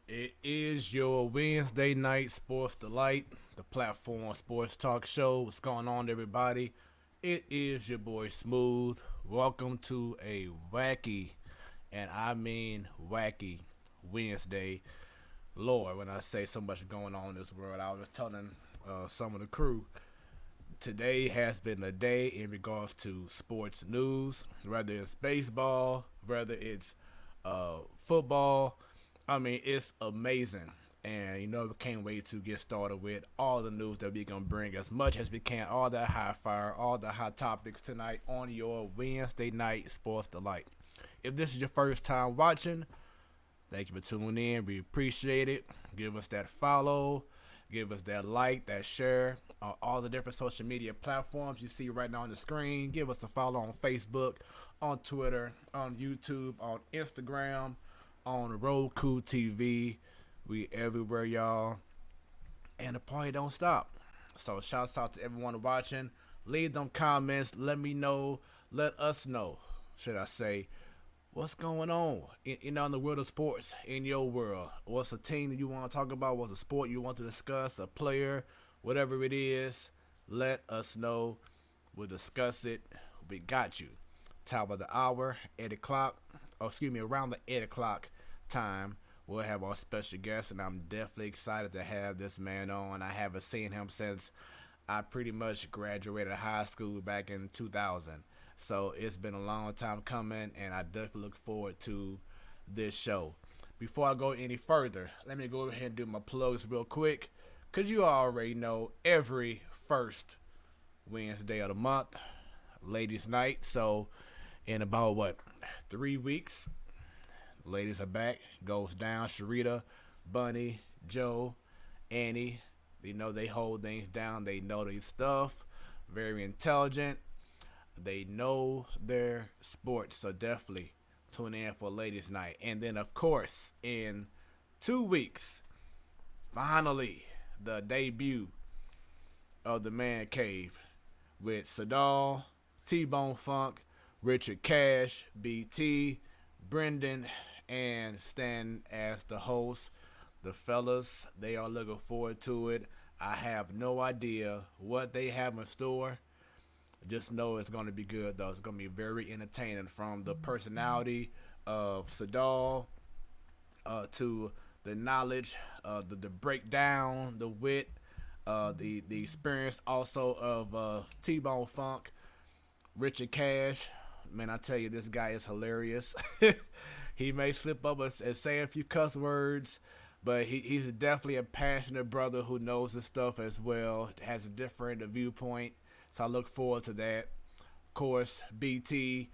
It is your Wednesday night sports delight, the platform sports talk show. What's going on, everybody? It is your boy Smooth. Welcome to a wacky, and I mean wacky, Wednesday. Lord, when I say so much going on in this world, I was telling some of the crew today has been a day in regards to sports news, whether it's baseball, whether it's football. I mean, it's amazing. And, we can't wait to get started with all the news that we're going to bring as much as we can, all that high fire, all the hot topics tonight on your Wednesday night sports delight. If this is your first time watching, thank you for tuning in. We appreciate it. Give us that follow. Give us that like, that share on all the different social media platforms you see right now on the screen. Give us a follow on Facebook, on Twitter, on YouTube, on Instagram, on Roku TV. We everywhere, y'all. And the party don't stop. So shouts out to everyone watching. Leave them comments. Let me know. Let us know, should I say, what's going on in the world of sports, in your world. What's a team that you want to talk about? What's a sport you want to discuss? A player? Whatever it is, let us know. We'll discuss it. We got you. Top of the hour, 8 o'clock. Around the 8 o'clock time, we'll have our special guest, and I'm definitely excited to have this man on. I haven't seen him since I pretty much graduated high school back in 2000. So it's been a long time coming, and I definitely look forward to this show. Before I go any further, let me go ahead and do my plugs real quick, because you already know every first Wednesday of the month, ladies' night. So in about, 3 weeks, ladies are back. Goes down. Sharita, Bunny, Joe, Annie. They hold things down. They know their stuff. Very intelligent. They know their sports. So definitely tune in for ladies' night. And then, of course, in 2 weeks, finally, the debut of the Man Cave with Sadal, T-Bone Funk, Richard Cash, BT, Brendan, and Stan as the host. The fellas, they are looking forward to it. I have no idea what they have in store. Just know it's going to be good, though. It's going to be very entertaining, from the personality of Sadal to the knowledge, the breakdown, the wit, the experience also of T-Bone Funk, Richard Cash. Man, I tell you, this guy is hilarious. He may slip up and say a few cuss words, but he's definitely a passionate brother who knows his stuff as well, has a different viewpoint. So I look forward to that. Of course, BT,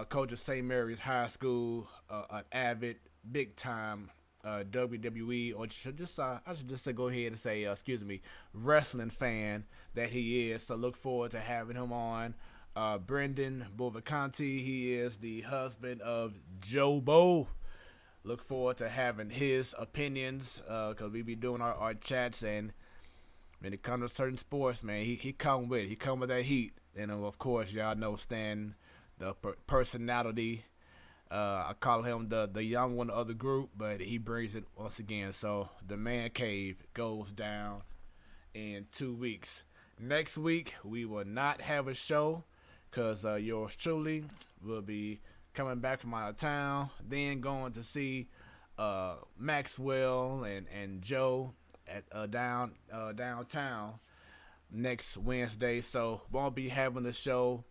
coach of St. Mary's High School, an avid, big time WWE, or I should just say, go ahead and say, wrestling fan that he is. So look forward to having him on. Brendan Bovacanti, he is the husband of Joe Bo. Look forward to having his opinions, because we be doing our chats, and when it comes to certain sports, man, he come with it. He come with that heat. And of course, y'all know Stan, the personality. I call him the young one of the group, but he brings it once again. So the man cave goes down in 2 weeks. Next week, we will not have a show, because yours truly will be coming back from out of town, then going to see Maxwell and Joe at downtown next Wednesday. So won't be having the show,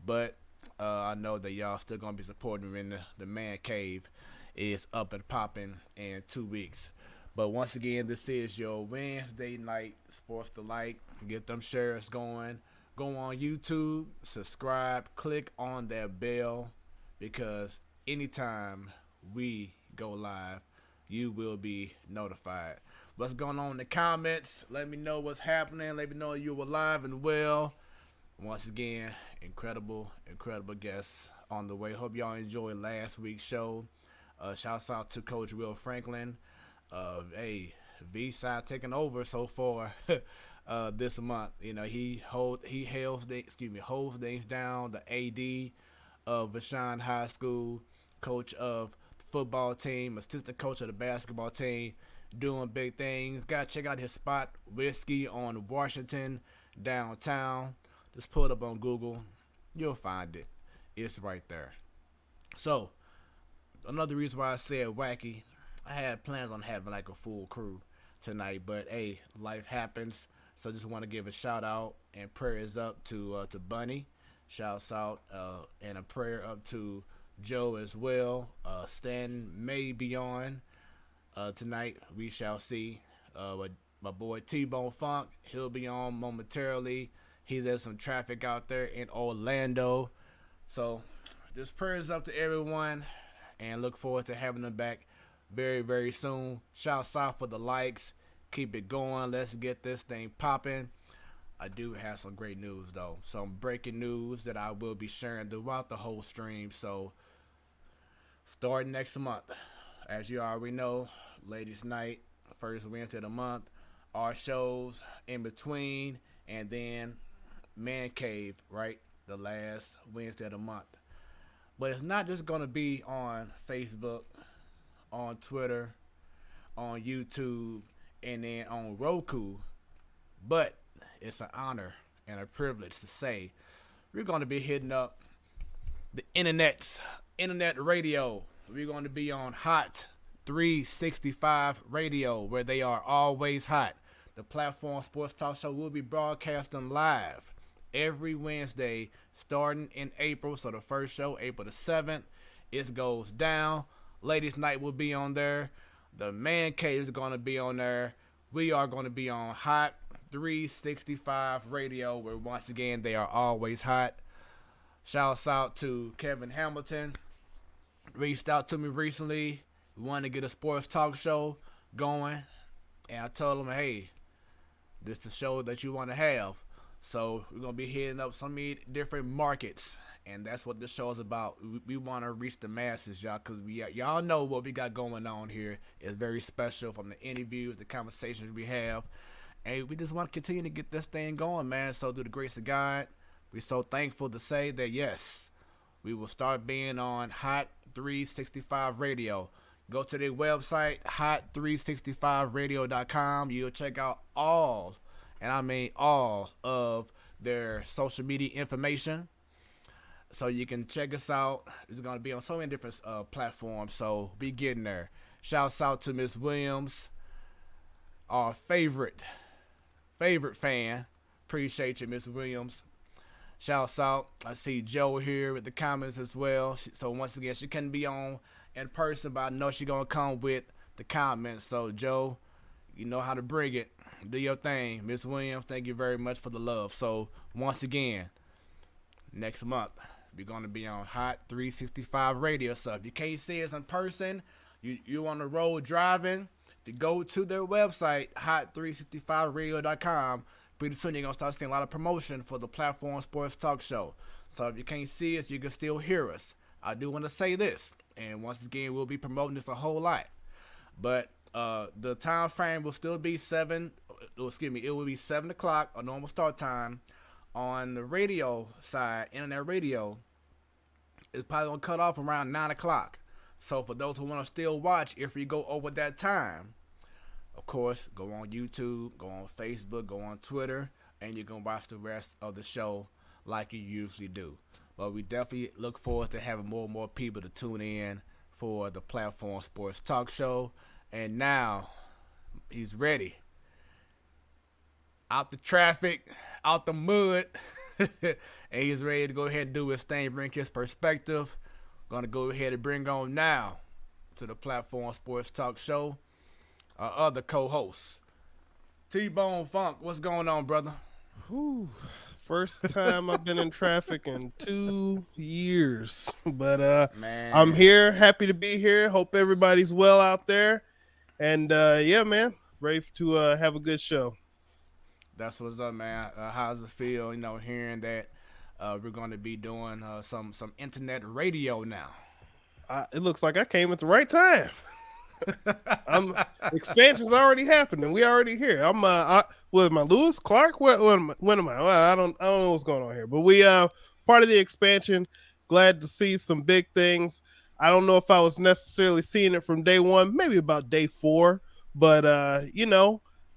but I know that y'all still gonna be supporting me. In the man cave is up and popping in 2 weeks. But once again, this is your Wednesday night Sports Delight. Get them shares going. Go on YouTube, subscribe, click on that bell, because anytime we go live, you will be notified. What's going on in the comments? Let me know what's happening. Let me know you're alive and well. Once again, incredible guests on the way. Hope y'all enjoyed last week's show. Shouts out to Coach Will Franklin. V-Side taking over so far this month. You know, he holds things down. The AD of Vashon High School, coach of the football team, assistant coach of the basketball team, doing big things. Gotta check out his spot, Whiskey on Washington, downtown. Just pull it up on Google. You'll find it. It's right there. So, another reason why I said wacky, I had plans on having like a full crew tonight, but hey, life happens. So just want to give a shout out and prayers up to Bunny. Shouts out and a prayer up to Joe as well. Stan may be on tonight. We shall see. With my boy T-Bone Funk, he'll be on momentarily. He's at some traffic out there in Orlando. So just prayers up to everyone, and look forward to having them back very, very soon. Shouts out for the likes. Keep it going. Let's get this thing popping. I do have some great news, though. Some breaking news that I will be sharing throughout the whole stream. So, starting next month, as you already know, ladies' night, first Wednesday of the month, our shows in between, and then Man Cave, right, the last Wednesday of the month. But it's not just going to be on Facebook, on Twitter, on YouTube, and then on Roku, but it's an honor and a privilege to say we're going to be hitting up the internet radio. We're going to be on Hot 365 Radio, where they are always hot. The platform Sports Talk Show will be broadcasting live every Wednesday starting in April. So the first show, April the 7th, it goes down. Ladies' night will be on there. The Man Cave is going to be on there. We are going to be on Hot 365 Radio, where once again they are always hot. Shouts out to Kevin Hamilton. Reached out to me recently. We wanted to get a sports talk show going. And I told him, hey, this is the show that you want to have. So we're going to be hitting up so many different markets. And that's what this show is about. We want to reach the masses, y'all, because y'all know what we got going on here is very special, from the interviews, the conversations we have. And we just want to continue to get this thing going, man. So through the grace of God, we're so thankful to say that, yes, we will start being on Hot 365 Radio. Go to their website, hot365radio.com. You'll check out all and I mean all of their social media information. So you can check us out. It's gonna be on so many different platforms. So be getting there. Shouts out to Miss Williams, our favorite fan. Appreciate you, Miss Williams. Shouts out. I see Joe here with the comments as well. So once again, she couldn't be on in person, but I know she gonna come with the comments. So Joe, you know how to bring it. Do your thing, Miss Williams. Thank you very much for the love. So once again, next month we're gonna be on Hot 365 Radio. So if you can't see us in person, you on the road driving. If you go to their website, hot365radio.com, pretty soon you're going to start seeing a lot of promotion for the Platform Sports Talk Show. So if you can't see us, you can still hear us. I do want to say this, and once again, we'll be promoting this a whole lot. But the time frame will still be it will be 7 o'clock, a normal start time. On the radio side, internet radio, it's probably going to cut off around 9 o'clock. So for those who want to still watch, if we go over that time, of course, go on YouTube, go on Facebook, go on Twitter, and you can watch the rest of the show like you usually do. But we definitely look forward to having more and more people to tune in for the Platform Sports Talk Show. And now, he's ready. Out the traffic, out the mud, and he's ready to go ahead and do his thing, bring his perspective. Gonna go ahead and bring on now to the Platform Sports Talk Show our other co-host, T-Bone Funk. What's going on, brother? Whew. First time I've been in traffic in 2 years, but Man, I'm here, happy to be here. Hope everybody's well out there, and yeah, man, ready to have a good show. that's what's up, man. How's it feel? Hearing that we're gonna be doing some internet radio now. It looks like I came at the right time. Expansion's already happened, and we already here. What am I, Lewis Clark? When am I? Well, I don't know what's going on here, but we part of the expansion. Glad to see some big things. I don't know if I was necessarily seeing it from day one, maybe about day 4, but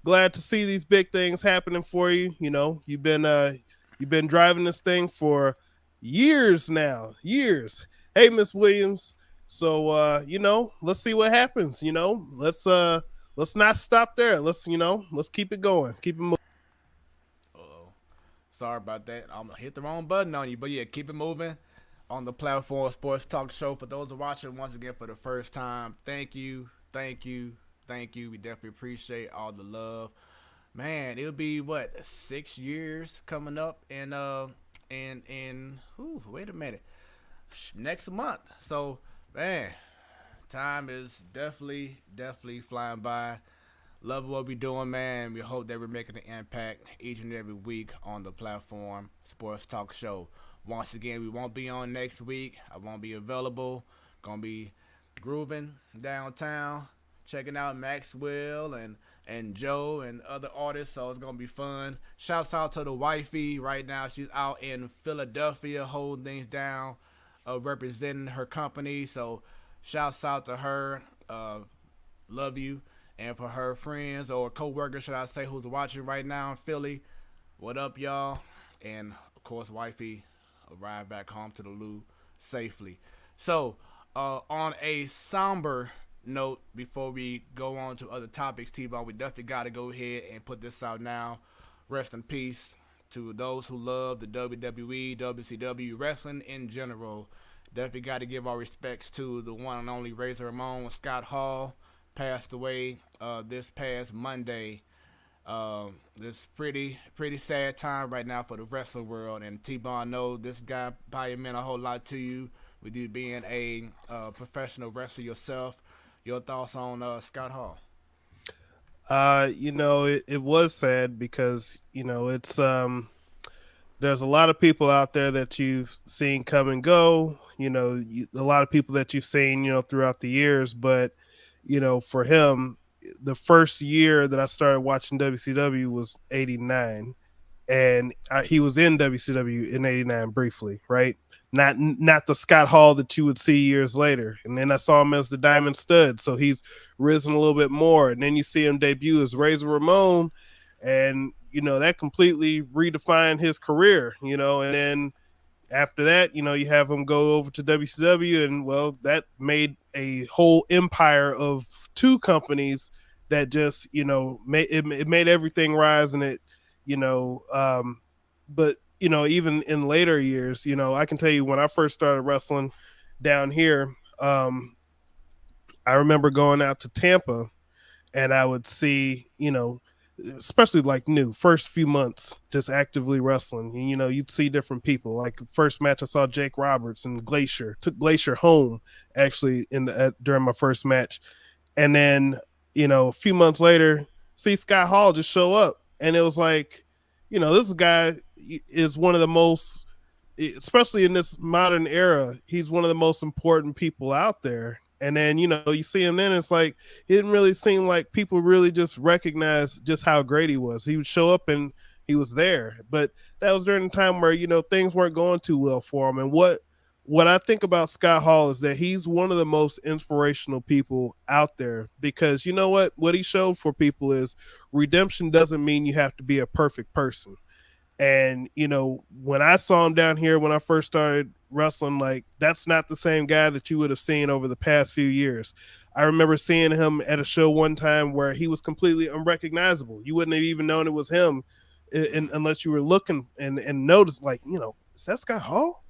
glad to see these big things happening for you. You've been driving this thing for years now, years. Hey, Miss Williams. So let's see what happens. Let's not stop there. Let's keep it going. Keep it moving. Uh-oh. Sorry about that. I'm gonna hit the wrong button on you, but yeah, keep it moving on the Platform Sports Talk Show. For those who are watching once again for the first time, thank you. We definitely appreciate all the love. Man, it'll be 6 years coming up wait a minute, next month. So man, time is definitely flying by. Love what we're doing, man. We hope that we're making an impact each and every week on the Platform Sports Talk Show. Once again, we won't be on next week. I won't be available. Gonna be grooving downtown, checking out Maxwell and Joe and other artists, so it's gonna be fun. Shouts out to the wifey right now. She's out in Philadelphia holding things down, representing her company. So shouts out to her. Love you. And for her friends or co-workers, should I say, who's watching right now in Philly, what up, y'all? And of course, wifey arrived back home to the Lou safely. So on a somber note, before we go on to other topics, T-Bone, we definitely got to go ahead and put this out now. Rest in peace to those who love the WWE, WCW, wrestling in general. Definitely got to give our respects to the one and only Razor Ramon. Scott Hall passed away this past Monday. This pretty sad time right now for the wrestling world. And T-Bone, I know this guy probably meant a whole lot to you, with you being a professional wrestler yourself. Your thoughts on Scott Hall? It was sad because it's there's a lot of people out there that you've seen come and go. A lot of people that you've seen throughout the years, but for him, the first year that I started watching WCW was '89, and he was in WCW in '89 briefly, right? Not the Scott Hall that you would see years later. And then I saw him as the Diamond Stud, so he's risen a little bit more. And then you see him debut as Razor Ramon, and that completely redefined his career, and then after that, you have him go over to WCW, and well, that made a whole empire of two companies that just, it made everything rise, and it, but even in later years, I can tell you when I first started wrestling down here, I remember going out to Tampa, and I would see, especially like new first few months just actively wrestling, and you'd see different people. Like first match, I saw Jake Roberts and Glacier, took Glacier home actually during my first match. And then a few months later, see Scott Hall just show up, and it was like, this guy is one of the most, especially in this modern era, he's one of the most important people out there. And then, you see him then, it's like, it didn't really seem like people really just recognized just how great he was. He would show up and he was there. But that was during the time where, things weren't going too well for him. And what I think about Scott Hall is that he's one of the most inspirational people out there, because you know what he showed for people is redemption doesn't mean you have to be a perfect person. And when I saw him down here when I first started wrestling, like, that's not the same guy that you would have seen over the past few years. I remember seeing him at a show one time where he was completely unrecognizable. You wouldn't have even known it was him unless you were looking and noticed, like, is that Scott Hall?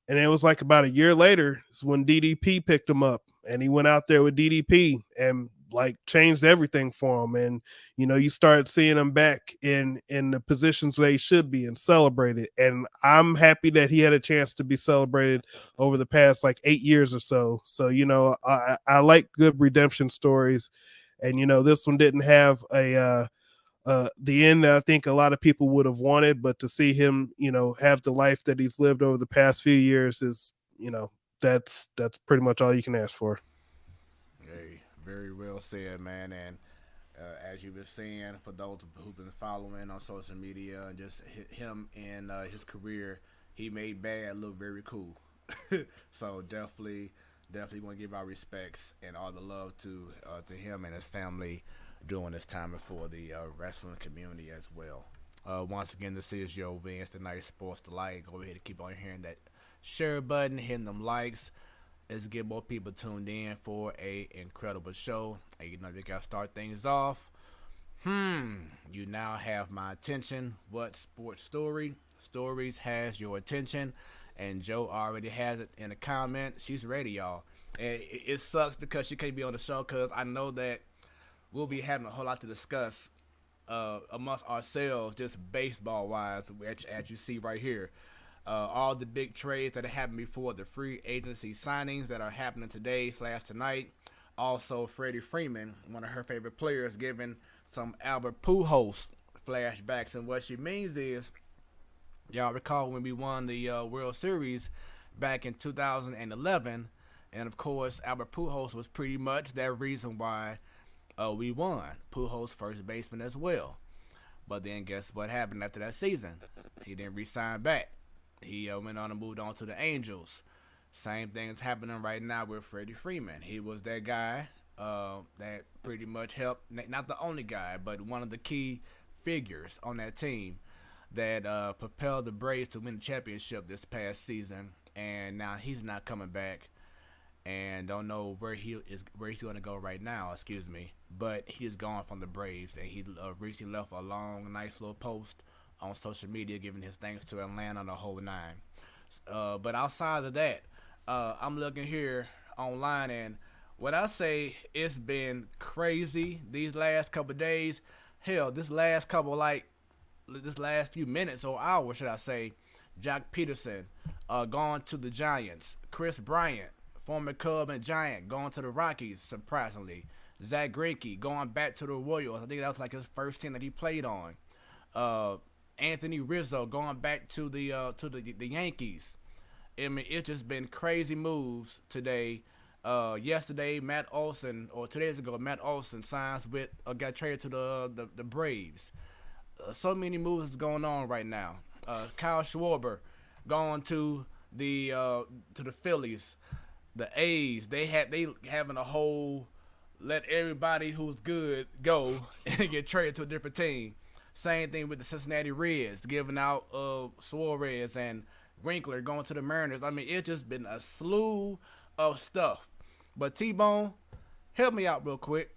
And it was like about a year later is when DDP picked him up, and he went out there with DDP and like changed everything for him. And you started seeing him back in the positions where he should be and celebrated. And I'm happy that he had a chance to be celebrated over the past like 8 years or so. So I like good redemption stories, and this one didn't have the end that I think a lot of people would have wanted, but to see him, have the life that he's lived over the past few years is, that's pretty much all you can ask for. Hey, very well said, man. And as you were saying, for those who've been following on social media and just him and his career, he made bad look very cool. So definitely want to give our respects and all the love to him and his family during this time for the wrestling community as well. Once again, this is your Wednesday Night Sports Delight. Go ahead and keep on hearing that share button, hitting them likes. Let's get more people tuned in for a incredible show. And we got to start things off. You now have my attention. What sports stories has your attention? And Joe already has it in the comment. She's ready, y'all. And it sucks because she can't be on the show, because I know that we'll be having a whole lot to discuss amongst ourselves, just baseball-wise, as you see right here. All the big trades that have happened before, the free agency signings that are happening today/tonight. Also, Freddie Freeman, one of her favorite players, giving some Albert Pujols flashbacks. And what she means is, y'all recall when we won the World Series back in 2011, and of course, Albert Pujols was pretty much that reason why we won. Pujols first baseman as well. But then guess what happened after that season? He didn't re-sign back. He went on and moved on to the Angels. Same thing is happening right now with Freddie Freeman. He was that guy that pretty much helped, not the only guy, but one of the key figures on that team that propelled the Braves to win the championship this past season. And now he's not coming back, and don't know where he's going to go right now. Excuse me, but he is gone from the Braves, and he recently left a long, nice little post on social media giving his thanks to Atlanta and the whole nine. But outside of that, I'm looking here online, and what I say, it's been crazy these last couple of days. Hell, this last few minutes or hours, should I say. Jack Peterson gone to the Giants. Chris Bryant, former Cub and Giant, going to the Rockies, surprisingly. Zach Greinke going back to the Royals. I think that was like his first team that he played on. Anthony Rizzo going back to the Yankees. I mean, it's just been crazy moves today. Yesterday, Matt Olson, or 2 days ago, Matt Olson got traded to the Braves. So many moves is going on right now. Kyle Schwarber going to the Phillies. The A's, they having a whole let everybody who's good go and get traded to a different team. Same thing with the Cincinnati Reds, giving out Suarez and Winkler going to the Mariners. I mean, it's just been a slew of stuff. But T-Bone, help me out real quick.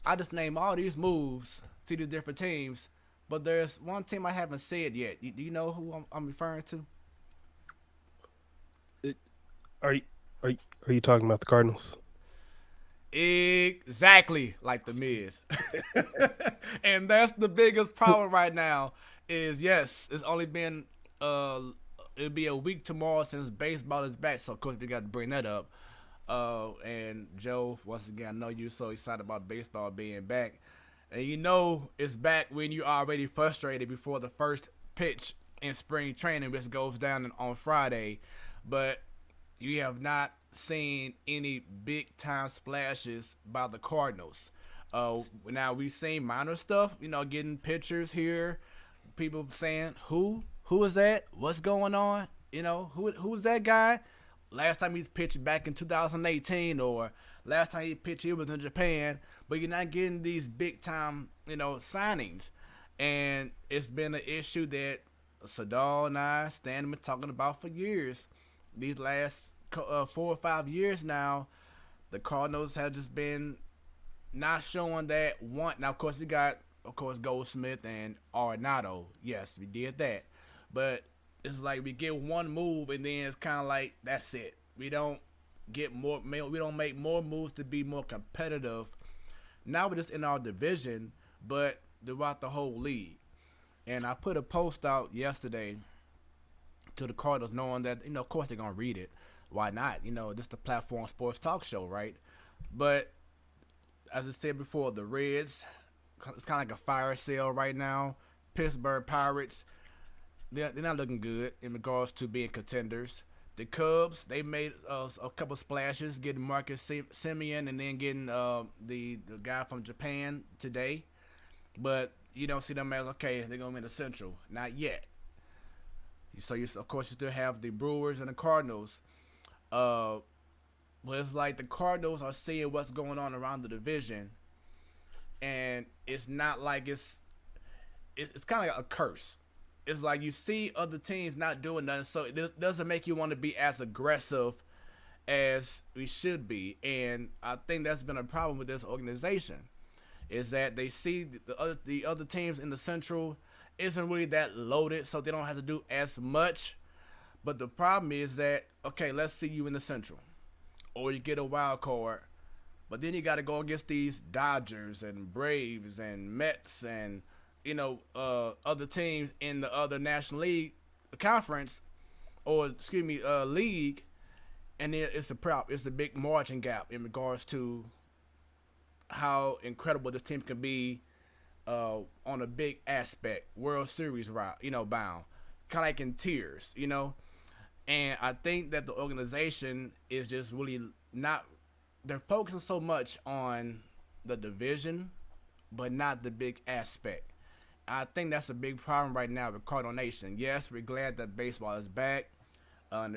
I just named all these moves to these different teams, but there's one team I haven't said yet. Do you know who I'm referring to? Are you are you talking about the Cardinals? Exactly like the Miz. And that's the biggest problem right now is yes, it's only been it'll be a week tomorrow since baseball is back, so of course we got to bring that up. And Joe, once again, I know you're so excited about baseball being back. And you know it's back when you're already frustrated before the first pitch in spring training, which goes down on Friday. But you have not seen any big time splashes by the Cardinals. Now we've seen minor stuff, getting pictures here, people saying who is that? What's going on? Who is that guy? Last time he pitched back in 2018, or last time he pitched he was in Japan, but you're not getting these big time signings, and it's been an issue that Sadal and I, Stan, been talking about for years. These last 4 or 5 years now, the Cardinals have just been not showing that one. Now, of course, we got, Goldsmith and Arenado. Yes, we did that. But it's like we get one move, and then it's kind of like, that's it. We don't get more. We don't make more moves to be more competitive. Not just in our division, but throughout the whole league. And I put a post out yesterday to the Cardinals, knowing that, of course they're going to read it. Why not? Just a platform sports talk show, right? But as I said before, the Reds, it's kind of like a fire sale right now. Pittsburgh Pirates, they're not looking good in regards to being contenders. The Cubs, they made a couple splashes, getting Marcus Semien and then getting the guy from Japan today. But you don't see them as, okay, they're going to win the Central. Not yet. So, of course, you still have the Brewers and the Cardinals. But it's like the Cardinals are seeing what's going on around the division. And it's not like it's kind of like a curse. It's like you see other teams not doing nothing, so it doesn't make you want to be as aggressive as we should be. And I think that's been a problem with this organization, is that they see the other teams in the Central isn't really that loaded, so they don't have to do as much. But the problem is that, okay, let's see you in the Central, or you get a wild card, but then you got to go against these Dodgers and Braves and Mets and other teams in the other National League conference, or league, and then it's a big margin gap in regards to how incredible this team can be on a big aspect, World Series route, bound, kind of like in tiers, and I think that the organization is just really not. They're focusing so much on the division, but not the big aspect. I think that's a big problem right now with Cardinal Nation. Yes, we're glad that baseball is back.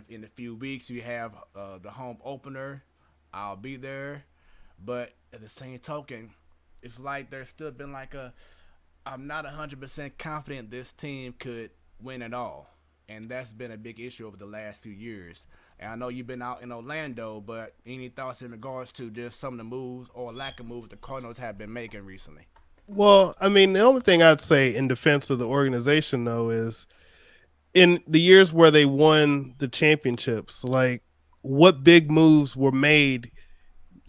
In a few weeks, we have the home opener. I'll be there. But at the same token, it's like there's still been I'm not 100% confident this team could win at all. And that's been a big issue over the last few years. And I know you've been out in Orlando, but any thoughts in regards to just some of the moves or lack of moves the Cardinals have been making recently? Well, I mean, the only thing I'd say in defense of the organization, though, is in the years where they won the championships, like what big moves were made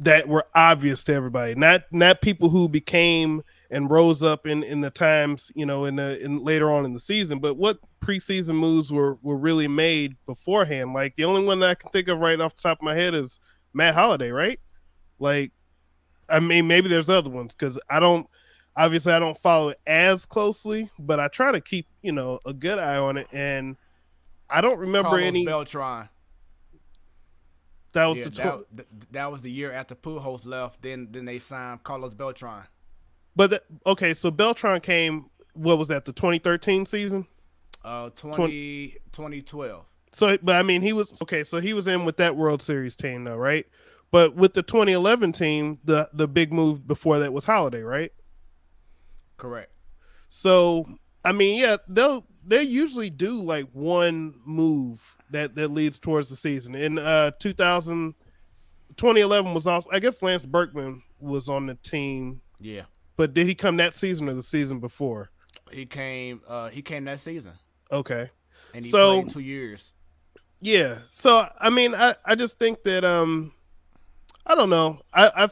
that were obvious to everybody, not people who became and rose up in the times, in later on in the season, but what preseason moves were really made beforehand. Like the only one that I can think of right off the top of my head is Matt Holliday, right? Like, I mean, maybe there's other ones because I don't follow it as closely, but I try to keep, a good eye on it. And I don't remember Carlos any. Beltran. That was that was the year after Pujols left. Then they signed Carlos Beltran. But okay, so Beltran came. What was that? The 2013 season. 2012. So, but I mean, he was okay. So he was in with that World Series team, though, right? But with the 2011 team, the big move before that was Holiday, right? Correct. So I mean, yeah, they usually do like one move that leads towards the season. In 2011 was also, I guess Lance Berkman was on the team, Yeah, but did he come that season or the season before? he came. He came that season, Okay. and he So played 2 years. yeah. So I mean, I just think that I don't know. I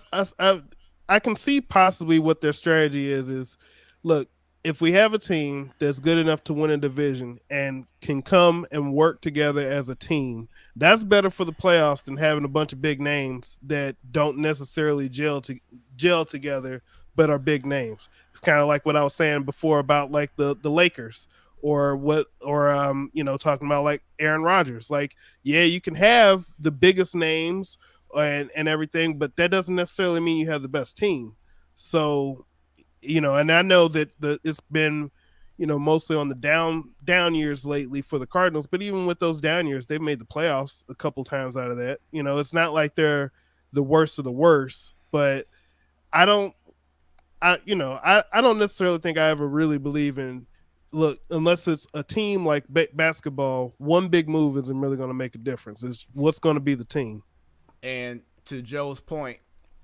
can see possibly what their strategy is look, if we have a team that's good enough to win a division and can come and work together as a team, that's better for the playoffs than having a bunch of big names that don't necessarily gel together but are big names. It's kind of like what I was saying before about like the Lakers or what or talking about like Aaron Rodgers. Like, yeah, you can have the biggest names and everything, but that doesn't necessarily mean you have the best team. So, and I know that it's been, mostly on the down years lately for the Cardinals, but even with those down years, they've made the playoffs a couple times out of that. It's not like they're the worst of the worst, but I don't I don't necessarily think I ever really believe in look, unless it's a team like basketball, one big move isn't really going to make a difference. It's what's going to be the team. And to Joe's point,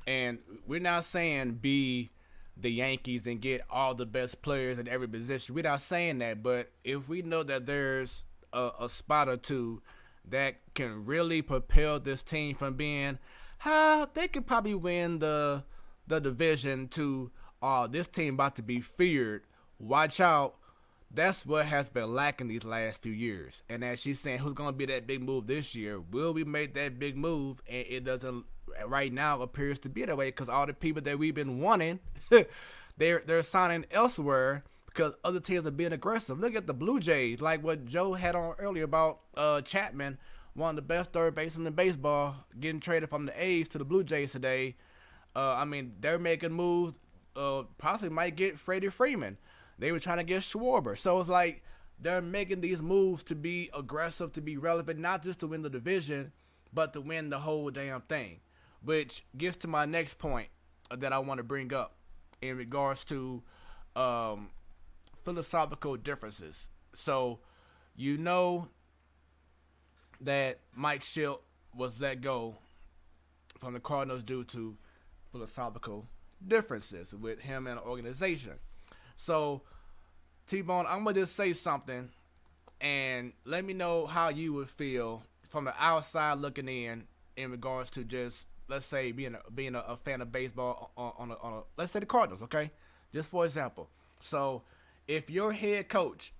and we're not saying be the Yankees and get all the best players in every position. We're not saying that, but if we know that there's a spot or two that can really propel this team from being, they could probably win the division to, this team about to be feared. Watch out. That's what has been lacking these last few years. And as she's saying, who's going to be that big move this year? Will we make that big move? And it doesn't right now appears to be that way because all the people that we've been wanting, they're signing elsewhere because other teams are being aggressive. Look at the Blue Jays, like what Joe had on earlier about Chapman, one of the best third basemen in baseball, getting traded from the A's to the Blue Jays today. I mean, they're making moves. Possibly might get Freddie Freeman. They were trying to get Schwarber. So it's like they're making these moves to be aggressive, to be relevant, not just to win the division, but to win the whole damn thing. Which gets to my next point that I want to bring up in regards to philosophical differences. So, you know that Mike Schilt was let go from the Cardinals due to philosophical differences with him and the organization. So, T-Bone, I'm going to just say something and let me know how you would feel from the outside looking in regards to just, let's say, being a fan of baseball on a, let's say the Cardinals, okay? Just for example. So, if your head coach,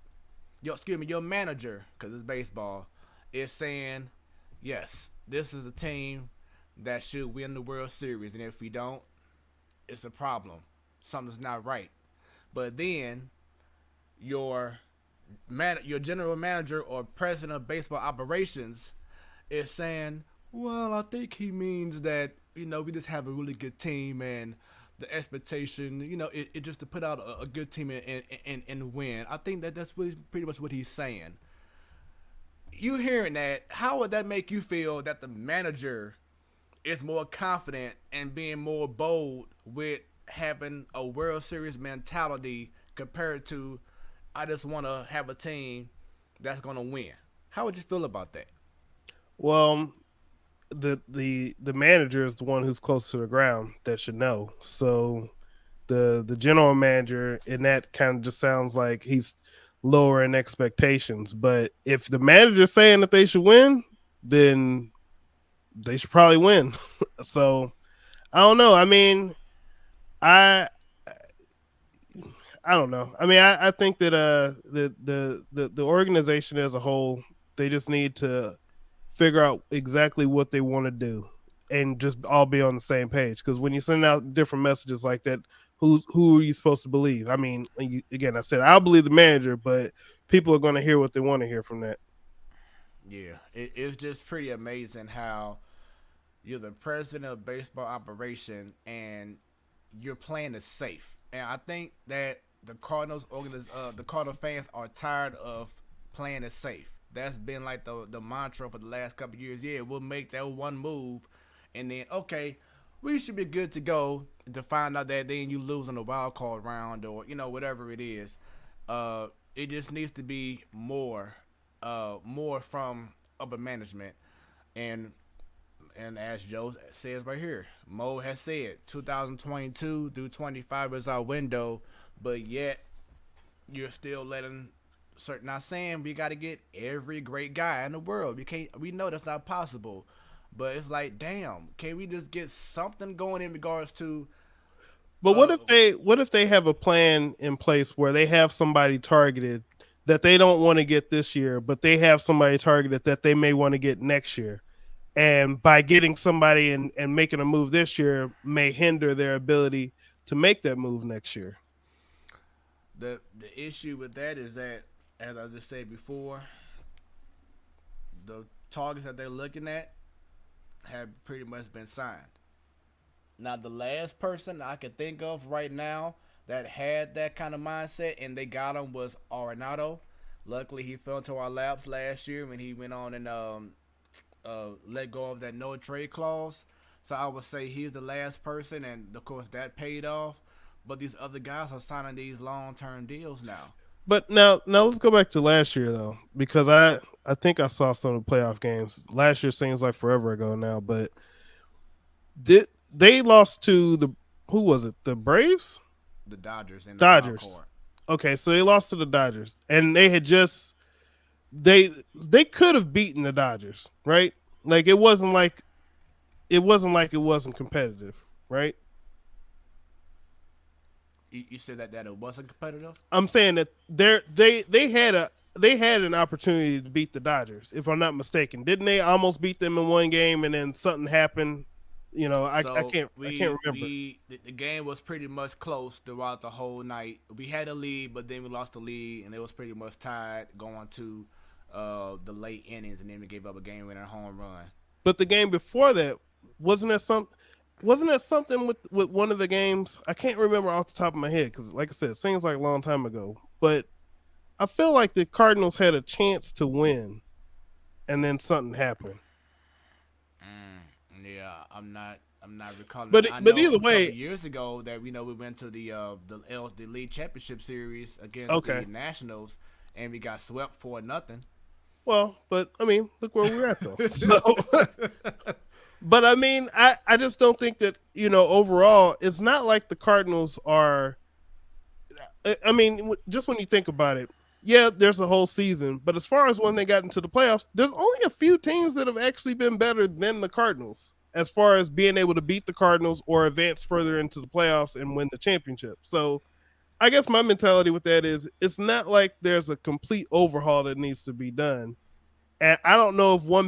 your manager, because it's baseball, is saying, yes, this is a team that should win the World Series, and if we don't, it's a problem. Something's not right. But then your general manager or president of baseball operations is saying, well, I think he means that, we just have a really good team and the expectation, it just to put out a good team and win. I think that's pretty much what he's saying. You hearing that, how would that make you feel that the manager is more confident and being more bold with having a World Series mentality compared to, I just want to have a team that's going to win? How would you feel about that? Well, the manager is the one who's close to the ground that should know. So the general manager in that kind of just sounds like he's lowering expectations. But if the manager's saying that they should win, then they should probably win. So I don't know. I mean, I I don't know. I mean, I think that the organization as a whole, they just need to figure out exactly what they want to do and just all be on the same page. Because when you send out different messages like that, who are you supposed to believe? I mean, again, I said I'll believe the manager, but people are going to hear what they want to hear from that. Yeah, it's just pretty amazing how you're the president of baseball operation and you're playing it safe. And I think that the Cardinal fans are tired of playing it safe. That's been like the mantra for the last couple of years. Yeah, we'll make that one move, and then okay, we should be good to go to find out that then you lose in the wild card round or whatever it is. It just needs to be more from upper management, and as Joe says right here, Mo has said 2022 through 25 is our window, but yet you're still letting certain. Not saying we got to get every great guy in the world. We can't. We know that's not possible. But it's like, damn, can we just get something going in regards to? But what if they have a plan in place where they have somebody targeted that they don't want to get this year, but they have somebody targeted that they may want to get next year, and by getting somebody and making a move this year may hinder their ability to make that move next year. The issue with that is that, as I just said before, the targets that they're looking at have pretty much been signed. Now, the last person I could think of right now that had that kind of mindset and they got him was Arenado. Luckily, he fell into our laps last year when he went on and let go of that no trade clause. So I would say he's the last person, and of course that paid off. But these other guys are signing these long-term deals now. But now let's go back to last year though, because I think I saw some of the playoff games. Last year seems like forever ago now, but they lost to who was it? The Braves? The Dodgers and the Dodgers. Okay, so they lost to the Dodgers, and they had just they could have beaten the Dodgers, right? Like it wasn't like it wasn't competitive, right? You said that it wasn't competitive? I'm saying that they had an opportunity to beat the Dodgers, if I'm not mistaken. Didn't they almost beat them in one game and then something happened? I can't remember. The game was pretty much close throughout the whole night. We had a lead, but then we lost the lead, and it was pretty much tied going to the late innings, and then we gave up a game-winning home run. But the game before that, wasn't that something with one of the games? I can't remember off the top of my head because, like I said, it seems like a long time ago. But I feel like the Cardinals had a chance to win, and then something happened. Yeah, I'm not recalling. But either way, years ago that we went to the league championship series against the Nationals, and we got swept for nothing. Well, but I mean, look where we're at though. So, but I mean, I just don't think that overall, it's not like the Cardinals are. I mean, just when you think about it, yeah, there's a whole season, but as far as when they got into the playoffs, there's only a few teams that have actually been better than the Cardinals as far as being able to beat the Cardinals or advance further into the playoffs and win the championship. So I guess my mentality with that is it's not like there's a complete overhaul that needs to be done. And I don't know if one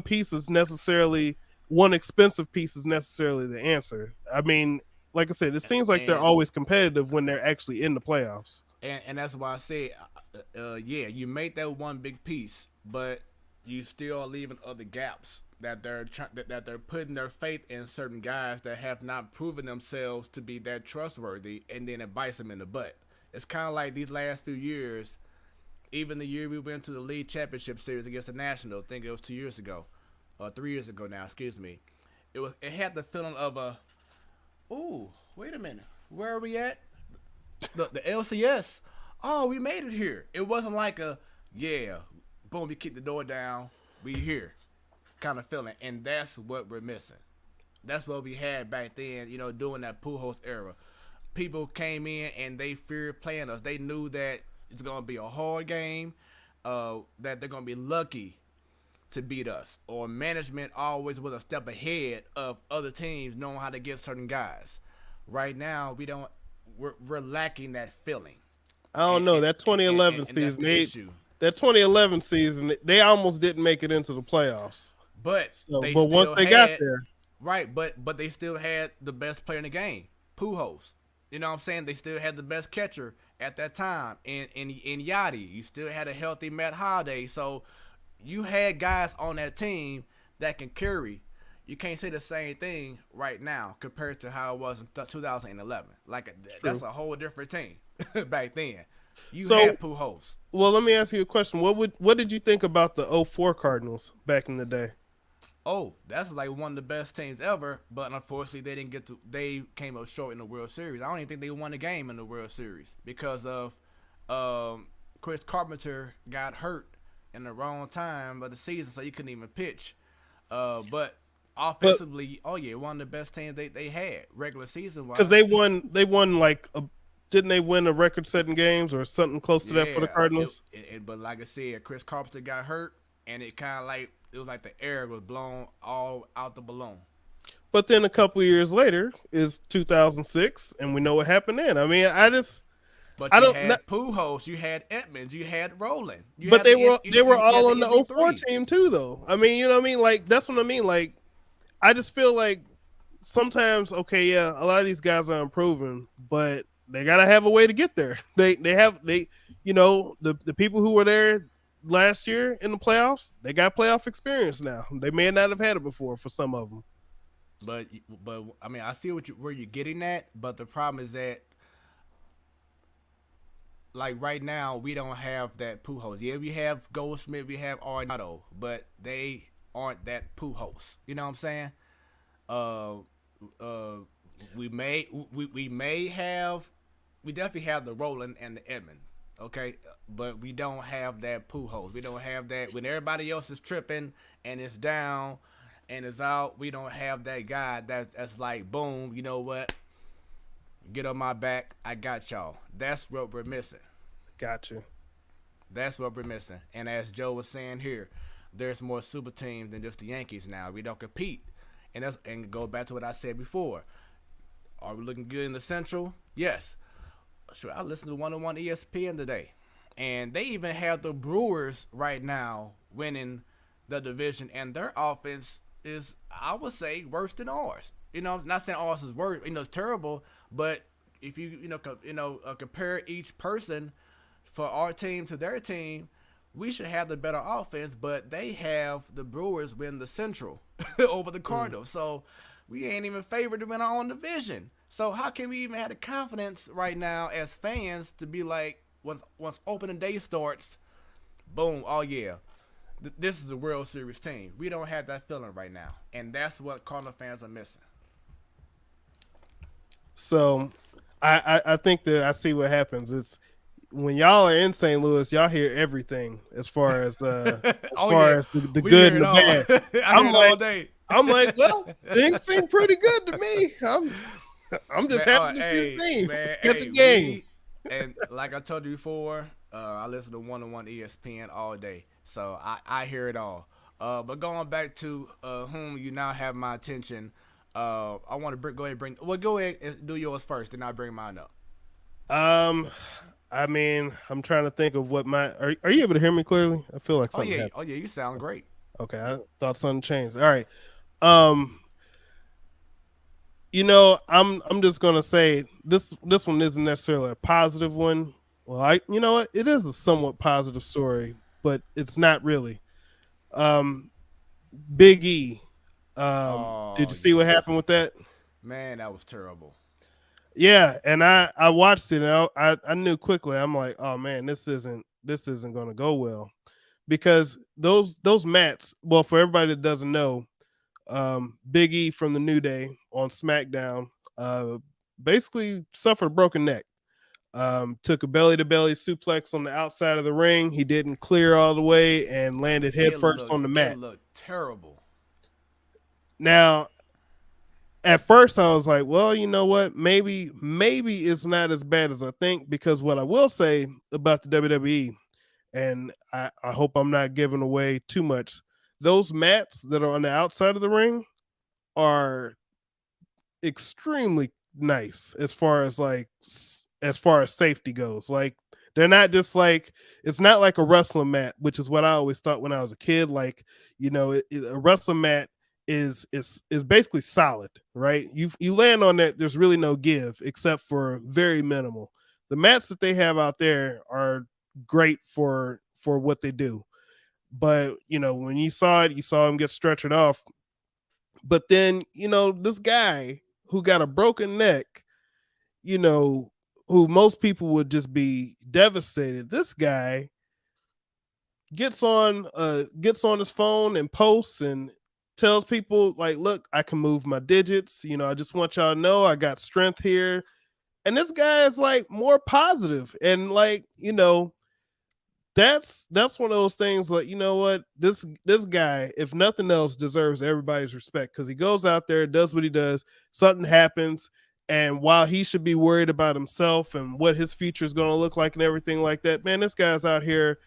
expensive piece is necessarily the answer. I mean, like I said, it seems like they're always competitive when they're actually in the playoffs. And that's why I say, yeah, you made that one big piece, but you still are leaving other gaps that they're putting their faith in certain guys that have not proven themselves to be that trustworthy, and then it bites them in the butt. It's kind of like these last few years, even the year we went to the league championship series against the Nationals. I think it was 2 years ago, or 3 years ago now. Excuse me. It had the feeling of ooh, wait a minute, where are we at? The LCS. Oh, we made it here. It wasn't like boom, we kicked the door down, we here kind of feeling. And that's what we're missing. That's what we had back then, during that Pujols era. People came in and they feared playing us. They knew that it's going to be a hard game, that they're going to be lucky to beat us. Or management always was a step ahead of other teams knowing how to get certain guys. Right now, we're lacking that feeling. I don't know. That 2011 season, that 2011 season, they almost didn't make it into the playoffs. But once they got there, right? But they still had the best player in the game, Pujols. You know what I'm saying? They still had the best catcher at that time in Yachty. You still had a healthy Matt Holliday. So you had guys on that team that can carry. You can't say the same thing right now compared to how it was in 2011. That's a whole different team back then. You had Pujols. Well, let me ask you a question. What did you think about the 04 Cardinals back in the day? oh, that's like one of the best teams ever. But unfortunately, they didn't get to. They came up short in the World Series. I don't even think they won a game in the World Series because of Chris Carpenter got hurt in the wrong time of the season, so he couldn't even pitch. But But offensively, oh yeah, one of the best teams they had regular season because wise. they won like didn't they win a record setting games or something close to that for the Yeah, Cardinals? but like I said, Chris Carpenter got hurt, and it kind of like it was like the air was blown all out the balloon. But then a couple years later is 2006, and we know what happened then. I mean, But I you don't. had Pujols, you had Edmonds, you had Roland, you But had they were you had all the on the MV '04 three. team too, though. I mean, you know what I mean? Like that's what I mean. Like I just feel like sometimes, okay, yeah, a lot of these guys are improving, but they gotta have a way to get there. You know, the people who were there last year in the playoffs, they got playoff experience now. They may not have had it before for some of them. But I mean, I see where you're getting at, but the problem is that like right now we don't have that Pujols. Yeah, we have Goldsmith, we have Arenado, but they aren't that Pujols. You know what I'm saying? Uh, uh, we may have we definitely have the Roland and the Edmund. Okay, but we don't have that Pujols. We don't have that when everybody else is tripping and it's down and it's out. We don't have that guy that's like boom. You know what? Get on my back. I got y'all. That's what we're missing. Gotcha. That's what we're missing. And as Joe was saying here, there's more super teams than just the Yankees now. We don't compete. And go back to what I said before. Are we looking good in the Central? Yes. Sure, I listened to 101 ESPN today. And they even have the Brewers right now winning the division. And their offense is, I would say, worse than ours. You know, I'm not saying ours is worse. You know, it's terrible. But if compare each person for our team to their team, we should have the better offense, but they have the Brewers win the Central over the Cardinals. So we ain't even favored to win our own division. So how can we even have the confidence right now as fans to be like, once opening day starts, boom, oh yeah, this is a World Series team. We don't have that feeling right now, and that's what Cardinal fans are missing. So I think that I see what happens. It's when y'all are in St. Louis, y'all hear everything as Oh far yeah, as the we good hear and it the all. bad. I hear I'm it all like day. I'm like, well, things seem pretty good to me. I'm just Man, happy to see the hey, team man, catch a hey, game. and like I told you before, I listen to 101 ESPN all day, so I hear it all. But going back to whom you now have my attention, I want to go ahead and do yours first, then I'll bring mine up. Um, I mean, I'm trying to think of what my are you able to hear me clearly? I feel like something happened. Oh yeah, you sound great. Okay, I thought something changed. All right. Um, I'm just gonna say this one isn't necessarily a positive one. Well, you know what? It is a somewhat positive story, but it's not really. Um, Big E. Did Oh you see what yeah, happened with that? man, that was terrible. Yeah, and I watched it and I knew quickly. I'm like, oh man, this isn't gonna go well because those mats. Well, for everybody that doesn't know, Big E from the New Day on SmackDown, uh, basically suffered a broken neck. Took a belly to belly suplex on the outside of the ring. He didn't clear all the way and landed head first on the It mat. looked terrible. Now, at first, I was like, well, you know what? Maybe it's not as bad as I think because what I will say about the WWE, and I hope I'm not giving away too much. Those mats that are on the outside of the ring are extremely nice as far as safety goes. Like they're not just like it's not like a wrestling mat, which is what I always thought when I was a kid. Like a wrestling mat is basically solid, right? You land on that, there's really no give except for very minimal. The mats that they have out there are great for what they do. But when you saw it, you saw him get stretchered off. But then, this guy who got a broken neck, you know, who most people would just be devastated. This guy gets on his phone and posts and tells people like, look, I can move my digits. I just want y'all to know I got strength here. And this guy is like more positive and like, that's one of those things like, you know what, this guy, if nothing else, deserves everybody's respect because he goes out there, does what he does, something happens, and while he should be worried about himself and what his future is going to look like and everything like that, man, this guy's out here,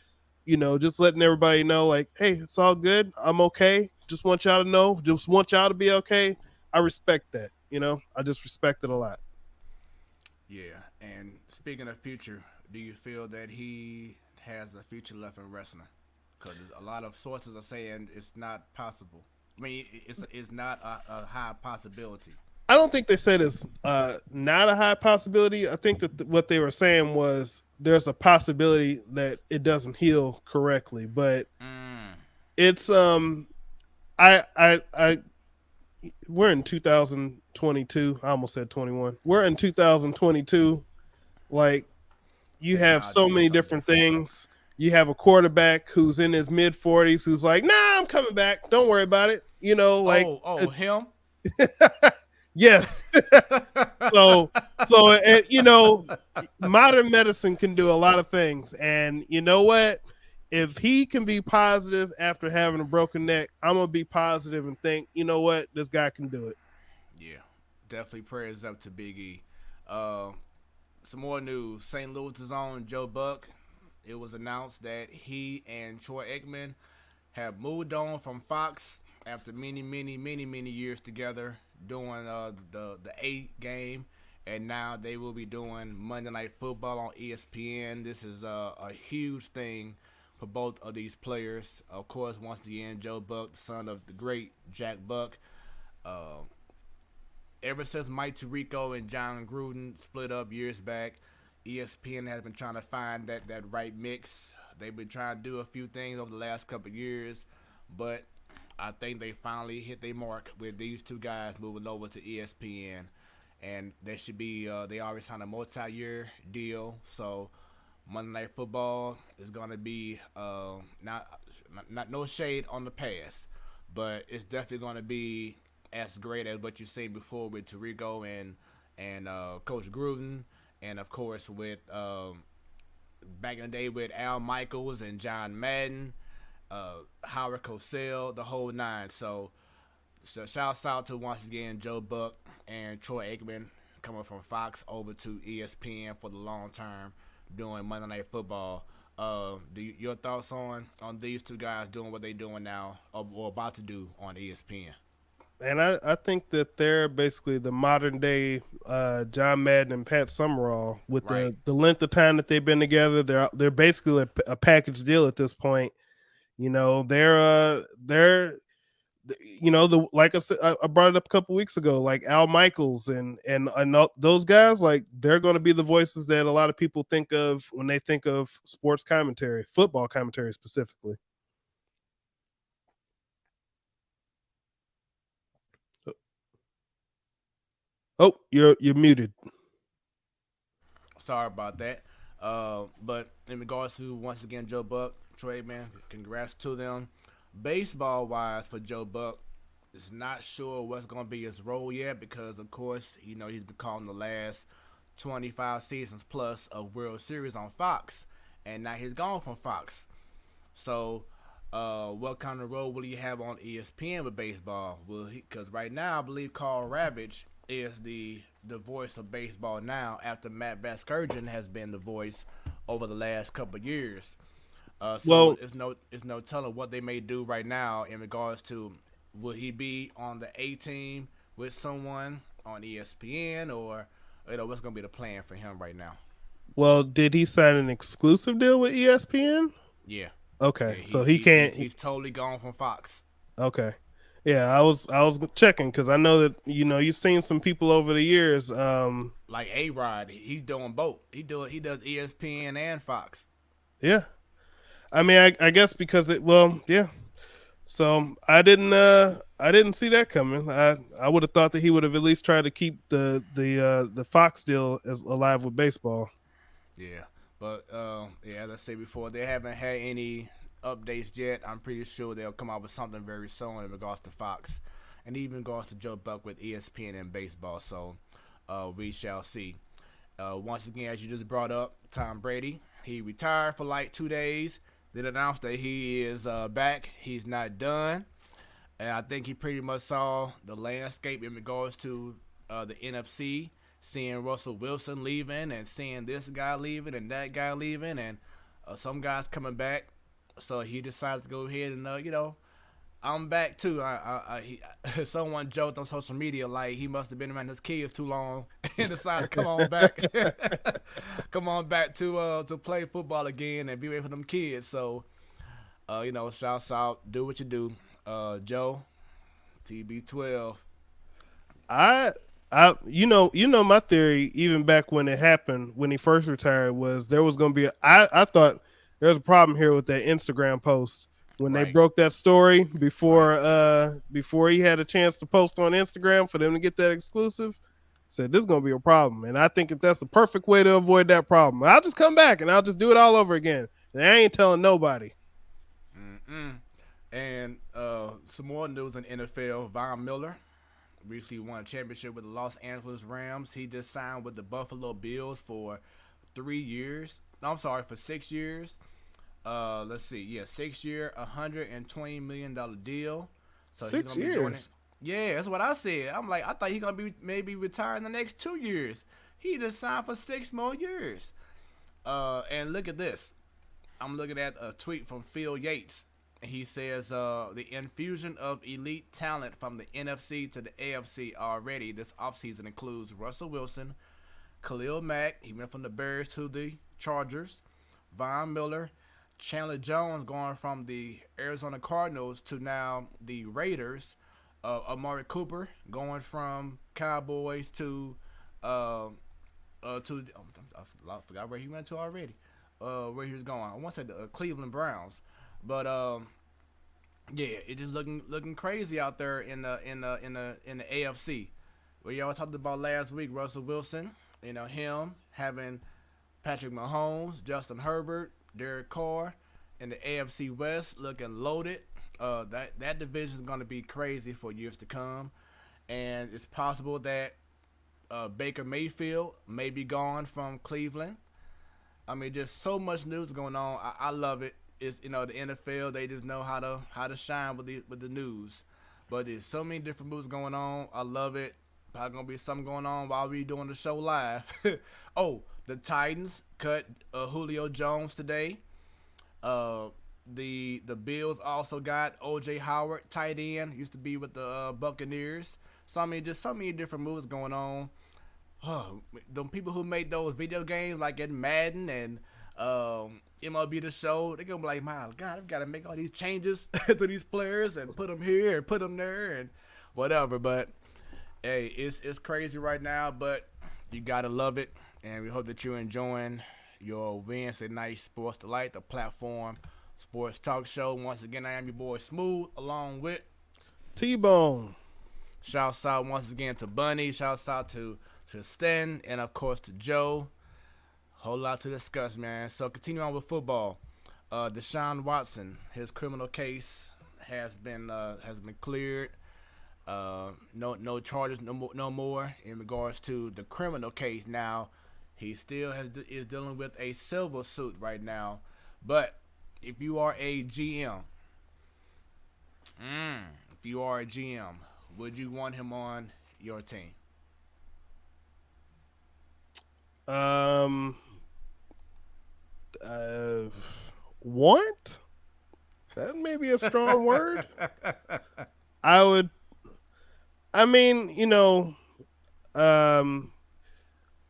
just letting everybody know like, hey, it's all good, I'm okay, just want y'all to know, just want y'all to be okay. I respect that. I just respect it a lot. Yeah, and speaking of future, do you feel that he has a future left in wrestling? Because a lot of sources are saying it's not possible. I mean, it's not a high possibility. I don't think they said it's not a high possibility. I think that what they were saying was there's a possibility that it doesn't heal correctly, but Mm. it's I we're in 2022. I almost said 21. We're in 2022. Like, you have so Technology is many so different different. things. You have a quarterback who's in his mid 40s who's like, "Nah, I'm coming back. Don't worry about it." Like, Him. yes. so modern medicine can do a lot of things, and you know what, if he can be positive after having a broken neck, I'm gonna be positive and think, you know what, this guy can do it. Yeah, definitely prayers up to Big E. Uh, some more news. St. Louis's own Joe Buck. It was announced that he and Troy Aikman have moved on from Fox after many years together doing the 8 game, and now they will be doing Monday Night Football on ESPN. This is a huge thing for both of these players. Of course, once again, Joe Buck, the son of the great Jack Buck. Uh, Ever since Mike Tirico and John Gruden split up years back, ESPN has been trying to find that right mix. They've been trying to do a few things over the last couple of years, but I think they finally hit their mark with these two guys moving over to ESPN, and they should be. They already signed a multi-year deal, so Monday Night Football is going to be not no shade on the past, but it's definitely going to be as great as what you've seen before with Tirico and Coach Gruden, and of course with back in the day with Al Michaels and John Madden, Howard Cosell, the whole nine. So shouts out to once again Joe Buck and Troy Aikman coming from Fox over to ESPN for the long term doing Monday Night Football. Your thoughts on these two guys doing what they're doing now or about to do on ESPN? And I think that they're basically the modern day John Madden and Pat Summerall with Right. the length of time that they've been together. They're basically a package deal at this point. They're the like I said, I brought it up a couple weeks ago, like Al Michaels and those guys, like they're going to be the voices that a lot of people think of when they think of sports commentary, football commentary specifically. Oh, you're muted. Sorry about that. But in regards to once again Joe Buck, Trey man, congrats to them. Baseball wise for Joe Buck, is not sure what's going to be his role yet because of course he's been calling the last 25 seasons plus of World Series on Fox, and now he's gone from Fox. So, what kind of role will he have on ESPN with baseball? Will he? Because right now, I believe Carl Ravitch is the voice of baseball now, after Matt Vasgersian has been the voice over the last couple of years. So Well, it's no telling what they may do right now in regards to will he be on the A team with someone on ESPN, or what's going to be the plan for him right now? did he sign an exclusive deal with ESPN? Yeah, yeah, Okay, he, so he he he's can't. he's totally gone from Fox. Okay, yeah, I was checking because I know that you've seen some people over the years. Like A Rod, he's doing both. He does ESPN and Fox. Yeah, I mean, I guess because yeah. So I didn't see that coming. I would have thought that he would have at least tried to keep the Fox deal as alive with baseball. Yeah, but yeah, as I said before, they haven't had any updates yet. I'm pretty sure they'll come out with something very soon in regards to Fox, and even in regards to Joe Buck with ESPN and baseball. So we shall see. Once again, as you just brought up, Tom Brady, he retired for like 2 days. Then announced that he is back. He's not done. And I think he pretty much saw the landscape in regards to the NFC, seeing Russell Wilson leaving and seeing this guy leaving and that guy leaving and some guys coming back. So he decides to go ahead and, I'm back too. Someone joked on social media like he must have been around his kids too long and decided to come on back, come on back to play football again and be away from them kids. So, shouts out, do what you do, Joe, TB12. My theory even back when it happened when he first retired was there was going to be. I thought there was a problem here with that Instagram post. When they broke that story before he had a chance to post on Instagram for them to get that exclusive, said this is gonna be a problem, and I think that that's the perfect way to avoid that problem. I'll just come back and I'll just do it all over again, and I ain't telling nobody. And some more news in NFL: Von Miller recently won a championship with the Los Angeles Rams. He just signed with the Buffalo Bills for 3 years. No, I'm sorry, for 6 years. Let's see. Yeah, 6 year, $120 million deal. So 6 he's years. Be joining. Yeah, that's what I said. I'm like, I thought he's gonna be maybe retiring the next 2 years. He just signed for 6 more years. And look at this. I'm looking at a tweet from Phil Yates. He says the infusion of elite talent from the NFC to the AFC already this offseason includes Russell Wilson, Khalil Mack. He went from the Bears to the Chargers. Von Miller. Chandler Jones going from the Arizona Cardinals to now the Raiders. Amari Cooper going from Cowboys to I forgot where he went to already. Where he was going. I want to say the Cleveland Browns, but yeah, it just looking crazy out there in the AFC. Where y'all talked about last week, Russell Wilson, him having Patrick Mahomes, Justin Herbert, Derek Carr, in the AFC West looking loaded. That division is going to be crazy for years to come, and it's possible that Baker Mayfield may be gone from Cleveland. I mean, just so much news going on. I love it. It's the NFL. They just know how to shine with the news. But there's so many different moves going on. I love it. Probably gonna be something going on while we doing the show live. Oh, the Titans cut Julio Jones today. The Bills also got O.J. Howard, tight end, used to be with the Buccaneers. So I mean, just so many different moves going on. The people who made those video games like in Madden and MLB The Show, they're gonna be like, my God, I've got to make all these changes to these players and put them here and put them there and whatever. But hey, it's crazy right now, but you gotta love it, and we hope that you're enjoying your Wednesday night Sports Delight, the platform sports talk show. Once again, I am your boy Smoooth, along with T-Bone. Shouts out once again to Bunny. Shouts out to Sten, and of course to Joe. Whole lot to discuss, man. So continue on with football. Deshaun Watson, his criminal case has been cleared. No charges no more in regards to the criminal case. Now he still is dealing with a civil suit right now. But if you are a GM, would you want him on your team? Want? That may be a strong word. I would. I mean,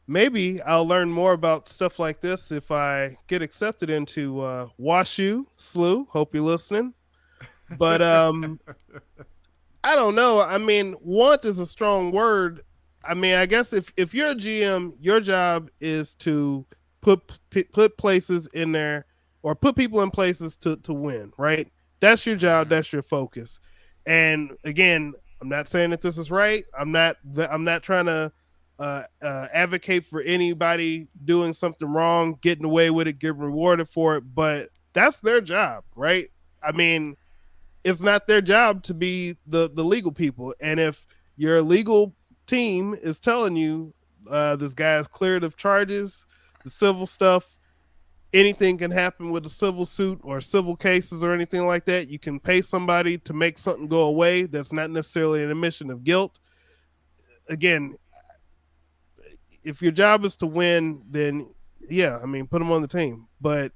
maybe I'll learn more about stuff like this if I get accepted into WashU, SLU. Hope you're listening. But I don't know. I mean, want is a strong word. I mean, I guess if you're a GM, your job is to put places in there or put people in places to win, right? That's your job. That's your focus. And again, I'm not saying that this is right. I'm not trying to advocate for anybody doing something wrong, getting away with it, getting rewarded for it. But that's their job, right? I mean, it's not their job to be the legal people. And if your legal team is telling you this guy's cleared of charges, the civil stuff, anything can happen with a civil suit or civil cases or anything like that. You can pay somebody to make something go away. That's not necessarily an admission of guilt. Again, if your job is to win, then yeah, I mean, put them on the team. But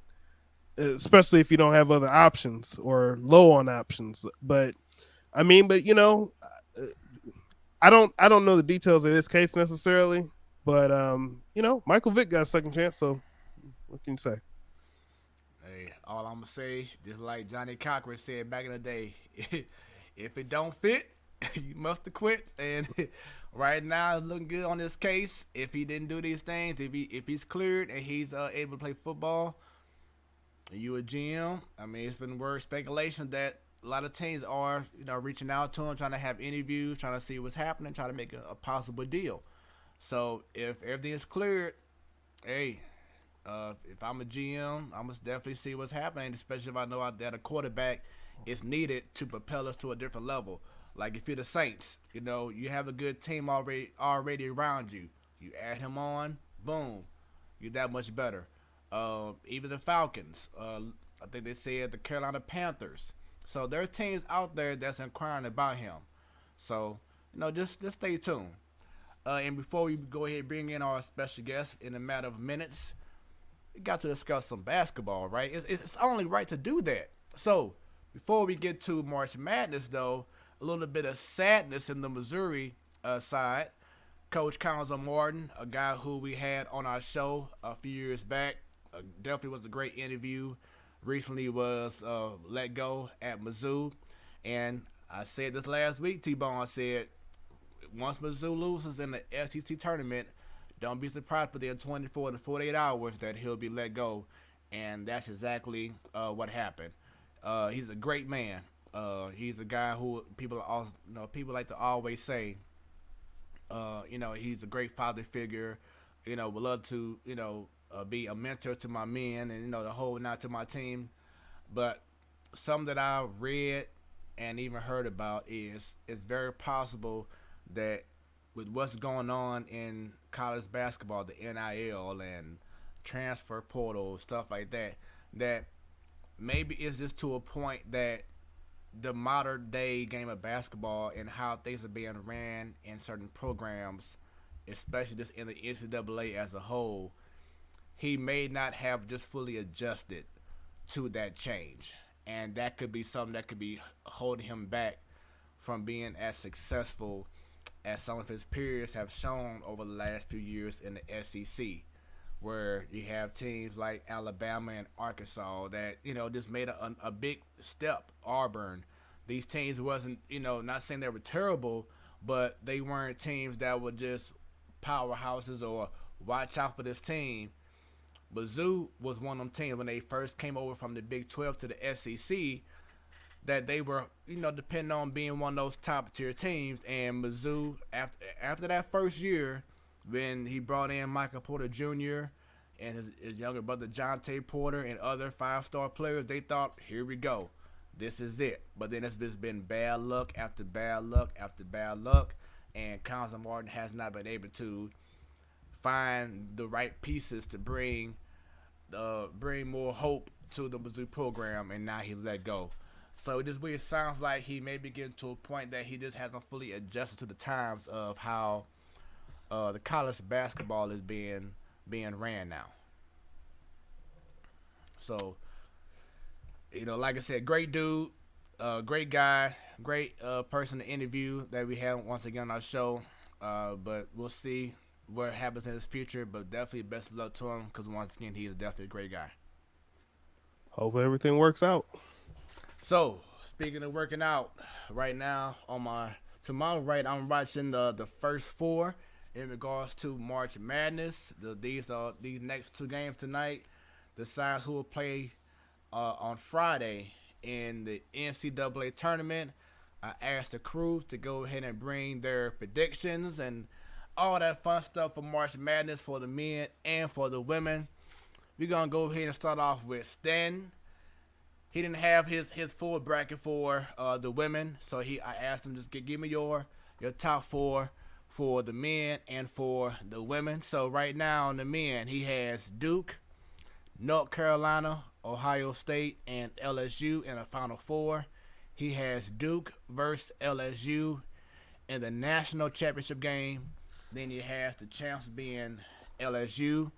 especially if you don't have other options or low on options. But I mean, but I don't know the details of this case necessarily. But Michael Vick got a second chance. So what can you say? Hey, all I'm gonna say, just like Johnny Cochran said back in the day, if it don't fit, you must have quit. And right now, it's looking good on this case. If he didn't do these things, if he's cleared and he's able to play football, you a GM. I mean, it's been word speculation that a lot of teams are reaching out to him, trying to have interviews, trying to see what's happening, trying to make a possible deal. So if everything is cleared, hey, if I'm a GM, I must definitely see what's happening, especially if I know that a quarterback is needed to propel us to a different level. Like if you're the Saints, you have a good team already around you. You add him on, boom, you're that much better. Even the Falcons, I think they said the Carolina Panthers. So there are teams out there that's inquiring about him. So just stay tuned. And before we go ahead and bring in our special guest in a matter of minutes, we got to discuss some basketball, right? It's only right to do that. So, before we get to March Madness, though, a little bit of sadness in the Missouri side. Coach Council Martin, a guy who we had on our show a few years back, definitely was a great interview. Recently was let go at Mizzou. And I said this last week, T-Bone, I said, once Mizzou loses in the SEC tournament, don't be surprised within 24 to 48 hours that he'll be let go. And that's exactly what happened. He's a great man. He's a guy who people like to always say, he's a great father figure. Would love to, be a mentor to my men and, the whole not to my team. But some that I read and even heard about is it's very possible that with what's going on in college basketball, the NIL and transfer portal, stuff like that, that maybe it's just to a point that the modern day game of basketball and how things are being ran in certain programs, especially just in the NCAA as a whole, he may not have just fully adjusted to that change. And that could be something that could be holding him back from being as successful as some of his peers have shown over the last few years in the SEC, where you have teams like Alabama and Arkansas that, just made a big step. Auburn. These teams wasn't, not saying they were terrible, but they weren't teams that were just powerhouses or watch out for this team. Mizzou was one of them teams when they first came over from the Big 12 to the SEC that they were, depending on being one of those top tier teams. And Mizzou, after that first year, when he brought in Michael Porter Jr. and his younger brother Jonte Porter and other 5-star players, they thought, here we go. This is it. But then it's just been bad luck after bad luck after bad luck. And Council Martin has not been able to find the right pieces to bring more hope to the Mizzou program, and now he let go. So it just weird sounds like he may be getting to a point that he just hasn't fully adjusted to the times of how the college basketball is being ran now. So, like I said, great dude, great guy, great person to interview that we have once again on our show. But we'll see what happens in his future. But definitely best of luck to him because once again, he is definitely a great guy. Hope everything works out. So, speaking of working out, right now to my right, I'm watching the first four in regards to March Madness. These next two games tonight decides who will play on Friday in the NCAA tournament. I asked the crew to go ahead and bring their predictions and all that fun stuff for March Madness for the men and for the women. We're going to go ahead and start off with Sten. he didn't have his full bracket for the women, so I asked him just give me your top four for the men and for the women. So right now on the men, he has Duke, North Carolina, Ohio State, and LSU in the Final Four. He has Duke versus LSU in the national championship game. Then he has the champs being LSU.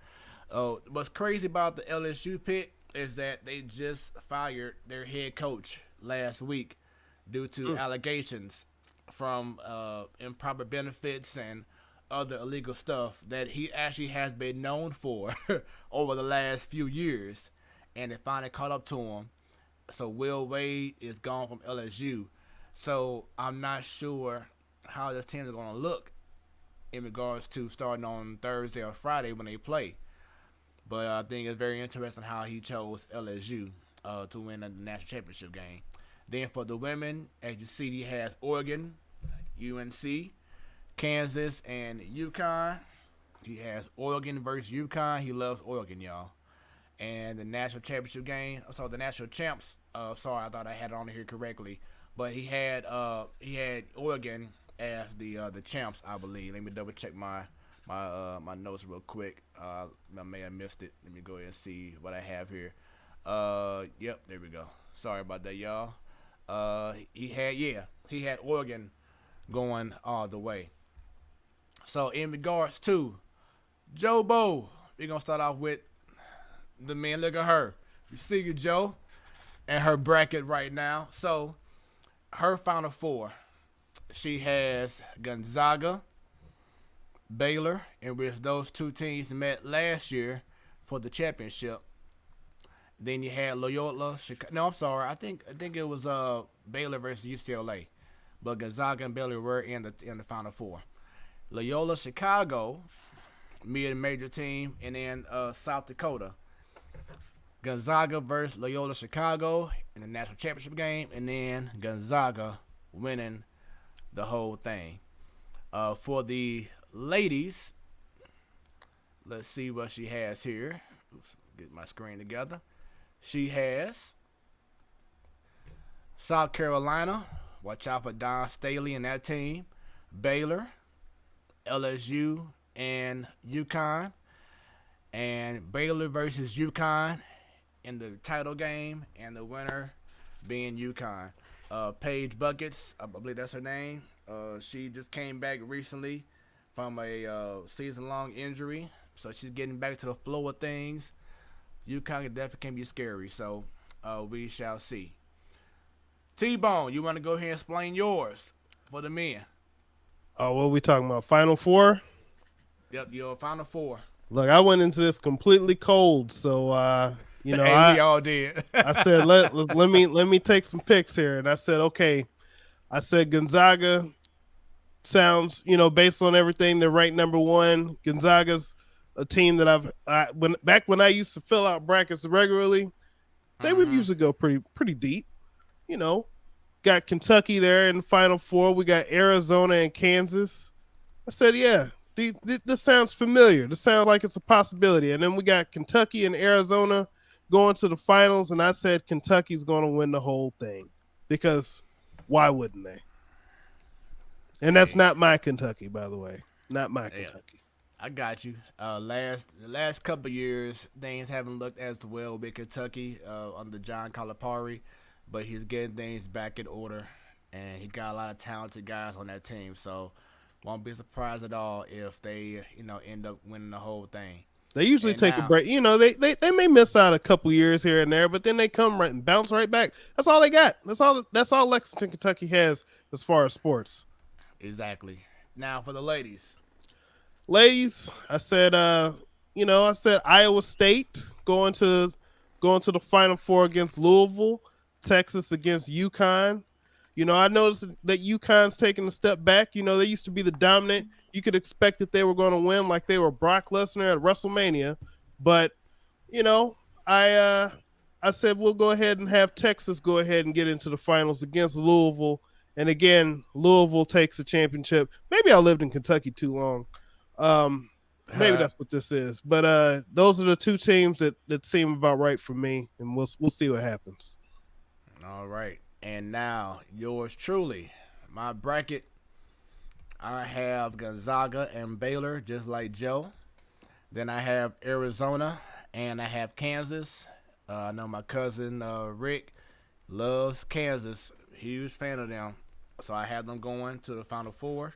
What's crazy about the LSU pick is that they just fired their head coach last week due to allegations from improper benefits and other illegal stuff that he actually has been known for over the last few years, and it finally caught up to him. So Will Wade is gone from LSU. So I'm not sure how this team is going to look in regards to starting on Thursday or Friday when they play. But I think it's very interesting how he chose LSU to win the national championship game. Then for the women, as you see, he has Oregon, UNC, Kansas, and UConn. He has Oregon versus UConn. He loves Oregon, y'all. And the national championship game. So the national champs. Sorry, I thought I had it on here correctly, but he had Oregon as the champs, I believe. Let me double check my notes real quick. I may have missed it. Let me go ahead and see what I have here. Yep, there we go. Sorry about that, y'all. He had Oregon going all the way. So in regards to Joe Bo, we're gonna start off with the men. Look at her. You see you, Joe, and her bracket right now. So her Final Four, she has Gonzaga, Baylor, in which those two teams met last year for the championship. Then you had Loyola. No, I'm sorry. I think it was Baylor versus UCLA, but Gonzaga and Baylor were in the Final Four. Loyola Chicago, mid-major team, and then South Dakota. Gonzaga versus Loyola Chicago in the national championship game, and then Gonzaga winning the whole thing. For the ladies, let's see what she has here. Oops, get my screen together. She has South Carolina. Watch out for Don Staley and that team. Baylor, LSU, and UConn. And Baylor versus UConn in the title game, and the winner being UConn. Paige Buckets, I believe that's her name. She just came back recently from a season-long injury, so she's getting back to the flow of things. UConn definitely can be scary, so we shall see. T-Bone, you want to go ahead and explain yours for the men? Oh, what are we talking about? Final Four? Yep, your Final Four. Look, I went into this completely cold, so we all did. I said let me take some picks here, and I said okay. I said Gonzaga sounds, based on everything, they're ranked number one. Gonzaga's a team that when I used to fill out brackets regularly, they would usually go pretty deep. Got Kentucky there in the Final Four. We got Arizona and Kansas. I said, yeah, this sounds familiar. This sounds like it's a possibility. And then we got Kentucky and Arizona going to the finals, and I said Kentucky's going to win the whole thing because why wouldn't they? And that's not my Kentucky, by the way. Not my Kentucky. I got you. The last couple of years, things haven't looked as well with Kentucky under John Calipari, but he's getting things back in order, and he got a lot of talented guys on that team. So, won't be surprised at all if they, end up winning the whole thing. They usually take a break. They may miss out a couple years here and there, but then they come right and bounce right back. That's all they got. That's all Lexington, Kentucky has as far as sports. Exactly. Now for the ladies. Ladies, I said Iowa State going to the Final Four against Louisville, Texas against UConn. I noticed that UConn's taking a step back. They used to be the dominant. You could expect that they were going to win like they were Brock Lesnar at WrestleMania. But, I said we'll go ahead and have Texas go ahead and get into the finals against Louisville. And again, Louisville takes the championship. Maybe I lived in Kentucky too long. Maybe that's what this is. But those are the two teams that seem about right for me, and we'll see what happens. All right. And now, yours truly. My bracket, I have Gonzaga and Baylor, just like Joe. Then I have Arizona and I have Kansas. I know my cousin Rick loves Kansas. Huge fan of them. So I have them going to the Final Four.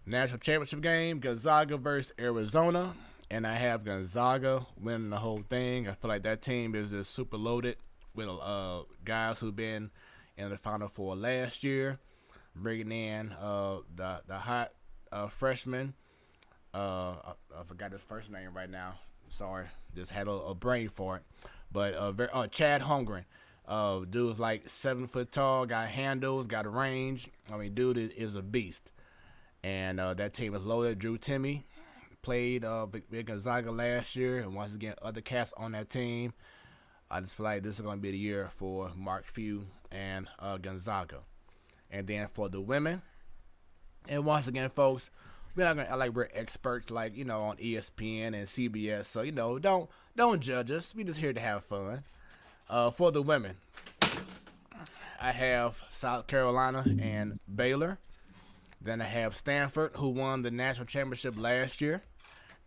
National championship game, Gonzaga versus Arizona. And I have Gonzaga winning the whole thing. I feel like that team is just super loaded with guys who've been in the Final Four last year, bringing in the hot freshman. I forgot his first name right now. Sorry, just had a brain for it. But Chad Holmgren. Dude's like 7 foot tall, got handles, got a range. I mean, dude is a beast. And that team is loaded. Drew Timme played with Gonzaga last year, and once again, other cats on that team. I just feel like this is going to be the year for Mark Few and Gonzaga. And then for the women, and once again, folks, we're not gonna like we're experts like on ESPN and CBS, so don't judge us. We just here to have fun. For the women, I have South Carolina and Baylor. Then I have Stanford, who won the national championship last year,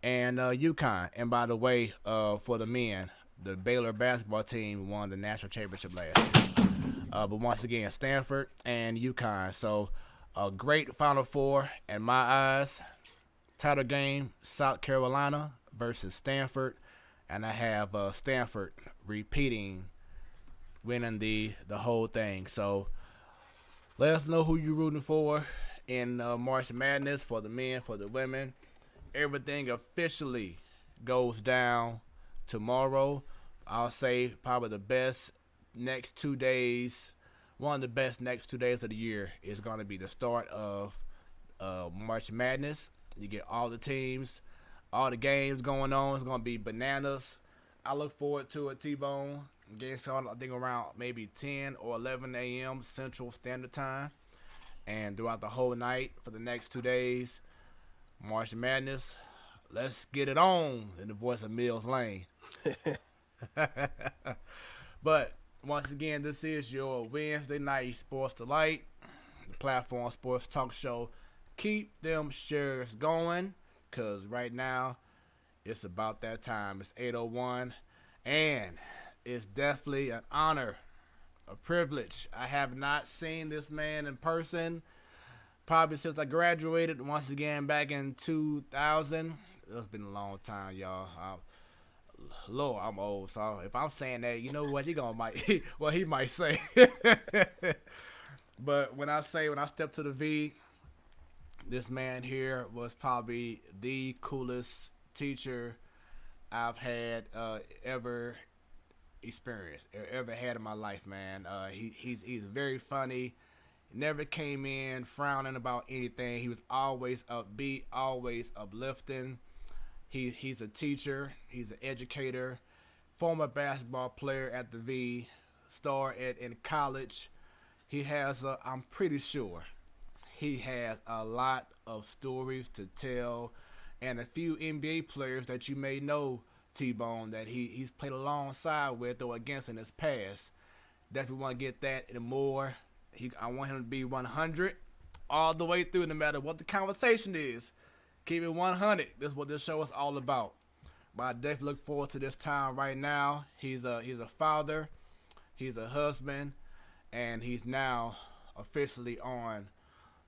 and UConn. And by the way, for the men, the Baylor basketball team won the national championship last year. But once again, Stanford and UConn. So a great Final Four in my eyes. Title game, South Carolina versus Stanford. And I have Stanford repeating, winning the whole thing. So let us know who you're rooting for in March Madness, for the men, for the women. Everything officially goes down tomorrow. I'll say probably the best next 2 days. One of the best next 2 days of the year is going to be the start of March Madness. You get all the teams, all the games going on. It's going to be bananas. I look forward to it, T-Bone. Game started, I think, around maybe 10 or 11 a.m. Central Standard Time. And throughout the whole night for the next 2 days, March Madness, let's get it on, in the voice of Mills Lane. But once again, this is your Wednesday night Sports Delight, the platform sports talk show. Keep them shares going, because right now it's about that time. It's 8:01, and it's definitely an honor, a privilege. I have not seen this man in person probably since I graduated once again back in 2000. It's been a long time, y'all. Lord, I'm old, so if I'm saying that, you know what he might say. But when I step to the V, this man here was probably the coolest teacher I've had ever experienced, ever had in my life, man. He's very funny. Never came in frowning about anything. He was always upbeat, always uplifting. He's a teacher. He's an educator. Former basketball player at the V. Star in college. He has, I'm pretty sure, he has a lot of stories to tell, and a few NBA players that you may know, T-Bone, that he's played alongside with or against in his past. Definitely want to get that and more. I want him to be 100 all the way through, no matter what the conversation is. Keep it 100. This is what this show is all about. But I definitely look forward to this time right now. He's a father, he's a husband, and he's now officially on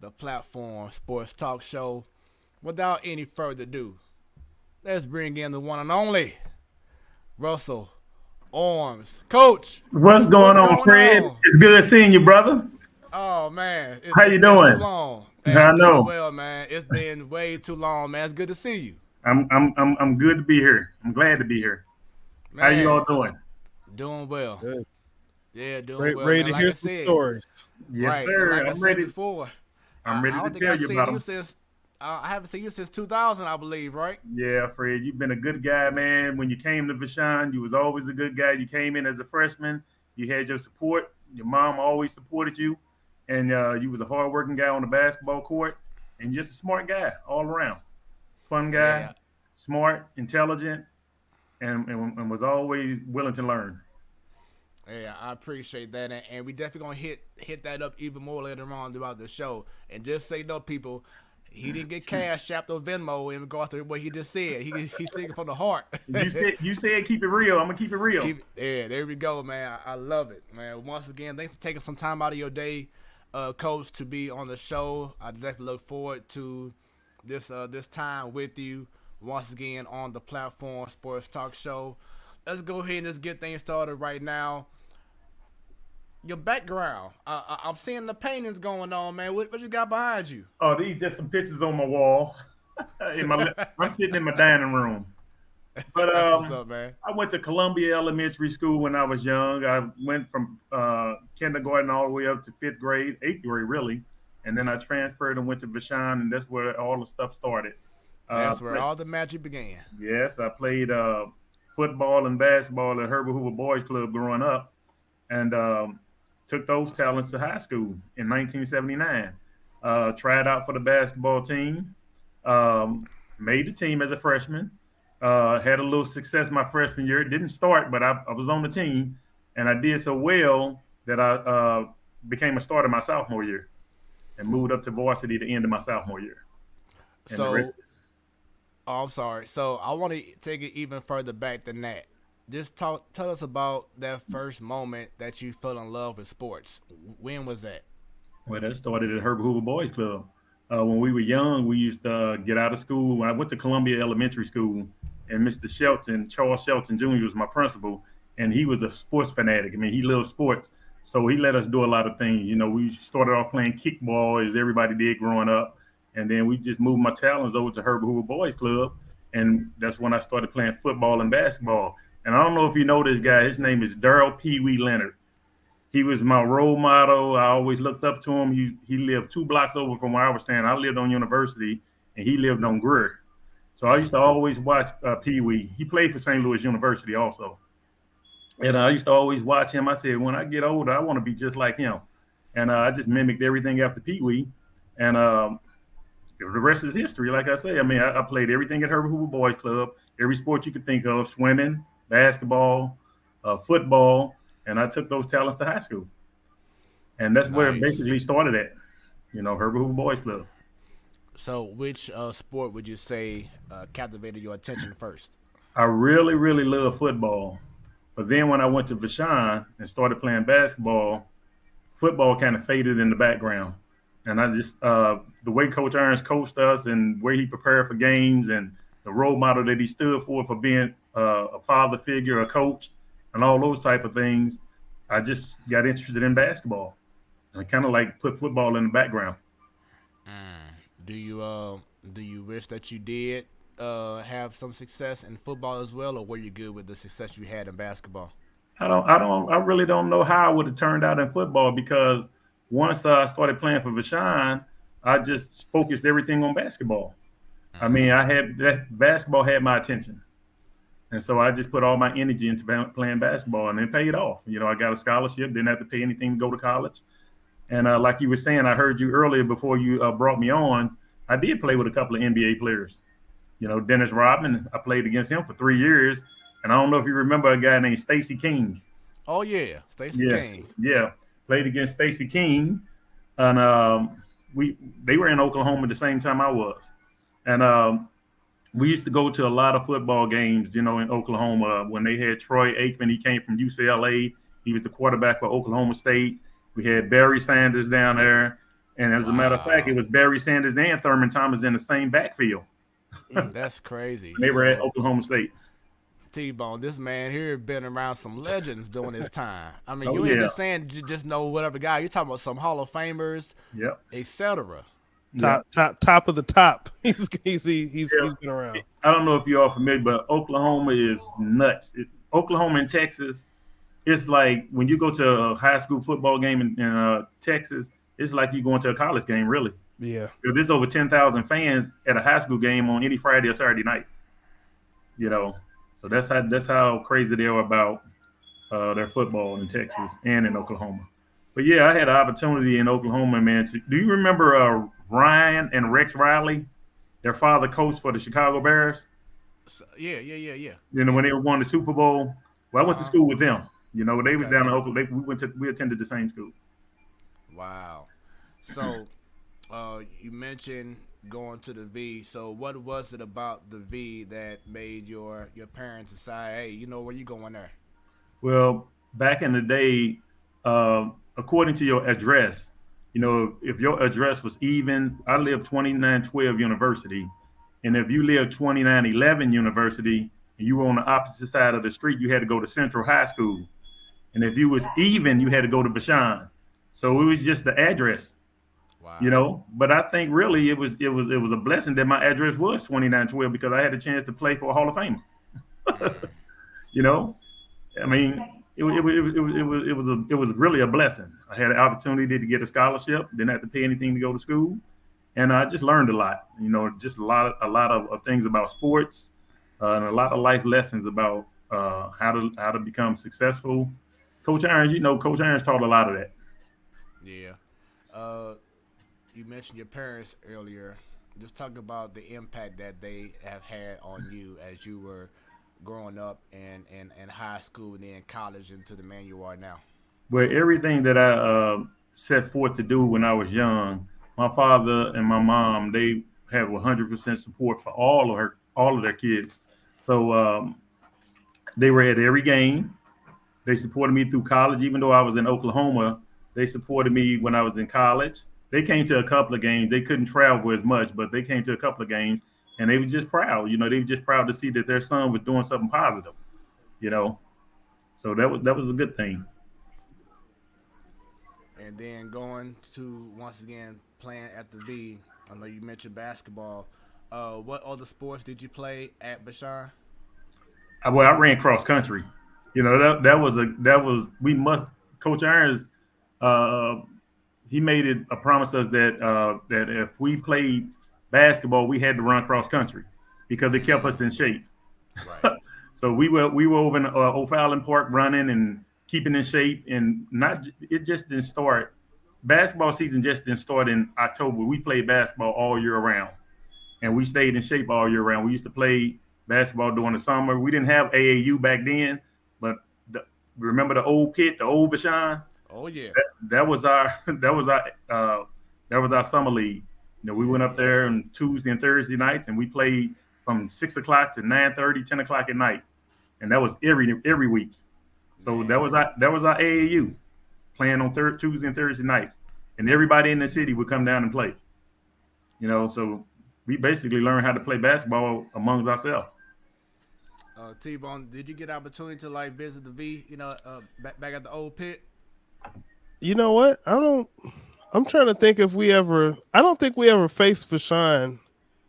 the platform Sports Talk Show. Without any further ado, let's bring in the one and only Russell Arms. Coach, What's going on, Fred? It's good seeing you, brother. Oh man, How you doing? Too long. Hey, I know. Doing well, man. It's been way too long, man. It's good to see you. I'm good to be here. I'm glad to be here. Man, how you all doing? Doing well. Good. Yeah, doing well. Ready man. to hear some stories. Yes, right. sir. Like I'm ready. Before, I'm ready to tell you about them. Since I haven't seen you since 2000, I believe, right? Yeah, Fred, you've been a good guy, man. When you came to Vashon, you was always a good guy. You came in as a freshman. You had your support. Your mom always supported you. And you was a hard-working guy on the basketball court. And just a smart guy all around. Fun guy, smart, intelligent, and was always willing to learn. Yeah, I appreciate that, and we definitely gonna hit that up even more later on throughout the show. And just say no, people, he didn't get cash strapped or Venmo in regards to what he just said. He's speaking from the heart. You said keep it real. I'm gonna keep it real. Yeah, there we go, man. I love it, man. Once again, thanks for taking some time out of your day, Coach, to be on the show. I definitely look forward to this time with you once again on the platform Sports Talk Show. Let's go ahead and just get things started right now. Your background, I'm seeing the paintings going on, man. What you got behind you? Oh, these just some pictures on my wall. I'm sitting in my dining room. But That's what's up, man. I went to Columbia Elementary School when I was young. I went from kindergarten all the way up to fifth grade, eighth grade really, and then I transferred and went to Vashon, and that's where all the stuff started. That's where all the magic began. Yes, I played football and basketball at Herbert Hoover Boys Club growing up, and took those talents to high school in 1979. Tried out for the basketball team, made the team as a freshman. Had a little success my freshman year. It didn't start, but I was on the team, and I did so well that I became a starter my sophomore year and moved up to varsity at the end of my sophomore year. And the So, rest is I'm sorry. So I want to take it even further back than that. Just tell us about that first moment that you fell in love with sports. When was that? Well, that started at Herbert Hoover Boys Club. When we were young, we used to get out of school. I went to Columbia Elementary School, and Mr. Shelton, Charles Shelton Jr., was my principal, and he was a sports fanatic. I mean, he loved sports, so he let us do a lot of things. You know, we started off playing kickball, as everybody did growing up, and then we just moved my talents over to Herbert Hoover Boys Club, and that's when I started playing football and basketball. And I don't know if you know this guy. His name is Daryl Pee Wee Leonard. He was my role model. I always looked up to him. He lived 2 blocks over from where I was staying. I lived on University, and he lived on Greer. So I used to always watch Pee Wee. He played for St. Louis University also. And I used to always watch him. I said, when I get older, I want to be just like him. And I just mimicked everything after Pee Wee. And the rest is history. Like I say, I mean, I played everything at Herbert Hoover Boys Club, every sport you could think of, swimming, basketball, football. And I took those talents to high school. And that's where it Nice. basically started at, Herbert Hoover Boys Club. So, which sport would you say captivated your attention first? I really, really love football. But then when I went to Vashon and started playing basketball, football kind of faded in the background. And I just, the way Coach Ernst coached us and where he prepared for games and the role model that he stood for being a father figure, a coach, and all those type of things, I just got interested in basketball. And I kind of like put football in the background. Do you wish that you did have some success in football as well, or were you good with the success you had in basketball? I really don't know how I would have turned out in football because once I started playing for Vashon, I just focused everything on basketball. I mean, I had that basketball had my attention. And so I just put all my energy into playing basketball and it paid off. I got a scholarship, didn't have to pay anything to go to college. And like you were saying, I heard you earlier before you brought me on, I did play with a couple of NBA players. Dennis Rodman, I played against him for 3 years. And I don't know if you remember a guy named Stacey King. Oh yeah, Stacey Yeah, King. yeah. Played against Stacey King. And they were in Oklahoma the same time I was. And we used to go to a lot of football games, in Oklahoma. When they had Troy Aikman, he came from UCLA. He was the quarterback for Oklahoma State. We had Barry Sanders down there. And as a matter of fact, it Wow, was Barry Sanders and Thurman Thomas in the same backfield. that's crazy. They were at So Oklahoma State. T-Bone, this man here been around some legends during his time. I mean, Oh, you ain't yeah. just saying just know whatever guy. You're talking about some Hall of Famers, Yep. etc. Yep. Top of the top. He's Yeah. been around. I don't know if you're all familiar, but Oklahoma is nuts. Oklahoma and Texas, it's like when you go to a high school football game in Texas, it's like you going to a college game, really. Yeah. There's over 10,000 fans at a high school game on any Friday or Saturday night. So that's how crazy they are about their football in Texas and in Oklahoma. But yeah, I had an opportunity in Oklahoma, man. Do you remember Ryan and Rex Riley? Their father coached for the Chicago Bears. So, yeah. When they won the Super Bowl. Well, I went to Uh-huh. school with them. You know, they was Okay. down in Oakland. We attended the same school. Wow. So, you mentioned going to the V. So, what was it about the V that made your parents decide, hey, you know where you going there? Well, back in the day, according to your address, you know, if your address was even, I lived 2912 University, and if you lived 2911 University and you were on the opposite side of the street, you had to go to Central High School. And if you was even, you had to go to Vashon. So it was just the address, you Wow. know. But I think really it was a blessing that my address was 2912 because I had a chance to play for a Hall of Famer. Mm. You know, I mean, it was really a blessing. I had an opportunity to get a scholarship, didn't have to pay anything to go to school, and I just learned a lot. You know, just a lot of things about sports, and a lot of life lessons about how to become successful. Coach Irons, Coach Irons taught a lot of that. Yeah. Uh, you mentioned your parents earlier. Just talk about the impact that they have had on you as you were growing up in high school and then college into the man you are now. But everything that I set forth to do when I was young, my father and my mom, they have 100% support for all of their kids. So they were at every game. They supported me through college, even though I was in Oklahoma. They supported me when I was in college. They came to a couple of games. They couldn't travel as much, but they came to a couple of games, and they were just proud. You know, they were just proud to see that their son was doing something positive. You know, so that was a good thing. And then going to once again playing at the V. I know you mentioned basketball. What other sports did you play at Vashon? I ran cross country. You know, that was we must. Coach Irons, uh, he made it a promise us that if we played basketball, we had to run cross country because it kept Mm, us in shape. right. So we were over in O'Fallon Park running and keeping in shape, and not it just didn't start. Basketball season just didn't start in October. We played basketball all year round, and we stayed in shape all year round. We used to play basketball during the summer. We didn't have AAU back then, but the, remember the old pit, the old Vashon? Oh yeah. That was our uh, that was our summer league. You know, we went Yeah, up yeah. there on Tuesday and Thursday nights, and we played from 6 o'clock to 9:30, 10 o'clock at night, and that was every week. So that Man. was our AAU playing on Tuesday and Thursday nights, and everybody in the city would come down and play. You know, so we basically learned how to play basketball amongst ourselves. T Bone, did you get opportunity to like visit the V? Back at the old pit. You know what? I don't. I'm trying to think if we ever. I don't think we ever faced Vashon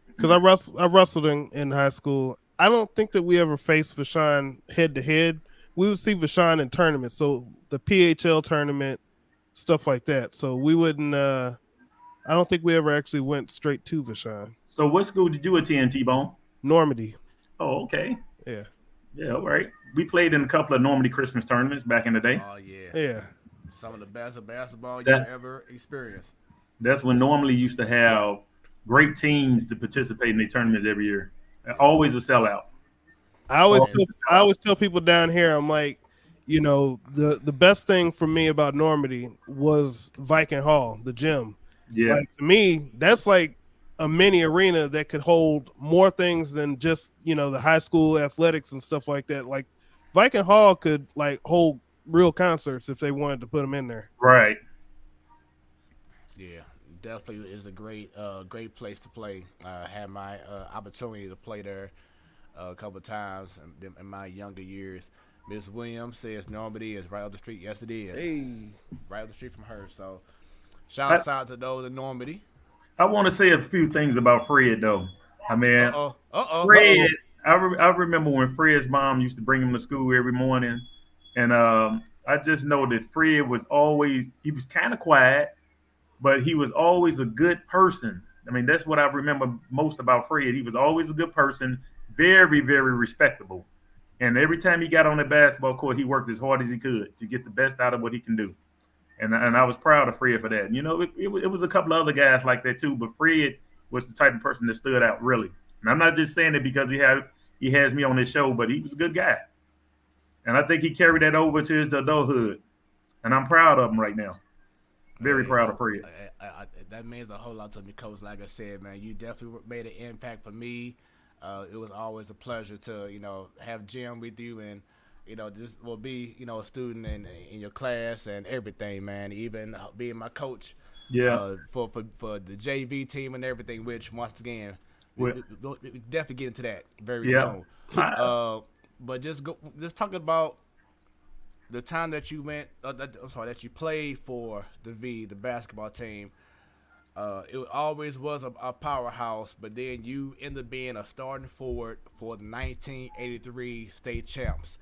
because I wrestled in high school. I don't think that we ever faced Vashon head to head. We would see Vashon in tournaments, so the PHL tournament, stuff like that. So we wouldn't. I don't think we ever actually went straight to Vashon. So what school did you attend, T-Bone? Normandy. Oh, okay. Yeah. Yeah, all right. We played in a couple of Normandy Christmas tournaments back in the day. Oh yeah. Yeah. Some of the best of basketball you That ever experienced. that's when normally used to have great teams to participate in the tournaments every year. Yeah. Always a sellout. And I always tell people down here, I'm like, the best thing for me about Normandy was Viking Hall, the gym. Yeah, Like to me, that's like a mini arena that could hold more things than just the high school athletics and stuff like that. Like Viking Hall could like hold real concerts if they wanted to put them in there. right. yeah, definitely is a great place to play. I had my opportunity to play there a couple of times in my younger years. Miss Williams says Normandy is right up the street. Yes, it is. Hey, Right up the street from her. So, I, shouts out to those in Normandy. I want to say a few things about Fred though. I Uh mean, oh. Uh oh. Fred. uh-oh. I remember when Fred's mom used to bring him to school every morning, and I just know that Fred was always he was kind of quiet, but he was always a good person. I mean, that's what I remember most about Fred. He was always a good person, very, very respectable. And every time he got on the basketball court, he worked as hard as he could to get the best out of what he can do. And I was proud of Fred for that. You know, it was a couple of other guys like that too, but Fred was the type of person that stood out really. And I'm not just saying it because he has me on his show, but he was a good guy. And I think he carried that over to his adulthood. And I'm proud of him right now. Very Hey, proud of Fred. that means a whole lot to me, Coach. Like I said, man, you definitely made an impact for me. It was always a pleasure to have Jim with you, and just will be a student in your class and everything, man. Even being my coach Yeah. for the JV team and everything. Which once again, Well, we definitely get into that very yeah. soon. I, But just talk about the time that you that you played for the basketball team. It always was a powerhouse, but then you ended up being a starting forward for the 1983 state champs.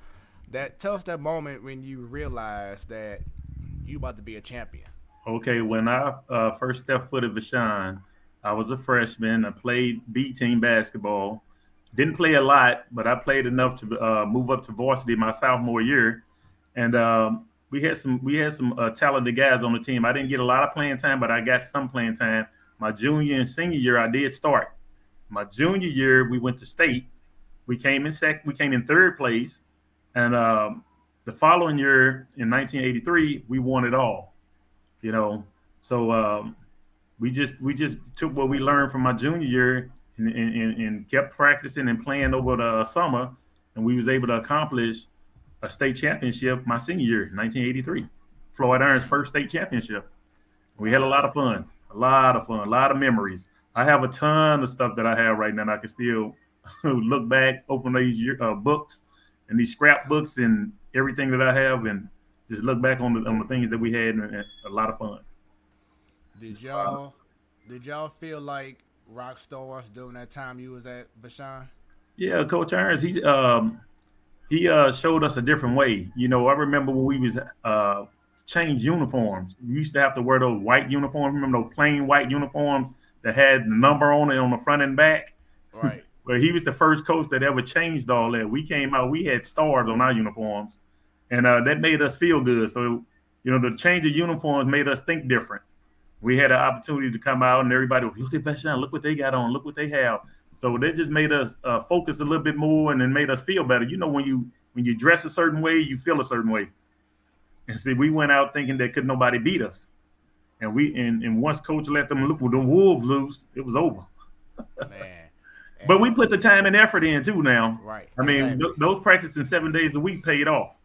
Tell us that moment when you realized that you about to be a champion. okay, when I first stepped foot at Vashon, I was a freshman. I played B team basketball. Didn't play a lot, but I played enough to move up to varsity my sophomore year. And we had some talented guys on the team. I didn't get a lot of playing time, but I got some playing time. My junior and senior year, I did start. My junior year, we went to state. We came in We came in third place, and the following year in 1983, we won it all. You know, so we just took what we learned from my junior year and kept practicing and playing over the summer, and we was able to accomplish a state championship my senior year, 1983. Floyd Iron's first state championship. We had a lot Wow. of fun, a lot of fun, a lot of memories. I have a ton of stuff that I have right now, and I can still look back, open these books and these scrapbooks and everything that I have, and just look back on the things that we had, and a lot of fun. Did It's, y'all did y'all feel like rock stars during that time you was at Vashon? yeah, Coach Irons, he showed us a different way. I remember when we was changed uniforms. We used to have to wear those white uniforms. Remember those plain white uniforms that had the number on it on the front and back? Right. Well, he was the first coach that ever changed all that. We came out, we had stars on our uniforms, and that made us feel good. So, the change of uniforms made us think different. We had an opportunity to come out, and everybody would look at Vashon, look what they got on, look what they have. So that just made us focus a little bit more, and then made us feel better. When you dress a certain way, you feel a certain way. And see, we went out thinking that could nobody beat us, and once coach let them look with the wolves loose, it was over. Man. But we And put the time and effort in too. Now, right, I mean, exactly. those practicing 7 days a week paid off.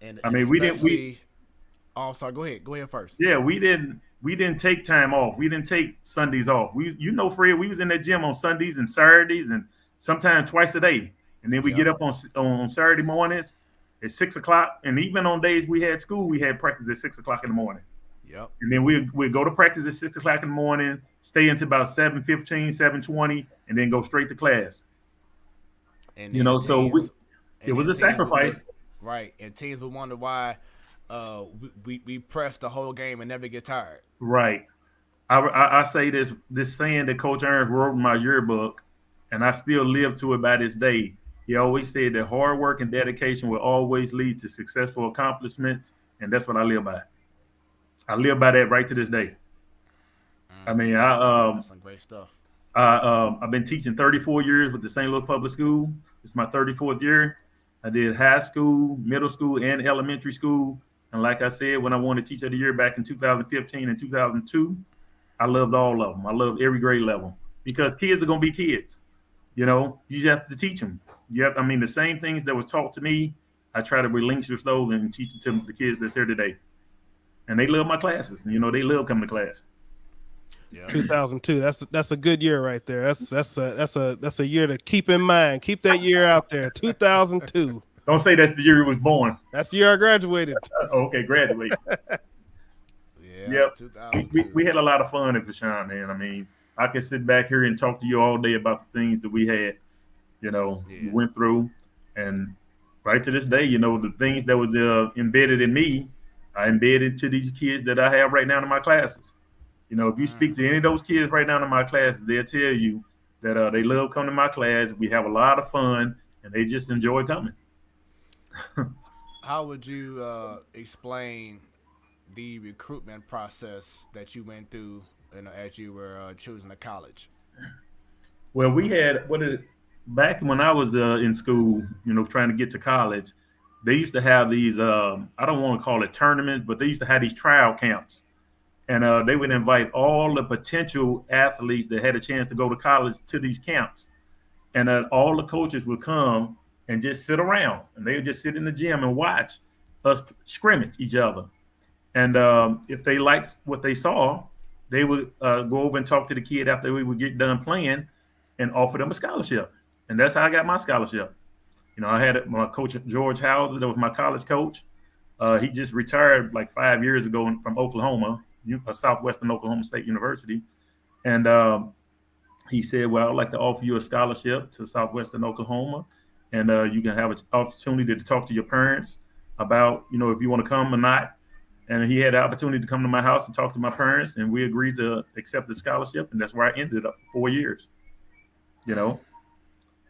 I And mean, we didn't we especially oh sorry, go ahead first. yeah we didn't take time off. We didn't take Sundays off. Fred, we was in that gym on Sundays and Saturdays and sometimes twice a day. And then we get Yep. up on Saturday mornings at 6 o'clock. And even on days we had school, we had practice at 6 o'clock in the morning. Yep. And then we'd go to practice at 6 o'clock in the morning, stay until about 7:15, 7:20, and then go straight to class. And then So it was a teams would sacrifice. look right, and teams would wonder why we press the whole game and never get tired. Right. I say this saying that Coach Aaron wrote in my yearbook, and I still live to it by this day. He always said that hard work and dedication will always lead to successful accomplishments, and that's what I live by. I live by that right to this day. I mean, That's some great stuff. I've been teaching 34 years with the St. Louis Public School. It's my 34th year. I did high school, middle school, and elementary school. And like I said, when I won the Teacher of the Year back in 2015 and 2002, I loved all of them. I loved every grade level because kids are going to be kids. You just have to teach them. I mean, the same things that was taught to me, I try to relinquish those and teach it to the kids that's here today. And they love my classes. They love coming to class. Yeah. 2002. That's a good year right there. That's a year to keep in mind. Keep that year out there. 2002. Don't say that's the year he was born. That's the year I graduated. Okay, graduate. Yeah, Yep. We, 2002. we had a lot of fun at Vashon, man. I mean, I could sit back here and talk to you all day about the things that we had, we Yeah. went through. And right to this day, the things that was embedded in me, I embedded to these kids that I have right now in my classes. If you speak to any of those kids right now in my classes, they'll tell you that they love coming to my class. We have a lot of fun, and they just enjoy coming. How would you explain the recruitment process that you went through, as you were choosing a college? Well, we had back when I was in school, trying to get to college. they used to have these. I don't want to call it tournaments, but they used to have these trial camps, and they would invite all the potential athletes that had a chance to go to college to these camps, and all the coaches would come and just sit around, and they would just sit in the gym and watch us scrimmage each other. And if they liked what they saw, they would go over and talk to the kid after we would get done playing, and offer them a scholarship. And that's how I got my scholarship. I had my coach George Hauser, that was my college coach. He just retired like 5 years ago from Oklahoma, Southwestern Oklahoma State University, and he said, "Well, I'd like to offer you a scholarship to Southwestern Oklahoma, and you can have an opportunity to talk to your parents about, if you want to come or not." And he had the opportunity to come to my house and talk to my parents, and we agreed to accept the scholarship, and that's where I ended up for 4 years.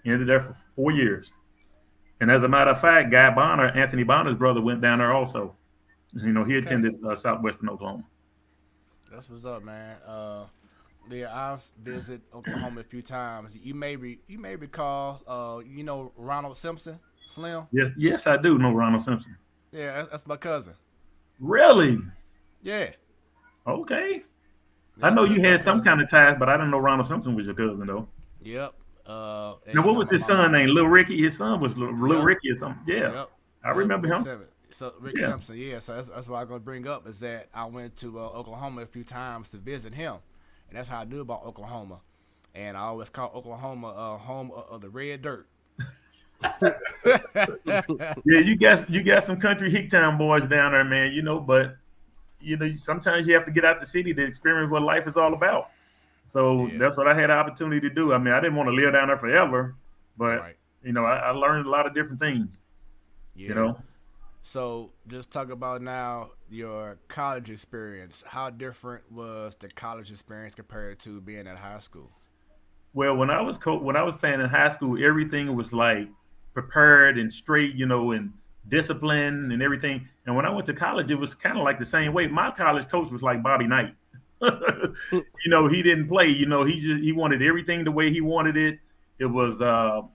Ended there for 4 years. And as a matter of fact, Anthony Bonner's brother, went down there also. He attended Southwestern Oklahoma. That's what's up, man. Yeah, I've visited Oklahoma a few times. You may recall, Ronald Simpson, Slim. Yes, I do know Ronald Simpson. Yeah, that's my cousin. Really? Yeah. Okay. Yeah, I know you had some kind of ties, but I didn't know Ronald Simpson was your cousin, though. Yep. Now, what was his son named? Lil Ricky? His son was Lil Ricky or something. Yeah. Yep. I remember him. So Rick Simpson, yeah. So that's what I'm going to bring up, is that I went to Oklahoma a few times to visit him. And that's how I knew about Oklahoma. And I always call Oklahoma home of the red dirt. Yeah, you got some country Hicktown boys down there, man. But sometimes you have to get out the city to experience what life is all about. So that's what I had the opportunity to do. I mean, I didn't want to live down there forever, but right. I learned a lot of different things. Yeah. So just talk about now your college experience. How different was the college experience compared to being at high school? Well, when I was playing in high school, everything was like prepared and straight, and disciplined and everything. And when I went to college, it was kind of like the same way. My college coach was like Bobby Knight. He didn't play. He wanted everything the way he wanted it. It was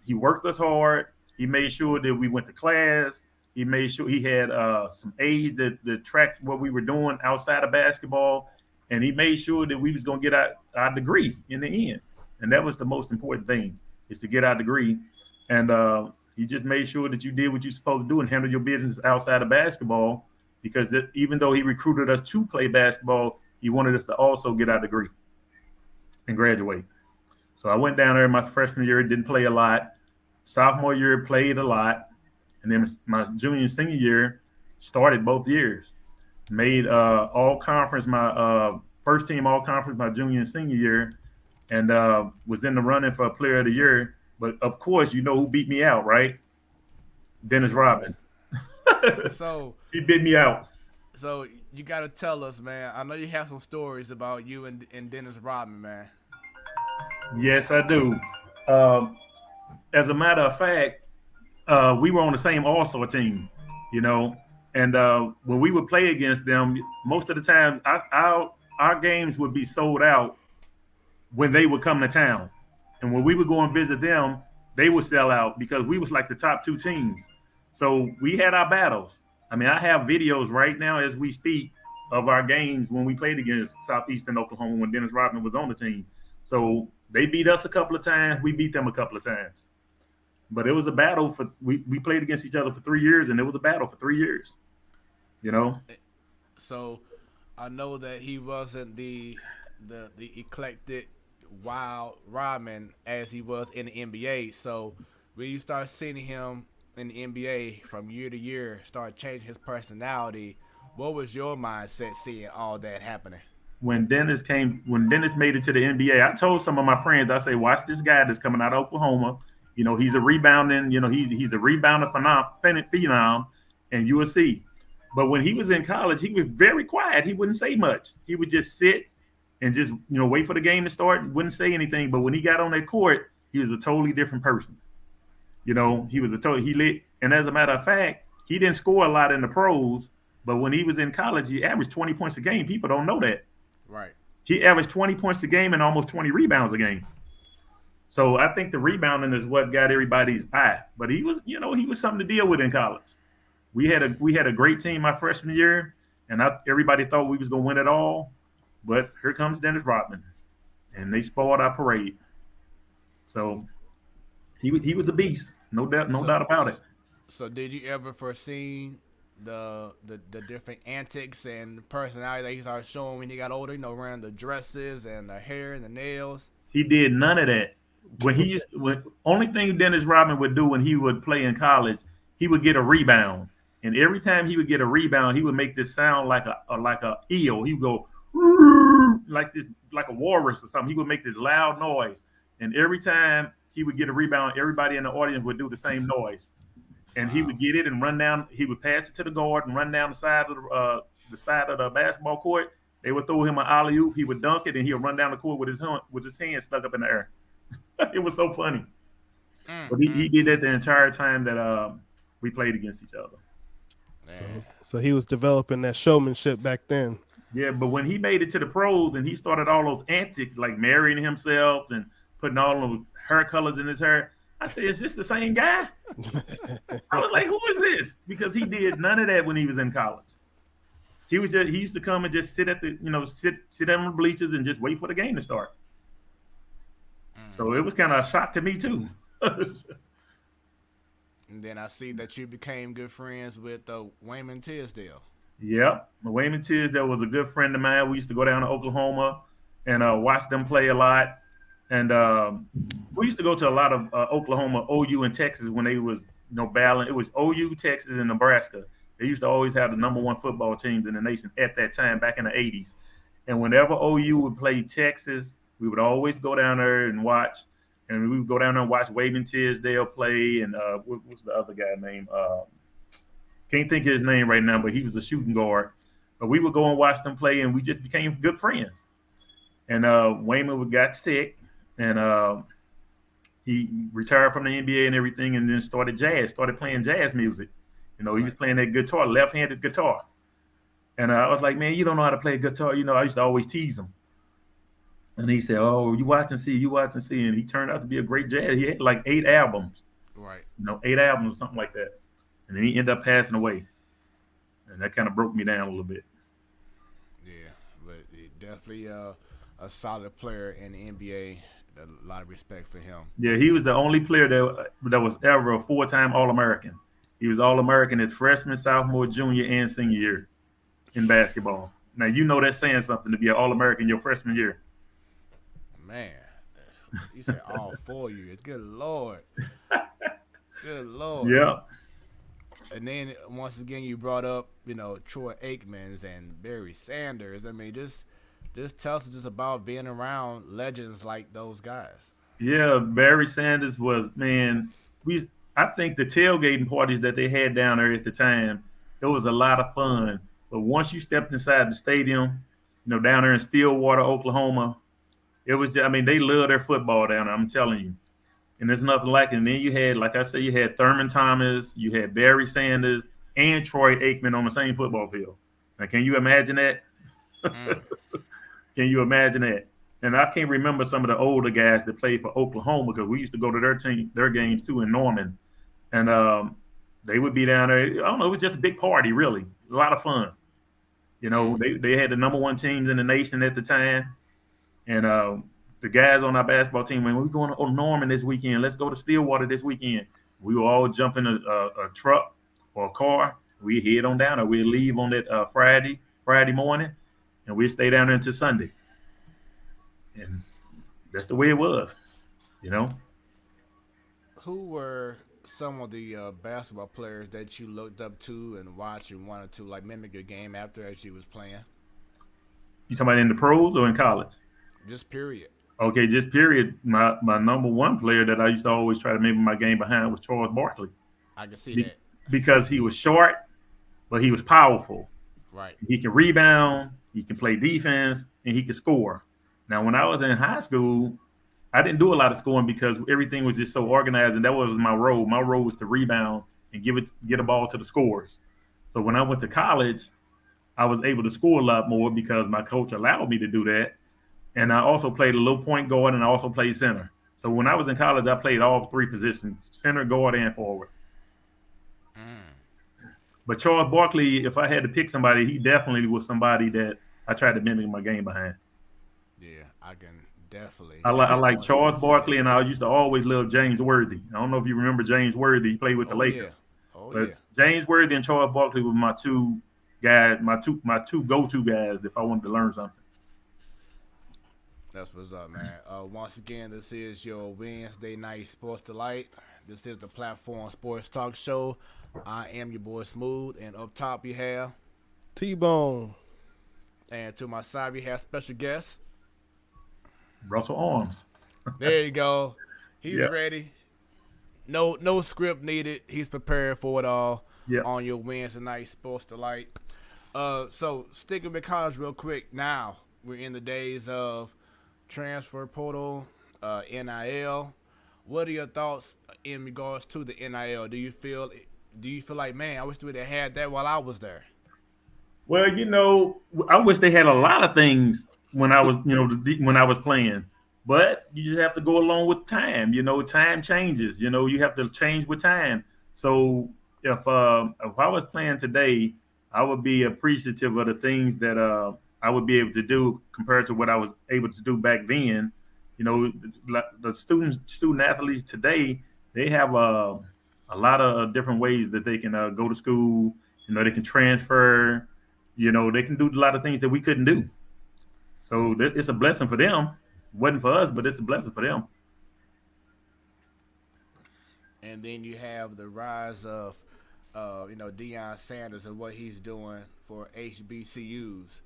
he worked us hard. He made sure that we went to class. He made sure he had some aides that tracked what we were doing outside of basketball, and he made sure that we was gonna get our degree in the end. And that was the most important thing, is to get our degree. And he just made sure that you did what you're supposed to do and handle your business outside of basketball, because even though he recruited us to play basketball, he wanted us to also get our degree and graduate. So I went down there my freshman year, didn't play a lot. Sophomore year, played a lot. And then my junior and senior year, started both years. Made all conference, my first team all conference my junior and senior year, and was in the running for player of the year. But of course, who beat me out, right? Dennis Rodman. So he beat me out. So you got to tell us, man. I know you have some stories about you and Dennis Rodman, man. Yes, I do. As a matter of fact, we were on the same All-Star team, and when we would play against them, most of the time our games would be sold out when they would come to town. And when we would go and visit them, they would sell out because we was like the top two teams. So we had our battles. I mean, I have videos right now as we speak of our games when we played against Southeastern Oklahoma when Dennis Rodman was on the team. So they beat us a couple of times. We beat them a couple of times. But it was a battle we played against each other for 3 years, and it was a battle for 3 years. So I know that he wasn't the eclectic wild Rodman as he was in the NBA. So when you start seeing him in the NBA from year to year, start changing his personality, what was your mindset seeing all that happening? When Dennis made it to the NBA, I told some of my friends, I say, watch this guy that's coming out of Oklahoma. He's a rebounding, he's a rebounder phenom, and you will see. But when he was in college, he was very quiet. He wouldn't say much. He would just sit and just, wait for the game to start and wouldn't say anything. But when he got on that court, he was a totally different person. He was he lit. And as a matter of fact, he didn't score a lot in the pros, but when he was in college, he averaged 20 points a game. People don't know that. Right. He averaged 20 points a game and almost 20 rebounds a game. So I think the rebounding is what got everybody's eye. But he was something to deal with in college. We had a great team my freshman year, and everybody thought we was gonna win it all. But here comes Dennis Rodman, and they spoiled our parade. So he was a beast, no So, doubt about it. so did you ever foresee the different antics and personality that he started showing when he got older? You know, wearing the dresses and the hair and the nails. He did none of that. Only thing Dennis Rodman would do when he would play in college, he would get a rebound, and every time he would get a rebound, he would make this sound like a eel. He would go like this, like a walrus or something. He would make this loud noise, and every time he would get a rebound, everybody in the audience would do the same noise, and he Wow. would get it and run down. He would pass it to the guard and run down the side of the basketball court. They would throw him an alley oop. He would dunk it, and he would run down the court with his hand stuck up in the air. It was so funny. Mm, But he mm, did mm. that the entire time that we played against each other. So, Man. so he was developing that showmanship back then. Yeah, but when he made it to the pros and he started all those antics like marrying himself and putting all those hair colors in his hair, I said, "Is this the same guy?" I was like, "Who is this?" Because he did none of that when he was in college. He used to come and just sit at the sit on the bleachers and just wait for the game to start. Mm. So it was kind of a shock to me too. And then I see that you became good friends with Wayman Tisdale. Yep. Wayman Tisdale was a good friend of mine. We used to go down to Oklahoma and watch them play a lot. And we used to go to a lot of Oklahoma, OU, and Texas when they was battling. It was OU, Texas, and Nebraska. They used to always have the number one football teams in the nation at that time, back in the '80s. And whenever OU would play Texas, we would always go down there and watch. And we would go down there and watch Wayman Tisdale play. And what's the other guy name? Can't think of his name right now, but he was a shooting guard. But we would go and watch them play, and we just became good friends. And Wayman got sick, and he retired from the NBA and everything, and then started playing jazz music. He was Right. playing that guitar, left-handed guitar. And I was like, "Man, you don't know how to play guitar." I used to always tease him. And he said, "Oh, you watch and see, you watch and see." And he turned out to be a great jazz. He had like 8 albums, Right. 8 albums or something like that. And then he ended up passing away. And that kind of broke me down a little bit. Yeah, but definitely a solid player in the NBA. A lot of respect for him. Yeah, he was the only player that was ever a 4-time All-American. He was All-American at freshman, sophomore, junior, and senior year in basketball. Now, that's saying something to be an All-American your freshman year. Man, you said all 4 years. Good lord. Good lord. Yeah. And then once again, you brought up Troy Aikmans and Barry Sanders. I mean, just tell us just about being around legends like those guys. Yeah, Barry Sanders was, man, I think the tailgating parties that they had down there at the time, it was a lot of fun. But once you stepped inside the stadium, down there in Stillwater, Oklahoma, it was just, I mean, they love their football down there, I'm telling you. And there's nothing like it. And then you had, like I said, you had Thurman Thomas, you had Barry Sanders, and Troy Aikman on the same football field. Now, can you imagine that? Mm. Can you imagine that? And I can't remember some of the older guys that played for Oklahoma because we used to go to their games too in Norman, and they would be down there. I don't know, it was just a big party, really, a lot of fun. Mm. They had the number one teams in the nation at the time, and the guys on our basketball team, when we're going to Norman this weekend, let's go to Stillwater this weekend. We will all jump in a truck or a car. We head on down, or we leave on that Friday morning, and we stay down there until Sunday. And that's the way it was, you know. Who were some of the basketball players that you looked up to and watched and wanted to like mimic your game after as you was playing? You talking about in the pros or in college? Just period. Okay, just period. My number one player that I used to always try to mimic my game behind was Charles Barkley, I can see Be- that. because he was short, but he was powerful. Right. He can rebound, he can play defense, and he can score. Now, when I was in high school, I didn't do a lot of scoring because everything was just so organized, and that was my role. My role was to rebound and get a ball to the scorers. So when I went to college, I was able to score a lot more because my coach allowed me to do that. And I also played a little point guard, and I also played center. So when I was in college, I played all three positions: center, guard, and forward. Mm. But Charles Barkley, if I had to pick somebody, he definitely was somebody that I tried to mimic my game behind. Yeah, I can definitely I like honestly Charles say. Barkley, and I used to always love James Worthy. I don't know if you remember James Worthy. He played with the Oh Lakers, yeah, oh but yeah. James Worthy and Charles Barkley were my two guys, my two go-to guys if I wanted to learn something. That's what's up, man. Once again, this is your Wednesday night sports delight. This is the platform sports talk show. I am your boy Smooth, and up top you have, T-Bone. and to my side we have special guest. Russell Arms. There you go. He's Yeah, ready. No script needed. He's prepared for it all yeah. on your Wednesday night sports delight. So sticking with college real quick. Now we're in the days of transfer portal, NIL. What are your thoughts in regards to the NIL? Do you feel like, man, I wish we would have had that while I was there? Well, I wish they had a lot of things when I was, when I was playing. But you just have to go along with time. Time changes. You have to change with time. So if I was playing today, I would be appreciative of the things that I would be able to do compared to what I was able to do back then. Like the student athletes today, they have a lot of different ways that they can go to school. They can transfer. They can do a lot of things that we couldn't do. So it's a blessing for them. Wasn't for us, but it's a blessing for them. And then you have the rise of, Deion Sanders and what he's doing for HBCUs.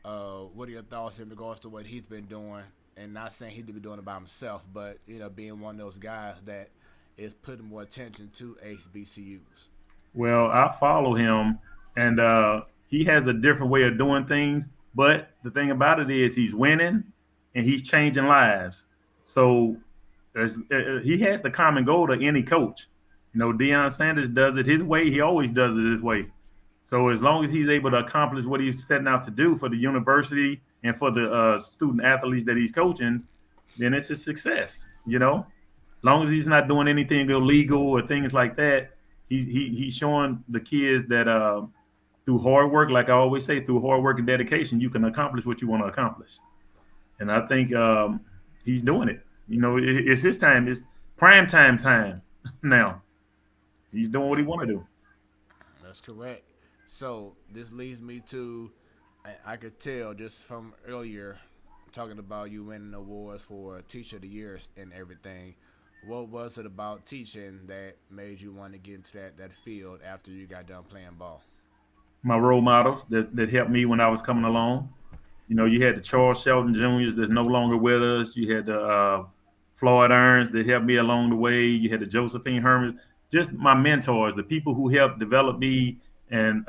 What are your thoughts in regards to what he's been doing? And not saying he's been doing it by himself, but being one of those guys that is putting more attention to HBCUs. Well, I follow him, and he has a different way of doing things. But the thing about it is, he's winning, and he's changing lives. So he has the common goal to any coach. Deion Sanders does it his way. He always does it his way. So as long as he's able to accomplish what he's setting out to do for the university and for the student athletes that he's coaching, then it's a success. As long as he's not doing anything illegal or things like that, he's showing the kids that through hard work, like I always say, through hard work and dedication, you can accomplish what you want to accomplish. And I think he's doing it. It's his time. It's prime time now. He's doing what he want to do. That's correct. So this leads me to, I could tell just from earlier talking about you winning awards for Teacher of the Year and everything. What was it about teaching that made you want to get into that field after you got done playing ball? My role models that helped me when I was coming along. You had the Charles Shelton Juniors that's no longer with us. You had the Floyd Earns that helped me along the way. You had the Josephine Herman, just my mentors, the people who helped develop me and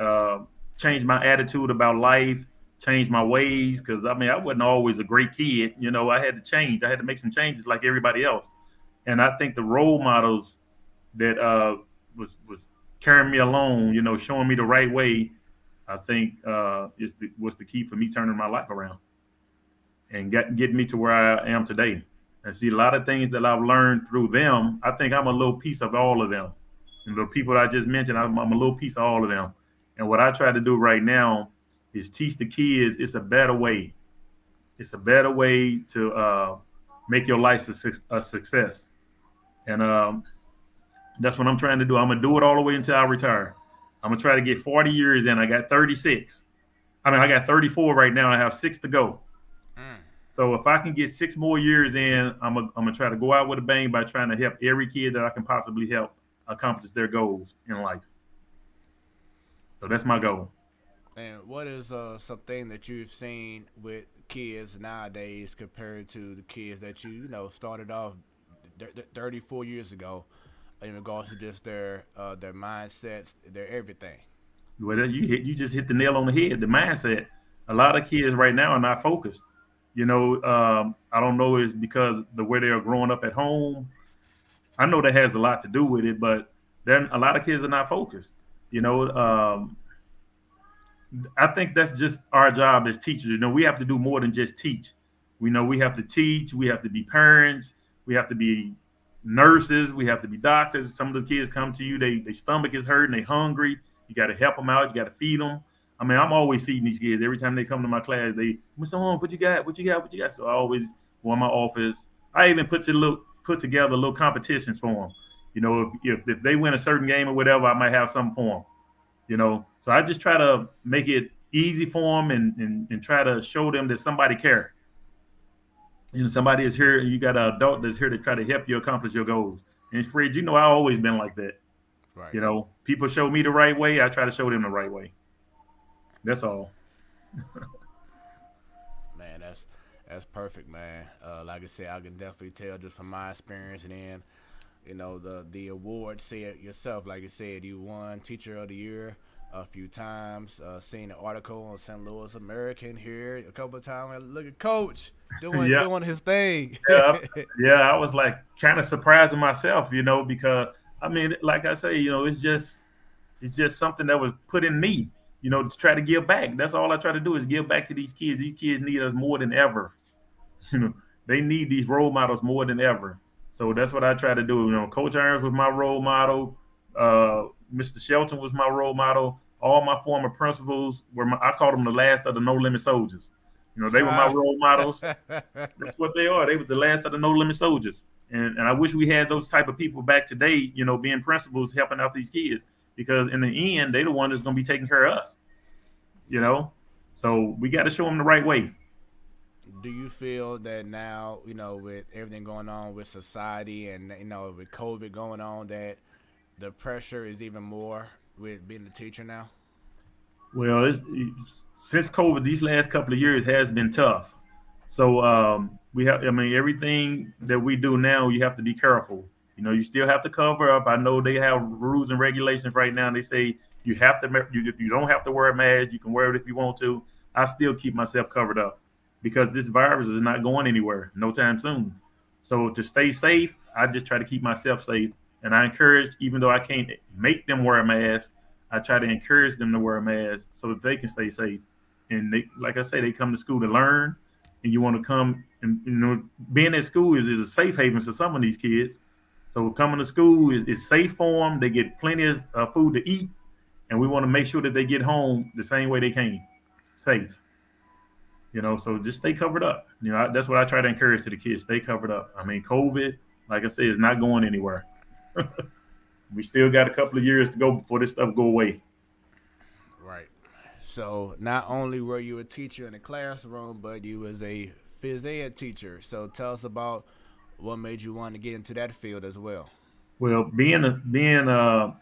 change my attitude about life, change my ways. Because I wasn't always a great kid. I had to change. I had to make some changes like everybody else. And I think the role models that was carrying me along, showing me the right way, I think was the key for me turning my life around and getting me to where I am today. And see, a lot of things that I've learned through them, I think I'm a little piece of all of them. And the people I just mentioned, I'm a little piece of all of them. And what I try to do right now is teach the kids it's a better way. It's a better way to make your life a success. And that's what I'm trying to do. I'm going to do it all the way until I retire. I'm going to try to get 40 years in. I got 36. I got 34 right now. I have 6 to go. Mm. So if I can get 6 more years in, I'm gonna try to go out with a bang by trying to help every kid that I can possibly help accomplish their goals in life. So that's my goal. And what is something that you've seen with kids nowadays compared to the kids that started off 34 years ago in regards to just their mindsets, their everything? Well, you just hit the nail on the head. The mindset. A lot of kids right now are not focused. I don't know it's because the way they're growing up at home. I know that has a lot to do with it, but then a lot of kids are not focused. You know, I think that's just our job as teachers. We have to do more than just teach. We know we have to teach. We have to be parents. We have to be nurses. We have to be doctors. Some of the kids come to you, they stomach is hurting, they hungry. You got to help them out. You got to feed them. I mean, I'm always feeding these kids. Every time they come to my class, they, Mr. Holmes, what you got? What you got? What you got? So I always go in my office. I even put together little competitions for them. You know, if they win a certain game or whatever, I might have something for them. You know, so I just try to make it easy for them and try to show them that somebody cares. You know, somebody is here. You got an adult that's here to try to help you accomplish your goals. And Fred, you know, I always been like that. Right. You know, people show me the right way. I try to show them the right way. That's all. Man, that's perfect, man. Like I said, I can definitely tell just from my experience, and then the award. Say it yourself, like you said, you won Teacher of the Year a few times. Seen an article on St. Louis American here a couple of times. Look at Coach doing Yeah. doing his thing. Yeah, yeah. I was like kind of surprising myself, you know, because I mean, like I say, you know, it's just something that was put in me, you know, to try to give back. That's all I try to do is give back to these kids. These kids need us more than ever. You know, they need these role models more than ever. So that's what I try to do. You know, Coach Irons was my role model. Mr. Shelton was my role model. All my former principals I called them the last of the No Limit Soldiers. You know, they were my role models. That's what they are. They were the last of the No Limit Soldiers. And I wish we had those type of people back today, you know, being principals, helping out these kids. Because in the end, they the one that's going to be taking care of us, you know. So we got to show them the right way. Do you feel that now, with everything going on with society and with COVID going on, that the pressure is even more with being a teacher now? Well, since COVID, these last couple of years has been tough. So we have, I mean, everything that we do now, you have to be careful. You know, you still have to cover up. I know they have rules and regulations right now. They say you have to, you don't have to wear a mask. You can wear it if you want to. I still keep myself covered up because this virus is not going anywhere no time soon. So to stay safe, I just try to keep myself safe. And I encourage, even though I can't make them wear a mask, I try to encourage them to wear a mask so that they can stay safe. And they, like I say, they come to school to learn, and you want to come and being at school is a safe haven for some of these kids. So coming to school is safe for them. They get plenty of food to eat, and we want to make sure that they get home the same way they came, safe. You know, so just stay covered up. You know, that's what I try to encourage to the kids: stay covered up. I mean, COVID, like I said, is not going anywhere. We still got a couple of years to go before this stuff go away. Right. So not only were you a teacher in the classroom, but you was a phys ed teacher. So tell us about what made you want to get into that field as well. Well, being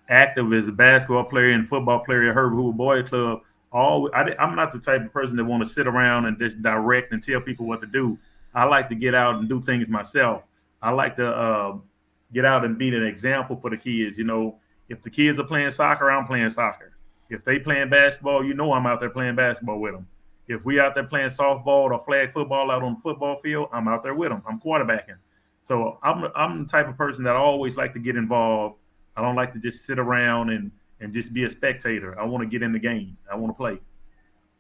active as a basketball player and football player at Herbert Hoover Boys Club, I'm not the type of person that want to sit around and just direct and tell people what to do. I like to get out and do things myself. I like to get out and be an example for the kids. You know, if the kids are playing soccer, I'm playing soccer. If they playing basketball, you know I'm out there playing basketball with them. If we out there playing softball or flag football out on the football field, I'm out there with them. I'm quarterbacking. So I'm the type of person that I always like to get involved. I don't like to just sit around and just be a spectator. I want to get in the game. I want to play.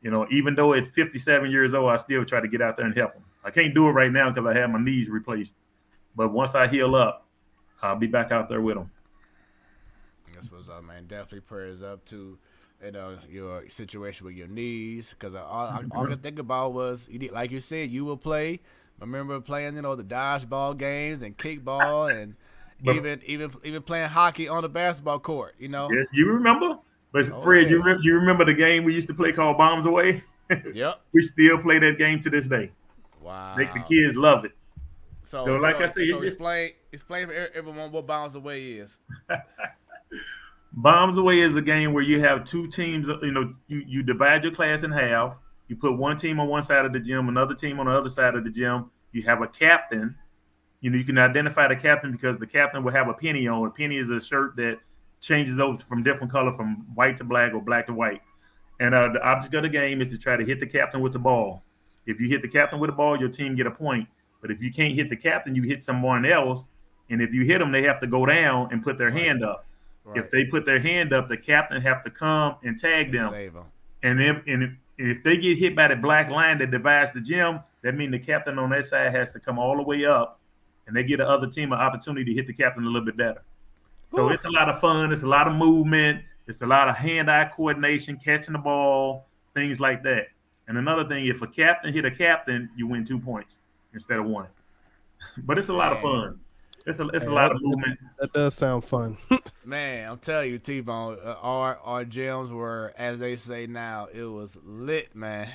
You know, even though at 57 years old, I still try to get out there and help them. I can't do it right now because I have my knees replaced. But once I heal up, I'll be back out there with them. That's what's up, man. Definitely prayers up to your situation with your knees, because all I could think about was, like you said, you will play. I remember playing, the dodgeball games and kickball and even playing hockey on the basketball court. Yes, you remember? But Fred, yeah. you remember the game we used to play called Bombs Away? Yep. We still play that game to this day. Wow. The kids love it. So I say, explain for everyone what Bombs Away is. Bombs Away is a game where you have two teams. You know, you divide your class in half. You put one team on one side of the gym, another team on the other side of the gym. You have a captain. You know, you can identify the captain because the captain will have a penny on. A penny is a shirt that changes over from different color, from white to black or black to white. And the object of the game is to try to hit the captain with the ball. If you hit the captain with the ball, your team get a point. But if you can't hit the captain, you hit someone else. And if you hit them, they have to go down and put their hand up. Right. If they put their hand up, the captain have to come and tag them. Save them. And if they get hit by the black line that divides the gym, that means the captain on that side has to come all the way up, and they get the other team an opportunity to hit the captain a little bit better. So It's a lot of fun. It's a lot of movement. It's a lot of hand-eye coordination, catching the ball, things like that. And another thing, if a captain hit a captain, you win 2 points instead of one. But it's a lot of Man, fun. It's a Hey, lot of movement. that does sound fun. man, I'm telling you, T-Bone, our gyms were, as they say now, it was lit, man.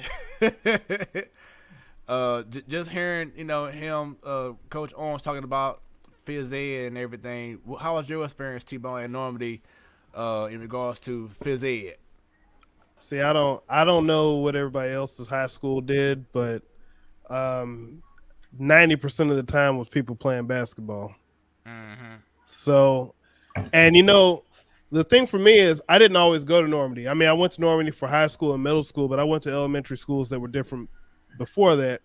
Just hearing, him, Coach Owens talking about phys ed and everything. How was your experience, T-Bone, in Normandy, in regards to phys ed? See, I don't know what everybody else's high school did, but 90% of the time was people playing basketball. Mm-hmm. So, and the thing for me is I didn't always go to Normandy. I mean, I went to Normandy for high school and middle school, but I went to elementary schools that were different before that.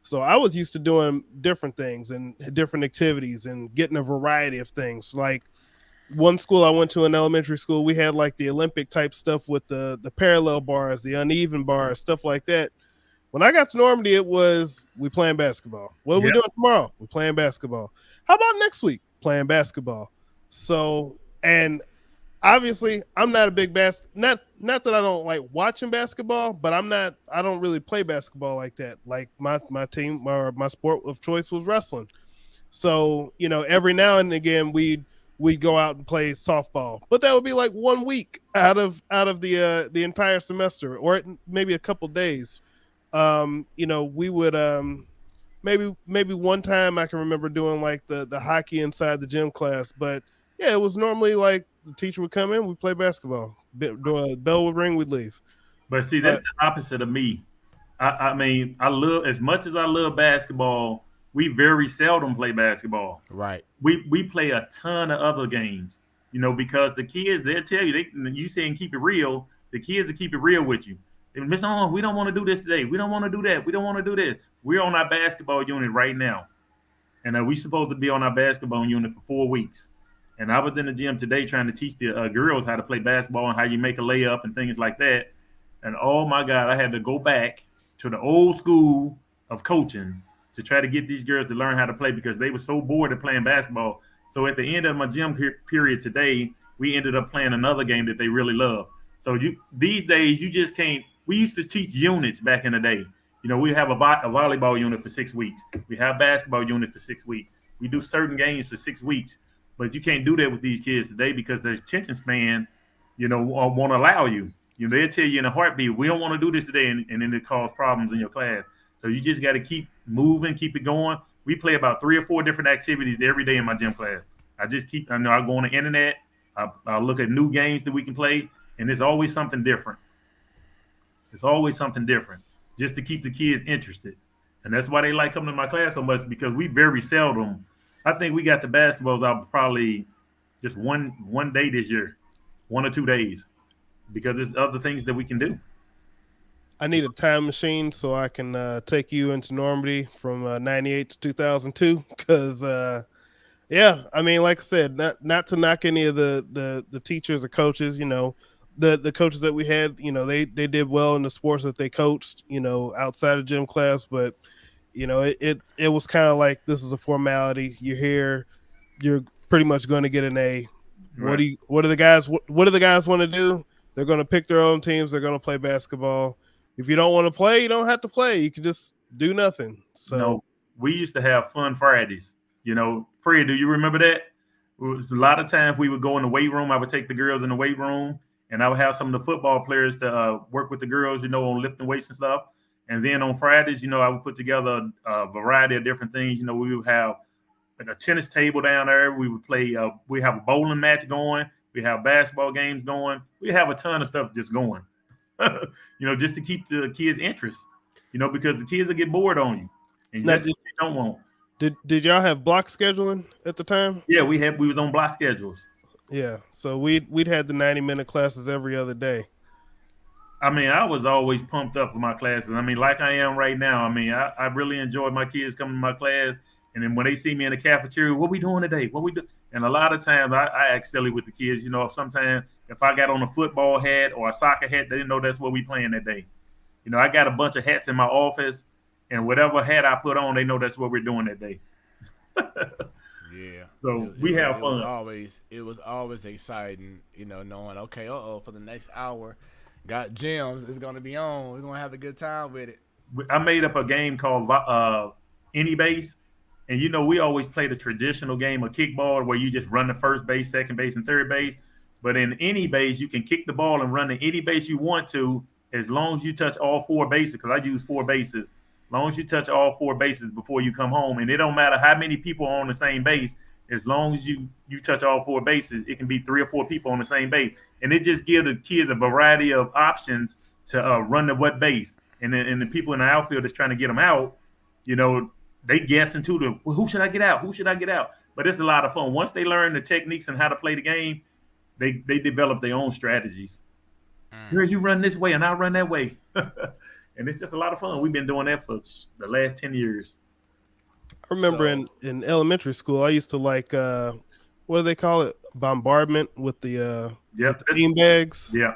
So I was used to doing different things and different activities and getting a variety of things. Like one school I went to in elementary school, we had like the Olympic type stuff with the parallel bars, the uneven bars, stuff like that. When I got to Normandy, it was we playing basketball. What are we Yep. doing tomorrow? We're playing basketball. How about next week? Playing basketball. So, and obviously, I'm not a big not that I don't like watching basketball, but I don't really play basketball like that. Like my team or my sport of choice was wrestling. So, every now and again we'd go out and play softball, but that would be like 1 week out of the entire semester, or maybe a couple days. We would maybe one time I can remember doing like the hockey inside the gym class, but yeah, it was normally like the teacher would come in, we'd play basketball, bell would ring, we'd leave. But see, that's But the opposite of me. I mean, I love as much as I love basketball. We very seldom play basketball. Right. We play a ton of other games, because the kids they'll tell you you saying keep it real. The kids will keep it real with you. Miss, oh, we don't want to do this today. We don't want to do that. We don't want to do this. We're on our basketball unit right now, and we supposed to be on our basketball unit for 4 weeks. And I was in the gym today trying to teach the girls how to play basketball and how you make a layup and things like that. And oh my God, I had to go back to the old school of coaching to try to get these girls to learn how to play because they were so bored of playing basketball. So at the end of my gym period today, we ended up playing another game that they really love. So these days you just can't. We used to teach units back in the day. We have a volleyball unit for 6 weeks. We have basketball unit for 6 weeks. We do certain games for 6 weeks, but you can't do that with these kids today because their attention span, won't allow you. They'll tell you in a heartbeat, we don't want to do this today, and then it cause problems in your class. So you just got to keep moving, keep it going. We play about 3 or 4 different activities every day in my gym class. I go on the internet. I look at new games that we can play, and there's always something different. It's always something different just to keep the kids interested. And that's why they like coming to my class so much because we very seldom, I think we got the basketballs out probably just one day this year, 1 or 2 days, because there's other things that we can do. I need a time machine so I can take you into Normandy from 98 to 2002 because yeah, I mean, like I said, not to knock any of the teachers or coaches, the coaches that we had, they did well in the sports that they coached, outside of gym class, but it was kind of like this is a formality. You're here, you're pretty much going to get an A. Right. What do the guys want to do? They're going to pick their own teams. They're going to play basketball. If you don't want to play, you don't have to play. You can just do nothing. So No, we used to have fun Fridays. Fred, do you remember that? It was a lot of times we would go in the weight room. I would take the girls in the weight room, and I would have some of the football players to work with the girls, on lifting weights and stuff. And then on Fridays, I would put together a variety of different things. We would have a tennis table down there. We would play. We have a bowling match going. We have basketball games going. We have a ton of stuff just going. Just to keep the kids' interest. Because the kids will get bored on you, and Now, that's what you don't want. did y'all have block scheduling at the time? Yeah, we was on block schedules. Yeah, so we'd had the 90-minute classes every other day. I mean, I was always pumped up for my classes. I mean, like I am right now. I mean, I really enjoyed my kids coming to my class. And then when they see me in the cafeteria, what we doing today? What we do? And a lot of times I act silly with the kids. Sometimes if I got on a football hat or a soccer hat, they didn't know that's what we playing that day. I got a bunch of hats in my office, and whatever hat I put on, they know that's what we're doing that day. Yeah, So we have fun. it was always exciting, knowing okay, for the next hour, got gyms, it's gonna be on. We're gonna have a good time with it. I made up a game called Any Base, and we always play the traditional game of kickball where you just run the first base, second base, and third base. But in Any Base, you can kick the ball and run to any base you want to, as long as you touch all four bases. Because I use four bases. As long as you touch all four bases before you come home, and it don't matter how many people are on the same base. As long as you touch all four bases, it can be 3 or 4 people on the same base, and it just gives the kids a variety of options to run to what base. And the people in the outfield that's trying to get them out, they guess into well, who should I get out? Who should I get out? But it's a lot of fun. Once they learn the techniques and how to play the game, they develop their own strategies. Here, you run this way and I'll run that way. And it's just a lot of fun. We've been doing that for the last 10 years. I remember in elementary school, I used to like, what do they call it? Bombardment with the bean bags. Yeah.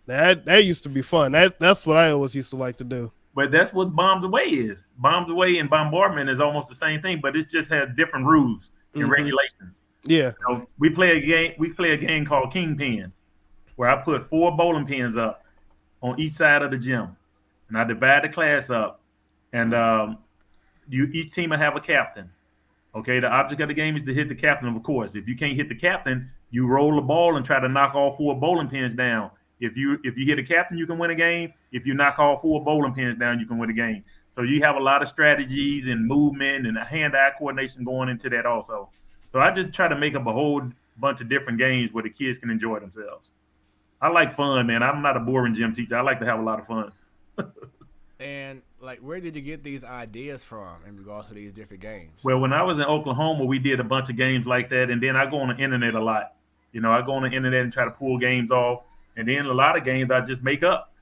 That used to be fun. That's what I always used to like to do. But that's what Bombs Away is. Bombs Away and Bombardment is almost the same thing, but it just has different rules and regulations. Yeah. We play a game called Kingpin, where I put 4 bowling pins up on each side of the gym, and I divide the class up, and each team will have a captain. Okay, the object of the game is to hit the captain, of course. If you can't hit the captain, you roll the ball and try to knock all 4 bowling pins down. If you hit a captain, you can win a game. If you knock all 4 bowling pins down, you can win a game. So you have a lot of strategies and movement and hand-eye coordination going into that also. So I just try to make up a whole bunch of different games where the kids can enjoy themselves. I like fun, man. I'm not a boring gym teacher. I like to have a lot of fun. And where did you get these ideas from in regards to these different games? Well, when I was in Oklahoma, we did a bunch of games like that, and then I go on the internet a lot. I go on the internet and try to pull games off, and then a lot of games I just make up.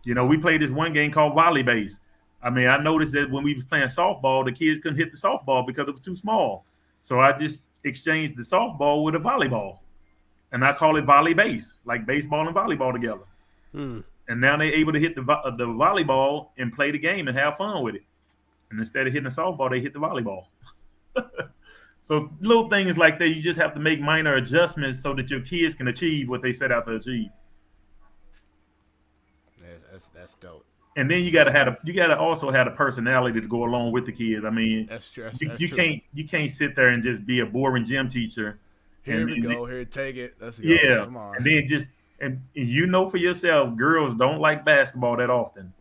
We played this one game called Volley Base. I mean, I noticed that when we was playing softball, the kids couldn't hit the softball because it was too small. So I just exchanged the softball with a volleyball, and I call it Volley Base, like baseball and volleyball together. And now they're able to hit the volleyball and play the game and have fun with it. And instead of hitting the softball, they hit the volleyball. So little things like that, you just have to make minor adjustments so that your kids can achieve what they set out to achieve. That's dope. And then you gotta also have a personality to go along with the kids. I mean, that's true. You can't sit there and just be a boring gym teacher. Here we go. Here, take it. Let's go. Yeah. Come on. And then and for yourself, girls don't like basketball that often.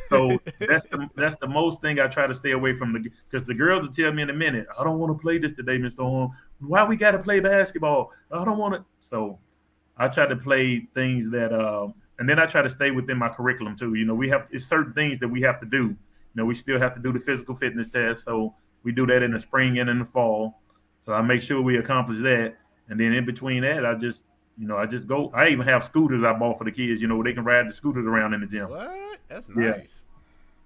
So that's the most thing I try to stay away from, because the girls will tell me in a minute, I don't want to play this today, Mr. Horn. Why we got to play basketball? I don't want to. So I try to play things that, and then I try to stay within my curriculum too. It's certain things that we have to do. We still have to do the physical fitness test. So we do that in the spring and in the fall. So I make sure we accomplish that. And then in between that, I just go. I even have scooters I bought for the kids. They can ride the scooters around in the gym. What? That's nice.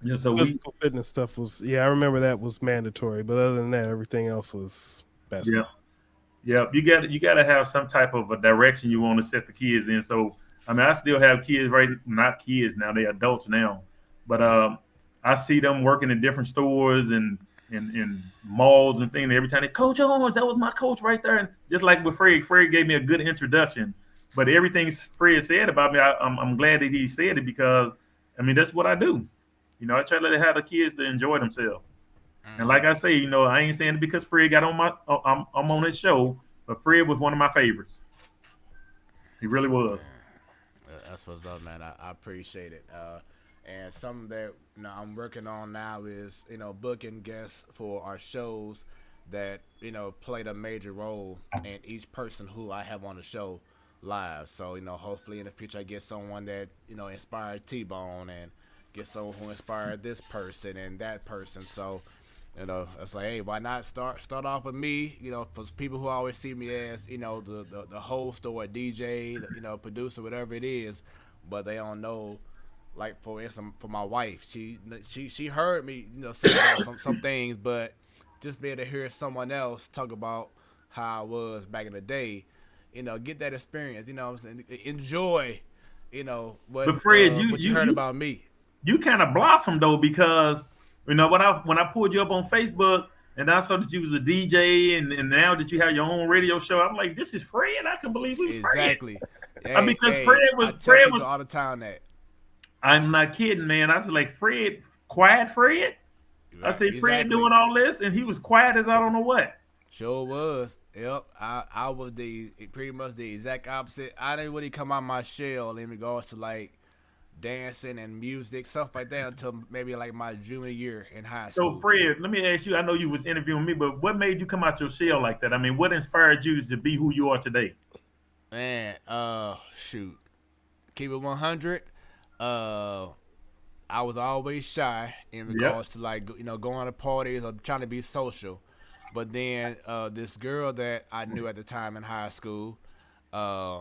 Yeah. So physical fitness stuff was. Yeah, I remember that was mandatory. But other than that, everything else was basketball. Yeah. You got to have some type of a direction you want to set the kids in. So I mean, I still have kids, not kids now. They're adults now, but I see them working in different stores and in malls and things. Every time Coach Owens, that was my coach right there. And just like with Fred gave me a good introduction. But everything Fred said about me, I'm glad that he said it, because I mean, that's what I do. I try to have the kids to enjoy themselves. And like I say, I ain't saying it because Fred got on I'm on his show, but Fred was one of my favorites. He really was. That's what's up, man. I appreciate it. And something that I'm working on now is booking guests for our shows that played a major role in each person who I have on the show live. So hopefully in the future I get someone that inspired T-Bone, and get someone who inspired this person and that person. So it's like, hey, why not start off with me? For people who always see me as the host or a DJ, producer, whatever it is, but they don't know. Like, for instance, for my wife, she heard me say about some things, but just be able to hear someone else talk about how I was back in the day, get that experience, what I'm saying, enjoy, what Fred, what you heard about me. You kind of blossomed though, because when I pulled you up on Facebook, And I saw that you was a DJ, and now that you have your own radio show, I'm like, this is Fred. I can believe we was Fred. Exactly. Hey, Because I tell Fred people was. all the time that. I'm not kidding, man. I was like, Fred, quiet Fred. I Right, said, Fred exactly. doing all this, and he was quiet as I don't know what. Sure was. Yep. I was pretty much the exact opposite. I didn't really come out my shell in regards to like dancing and music, stuff like that until maybe like my junior year in high So, school. Fred, let me ask you. I know you was interviewing me, but what made you come out your shell like that? I mean, what inspired you to be who you are today? Man, shoot. Keep it 100. Uh I was always shy in Yep. regards to like going to parties or trying to be social. But then this girl that I knew at the time in high school, uh,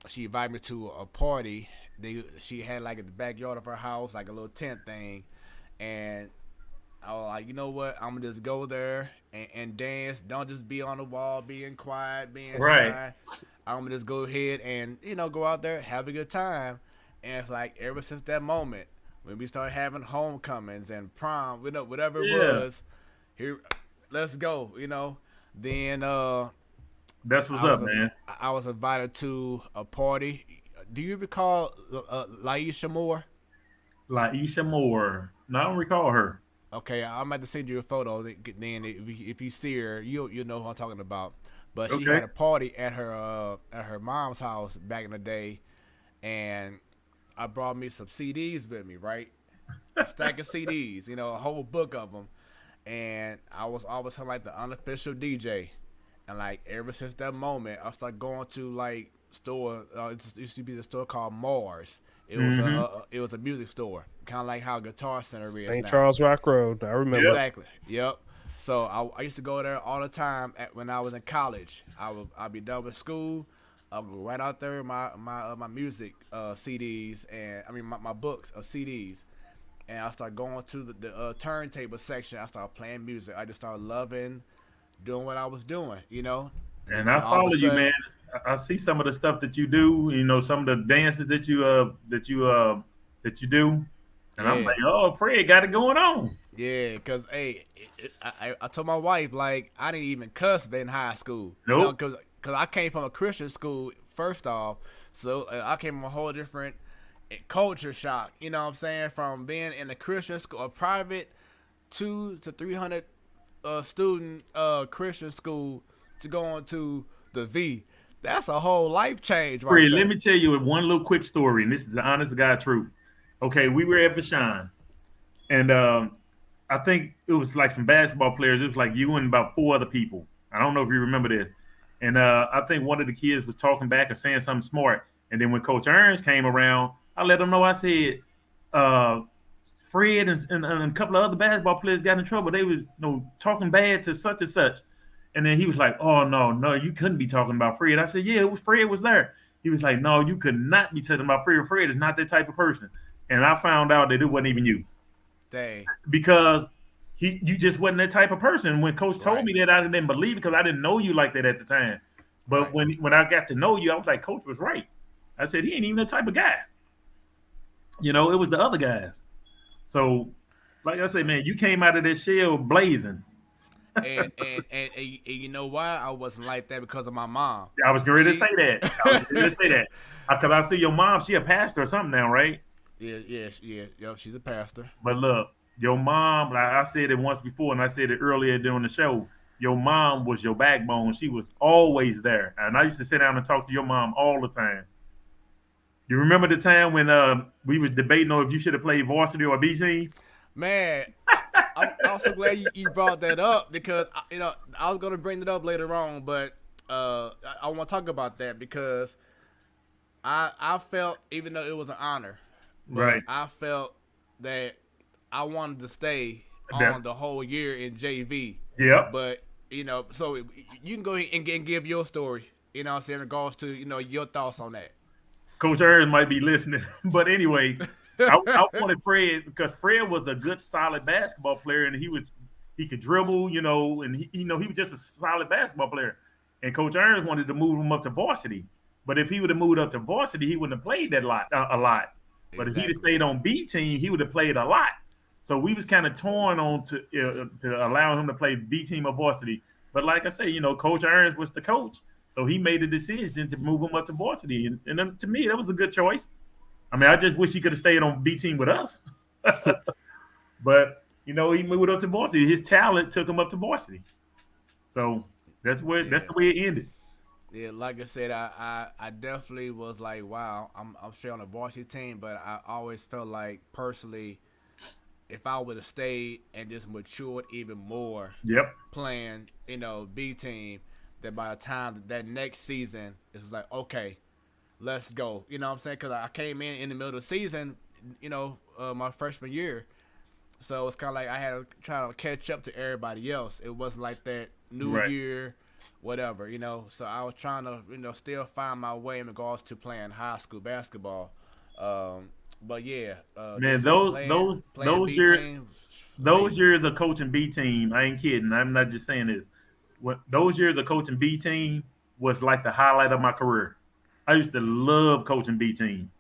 she invited me to a party. She had like in the backyard of her house like a little tent thing, and I was like, you know what? I'm gonna just go there and dance. Don't just be on the wall, being quiet, being Right. shy. I'm gonna just go ahead and go out there, have a good time. And it's like ever since that moment when we started having homecomings and prom, whatever it Yeah. was, here, let's go. Then That's what's I up, was man. I was invited to a party. Do you recall Laisha Moore? Laisha Moore. No, I don't recall her. Okay, I'm about to send you a photo. Then, if you see her, you'll know who I'm talking about. But she Okay. had a party at her mom's house back in the day, and I brought me some CDs with me, right? A stack of CDs, a whole book of them, and I was always like the unofficial DJ, and like ever since that moment, I started going to like store. It used to be the store called Mars. Mm-hmm. It was a music store, kind of like how Guitar Center is St. now. Charles Rock Road. I remember. Yep. Exactly. Yep. So I used to go there all the time when I was in college. I'd be done with school. I'll go right out there with my music CDs and I mean my books of CDs, and I start going to the turntable section. I started playing music. I just started loving doing what I was doing. And I All of follow a you, man. sudden, I see some of the stuff that you do. Some of the dances that you do, and I'm yeah. like, oh, Fred got it going on. Yeah, cause hey, I told my wife like I didn't even cuss in high school. Nope. Cause I came from a Christian school first off, so I came from a whole different culture shock. You know what I'm saying? From being in a Christian school, a private 200 to 300 student Christian school to going to the V. That's a whole life change right Fred, let there. me tell you one little quick story, and this is the honest to God truth. Okay, we were at Vashon, and I think it was like some basketball players. It was like you and about four other people. I don't know if you remember this. And I think one of the kids was talking back or saying something smart. And then when Coach Ernst came around, I let him know. I said, uh, Fred and a couple of other basketball players got in trouble. They was talking bad to such and such. And then he was like, "Oh no, you couldn't be talking about Fred." I said, "Yeah, it was Fred was there." He was like, "No, you could not be talking about Fred. Fred is not that type of person." And I found out that it wasn't even you Dang. because you just wasn't that type of person. When Coach told Right. me that, I didn't believe it because I didn't know you like that at the time. But Right. when I got to know you, I was like, Coach was right. I said he ain't even that type of guy. It was the other guys. So, like I said, man, you came out of that shell blazing. And you know why I wasn't like that? Because of my mom. I was going to say She that. I was going to say that because I see your mom. She a pastor or something now, right? yeah, she's a pastor. But look, your mom, like I said it once before, and I said it earlier during the show. Your mom was your backbone. She was always there, and I used to sit down and talk to your mom all the time. You remember the time when we was debating on if you should have played varsity or B team? Man, I'm so glad you brought that up because I was gonna bring it up later on, but I want to talk about that because I felt, even though it was an honor, but Right. I felt that I wanted to stay That, on the whole year in JV. yep. But so you can go ahead and give your story. What I'm saying, in regards to your thoughts on that. Coach Aaron might be listening, but anyway, I wanted Fred because Fred was a good, solid basketball player, and he could dribble, and he was just a solid basketball player. And Coach Aaron wanted to move him up to varsity, but if he would have moved up to varsity, he wouldn't have played that a lot. But if he'd have Exactly. stayed on B team, he would have played a lot. So we was kind of torn on to allow him to play B team or varsity. But like I say, Coach Irons was the coach, so he made a decision to move him up to varsity, and then, to me, that was a good choice. I mean, I just wish he could have stayed on B team with us, but he moved up to varsity. His talent took him up to varsity, so that's Yeah. the way it ended. Yeah, like I said, I definitely was like, wow, I'm straight on the varsity team, but I always felt like personally, if I would have stayed and just matured even more Yep. playing, B team, that by the time that next season, it's like, okay, let's go. You know what I'm saying? Because I came in the middle of the season, my freshman year. So it's kind of like I had to try to catch up to everybody else. It wasn't like that new Right. year, whatever. So I was trying to, still find my way in regards to playing high school basketball. But yeah, Man, just those playing those playing those B years team, those amazing. years of coaching B team, I ain't kidding. I'm not just saying this. What those years of coaching B team was like the highlight of my career. I used to love coaching B team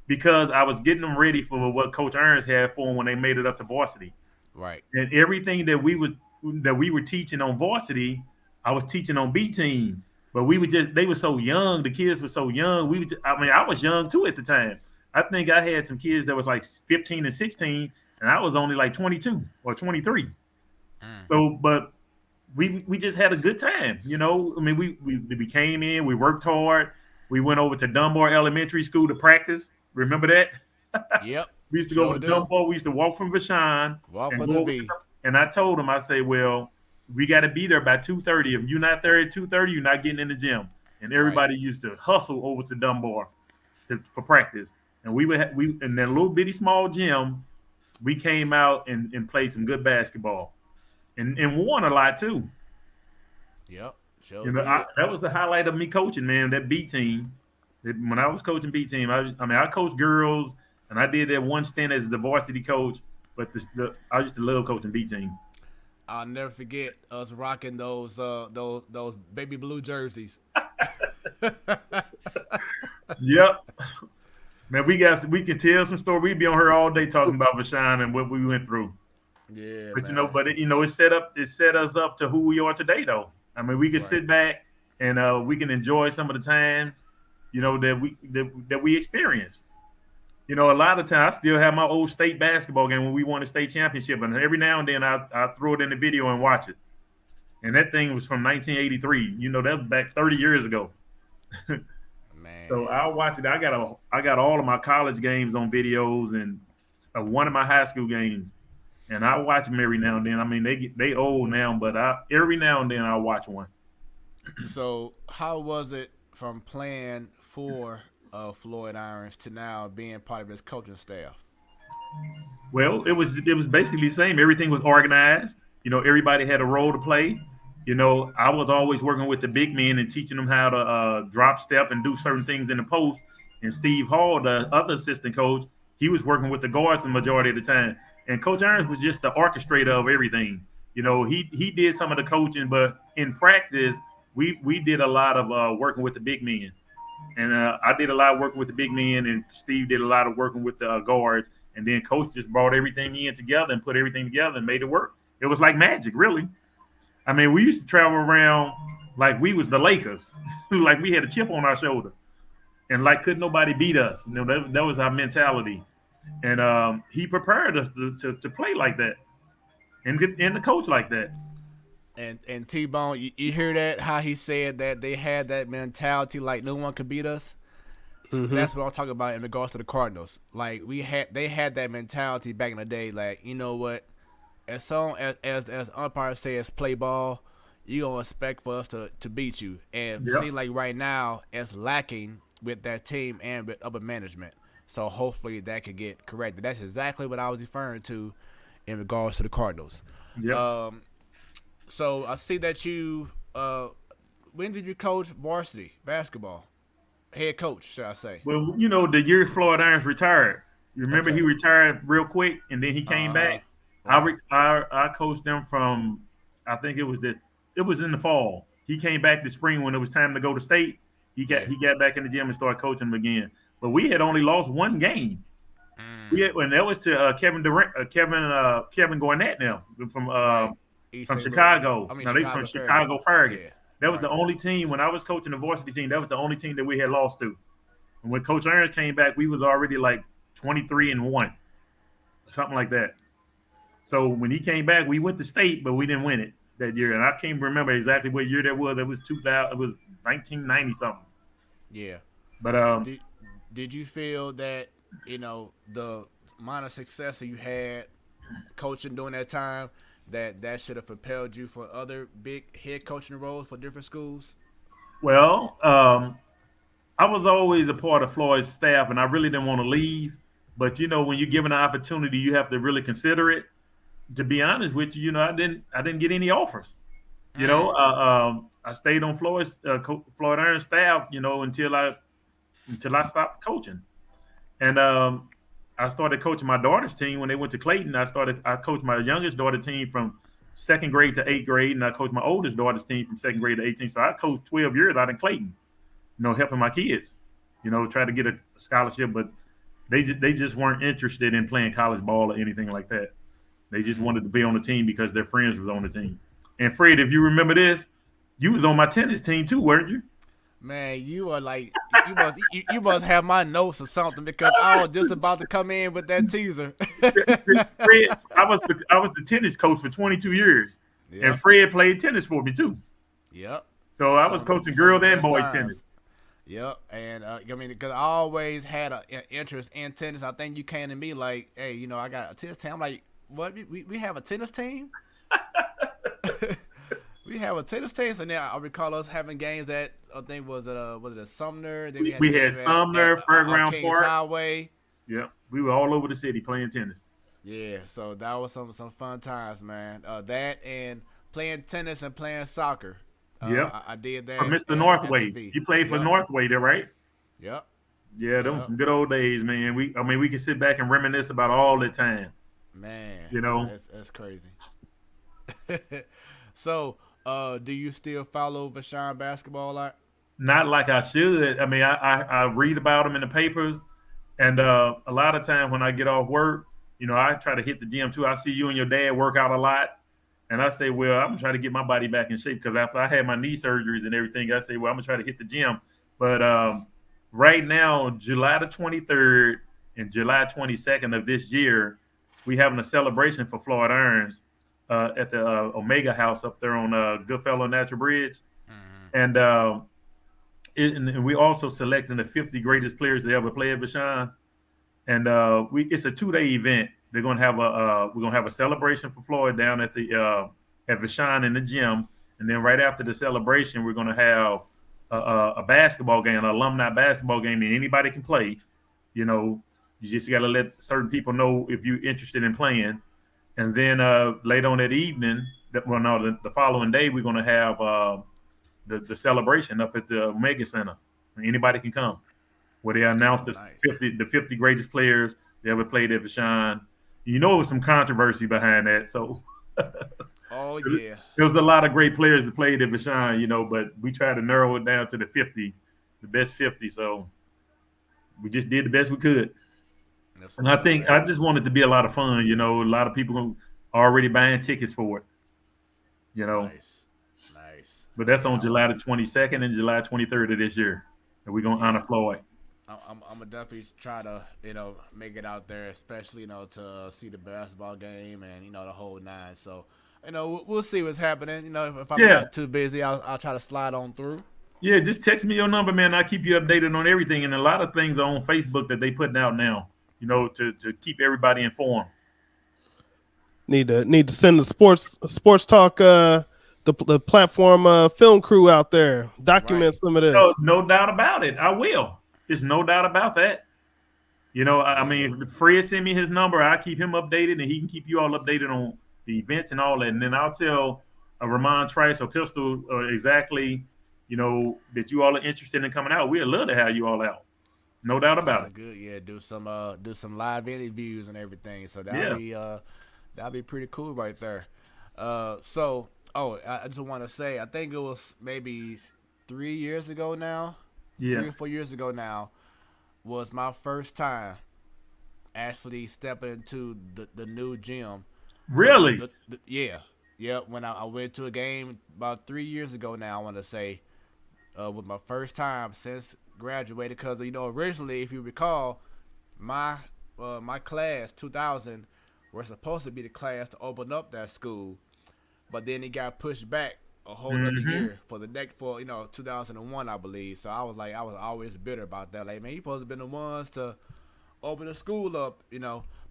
because I was getting them ready for what Coach Irons had for them when they made it up to varsity. Right, And everything that we were teaching on varsity, I was teaching on B team. But they were so young. The kids were so young. I mean, I was young too at the time. I think I had some kids that was like 15 and 16, and I was only like 22 or 23. So, but we just had a good time. I mean, we came in, we worked hard. We went over to Dunbar Elementary School to practice. Remember that? yep, We used to go over sure to do. Dunbar. We used to walk from Vashon Walk and for go the over to V. and I told him, I say, well, we got to be there by 2:30. If you're not there at 2:30, you're not getting in the gym. And Right. everybody used to hustle over to Dunbar for practice. And we in that little bitty small gym, we came out and played some good basketball and won a lot too. Yep, sure did. That was the highlight of me coaching, man. That B team. When I was coaching B team, I mean, I coached girls, and I did that one stint as the varsity coach. But I used to love coaching B team. I'll never forget us rocking those baby blue jerseys. Yep, man. We could tell some story. We'd be on here all day talking about Vashon and what we went through. Yeah, But man. it set us up to who we are today, though. I mean, we could Right. sit back and we can enjoy some of the times, that we experienced. A lot of times I still have my old state basketball game when we won a state championship, and every now and then I throw it in the video and watch it. And that thing was from 1983. That was back 30 years ago. So Man. I'll watch it. I got all of my college games on videos and one of my high school games, and I watch them every now and then. I mean, they old now, but every now and then I'll watch one. So how was it from playing for Floyd Irons to now being part of his coaching staff? Well, it was basically the same. Everything was organized. Everybody had a role to play. I was always working with the big men and teaching them how to drop step and do certain things in the post. And Steve Hall, the other assistant coach, he was working with the guards the majority of the time. And Coach Irons was just the orchestrator of everything. He did some of the coaching, but in practice, we did a lot of working with the big men. And I did a lot of working with the big men, and Steve did a lot of working with the guards. And then Coach just brought everything in together and put everything together and made it work. It was like magic, really. I mean, we used to travel around like we was the Lakers, like we had a chip on our shoulder, and like couldn't nobody beat us. That was our mentality. And he prepared us to play like that and to coach like that. And T Bone, you hear that? How he said that they had that mentality like no one could beat us. Mm-hmm. That's what I'm talking about in regards to the Cardinals. Like they had that mentality back in the day. Like you know what, as soon as umpire says play ball, you gonna expect for us to beat you. And Yep. see like right now, it's lacking with that team and with upper management. So hopefully that could get corrected. That's exactly what I was referring to in regards to the Cardinals. Yep. So I see that you. When did you coach varsity basketball? Head coach, should I say? Well, the year Floyd Irons retired, you remember he Okay. retired real quick and then he came Uh huh. back. Right. I coached them from, I think it was in the fall. He came back this spring when it was time to go to state. He got Yeah. he got back in the gym and started coaching them again. But we had only lost one game. When that was to Kevin Durant, Kevin Garnett now Right. East from St. Louis. Chicago. I mean No, they from Chicago Farragut. Chicago Farragut. Yeah. That was the Right. only team when I was coaching the varsity team. That was the only team that we had lost to. And when Coach Aaron came back, we was already like 23-1, something like that. So when he came back, we went to state, but we didn't win it that year. And I can't remember exactly what year that was. It was 2000. It was 1990 something. Yeah. But Did you feel that the amount of success that you had coaching during that time that should have propelled you for other big head coaching roles for different schools? well, I was always a part of Floyd's staff, and I really didn't want to leave. But when you're given an opportunity, you have to really consider it. To be honest with you, I didn't get any offers. I stayed on Floyd Aaron's staff, until I stopped coaching. And I started coaching my daughter's team when they went to Clayton. I coached my youngest daughter team from second grade to eighth grade, and I coached my oldest daughter's team from second grade to 18. So I coached 12 years out in Clayton, helping my kids, try to get a scholarship, but they just weren't interested in playing college ball or anything like that. They just wanted to be on the team because their friends was on the team. And Fred, if you remember this, you was on my tennis team too, weren't you? Man, you are like you must have my notes or something because I was just about to come in with that teaser. Fred, I was the tennis coach for 22 years, Yeah. and Fred played tennis for me too. Yep. So I was coaching girls and boys tennis. Yep, and I mean, because I always had an interest in tennis. I think you came to me like, hey, I got a tennis team. I'm like, what? We have a tennis team? We have a tennis team. So now I recall us having games at, I think was it Sumner? Then We had Sumner, Fairground Kings Park. Highway. Yeah, we were all over the city playing tennis. Yeah, so that was some fun times, man. That and playing tennis and playing soccer. Yeah, I did that. for Mr. at Northway. TV. You played for Yep. Northway there, right? Yep. Yeah, those Yep. some good old days, man. We can sit back and reminisce about all the time. Man, that's crazy. So, do you still follow Vashon basketball a lot? Not like I should. I mean, I read about them in the papers, and a lot of times when I get off work, I try to hit the gym too. I see you and your dad work out a lot, and I say, well, I'm trying to get my body back in shape because after I had my knee surgeries and everything, I say, well, I'm gonna try to hit the gym. But right now, July the 23rd and July 22nd of this year, we having a celebration for Floyd Irons at the Omega House up there on Goodfellow Natural Bridge, and and we also selecting the 50 greatest players to ever play at Vashon. And it's a 2-day event. They're gonna have we're gonna have a celebration for Floyd down at the at Vashon in the gym, and then right after the celebration, we're gonna have a basketball game, an alumni basketball game, and anybody can play. You just gotta let certain people know if you're interested in playing. And then later on that evening, the following day, we're gonna have the celebration up at the Omega Center. Anybody can come, where they announced Nice. the 50 greatest players that ever played at Vashon. It was some controversy behind that. So Oh yeah. there was a lot of great players that played at Vashon, but we tried to narrow it down to the 50, the best 50. So we just did the best we could. That's And I fun, think man. I just wanted to be a lot of fun. A lot of people are already buying tickets for it. Nice. But that's on Yeah, July the 22nd and July 23rd of this year. And we're going to honor Floyd. I'm gonna definitely try to make it out there, especially to see the basketball game and the whole nine. So we'll see what's happening. If I'm not too busy, I'll try to slide on through. Yeah, just text me your number, man. I'll keep you updated on everything. And a lot of things are on Facebook that they putting out now, to keep everybody informed. Need to send the sports talk the platform film crew out there. Document some of this. No doubt about it. I will. There's no doubt about that. I mean, Fred sent me his number. I keep him updated, and he can keep you all updated on the events and all that. And then I'll tell Ramon Trice or Pistol exactly, that you all are interested in coming out. We'd love to have you all out. No doubt about it. Good. Yeah, do some live interviews and everything. So that'll be pretty cool right there. I just want to say, I think it was maybe 3 years ago now. Yeah. 3 or 4 years ago now was my first time actually stepping into the new gym. Really? Yeah, yeah. When I went to a game about 3 years ago now, I want to say, was my first time since graduated. Because originally, if you recall, my my class 2000 were supposed to be the class to open up that school, but then it got pushed back a whole nother Mm-hmm. year for the next for 2001, I believe. So I was always bitter about that. Like, man, you supposed to been the ones to open the school up.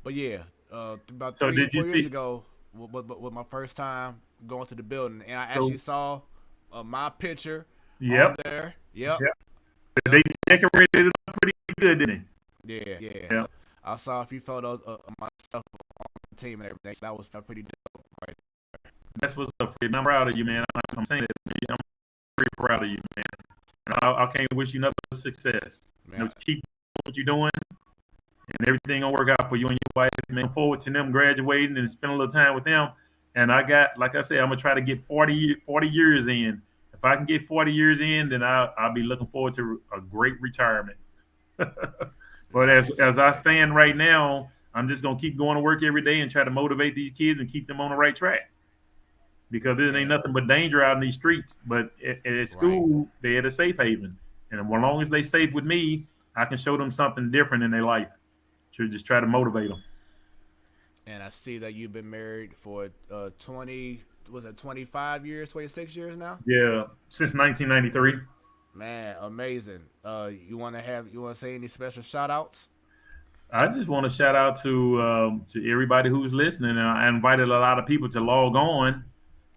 But yeah, about So three did you four years see? ago was my first time going to the building, and I So actually saw my picture on yep, there. Yep, yep. yep. They decorated it up pretty good, didn't Yeah, yeah. they? So Yeah. I saw a few photos of myself on the team and everything. So that was pretty dope, right? That's what's up, Fred. I'm proud of you, man. I'm saying that. I'm very proud of you, man. And I can't wish you nothing but success. Man, Keep doing what you're doing, and everything gonna work out for you and your wife. Man, I'm forward to them graduating and spend a little time with them. And I got, like I said, I'm gonna try to get 40 years in. If I can get 40 years in, then I'll be looking forward to a great retirement. But nice, as I nice. stand right now, I'm just gonna keep going to work every day and try to motivate these kids and keep them on the right track. Because there ain't And nothing but danger out in these streets. But at right. school, they're at a safe haven, and as long as they safe with me, I can show them something different in their life. Should just try to motivate them. And I see that you've been married for 20, was it 25 years, 26 years now? Yeah, since 1993. Man, amazing. You want to say any special shout outs? I just want to shout out to everybody who's listening. And I invited a lot of people to log on,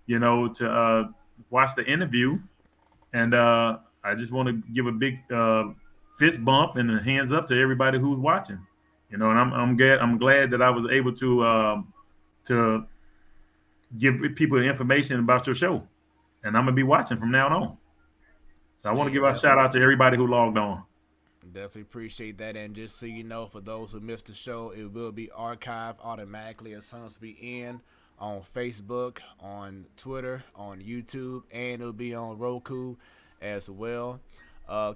to watch the interview. And I just want to give a big fist bump and a hands up to everybody who's watching. And I'm glad that I was able to give people information about your show, and I'm gonna be watching from now on. So I want to Yeah, give a shout out to everybody who logged on. definitely appreciate that. And just so you know, for those who missed the show, it will be archived automatically as soon as we end on Facebook, on Twitter, on YouTube, and it'll be on Roku as well.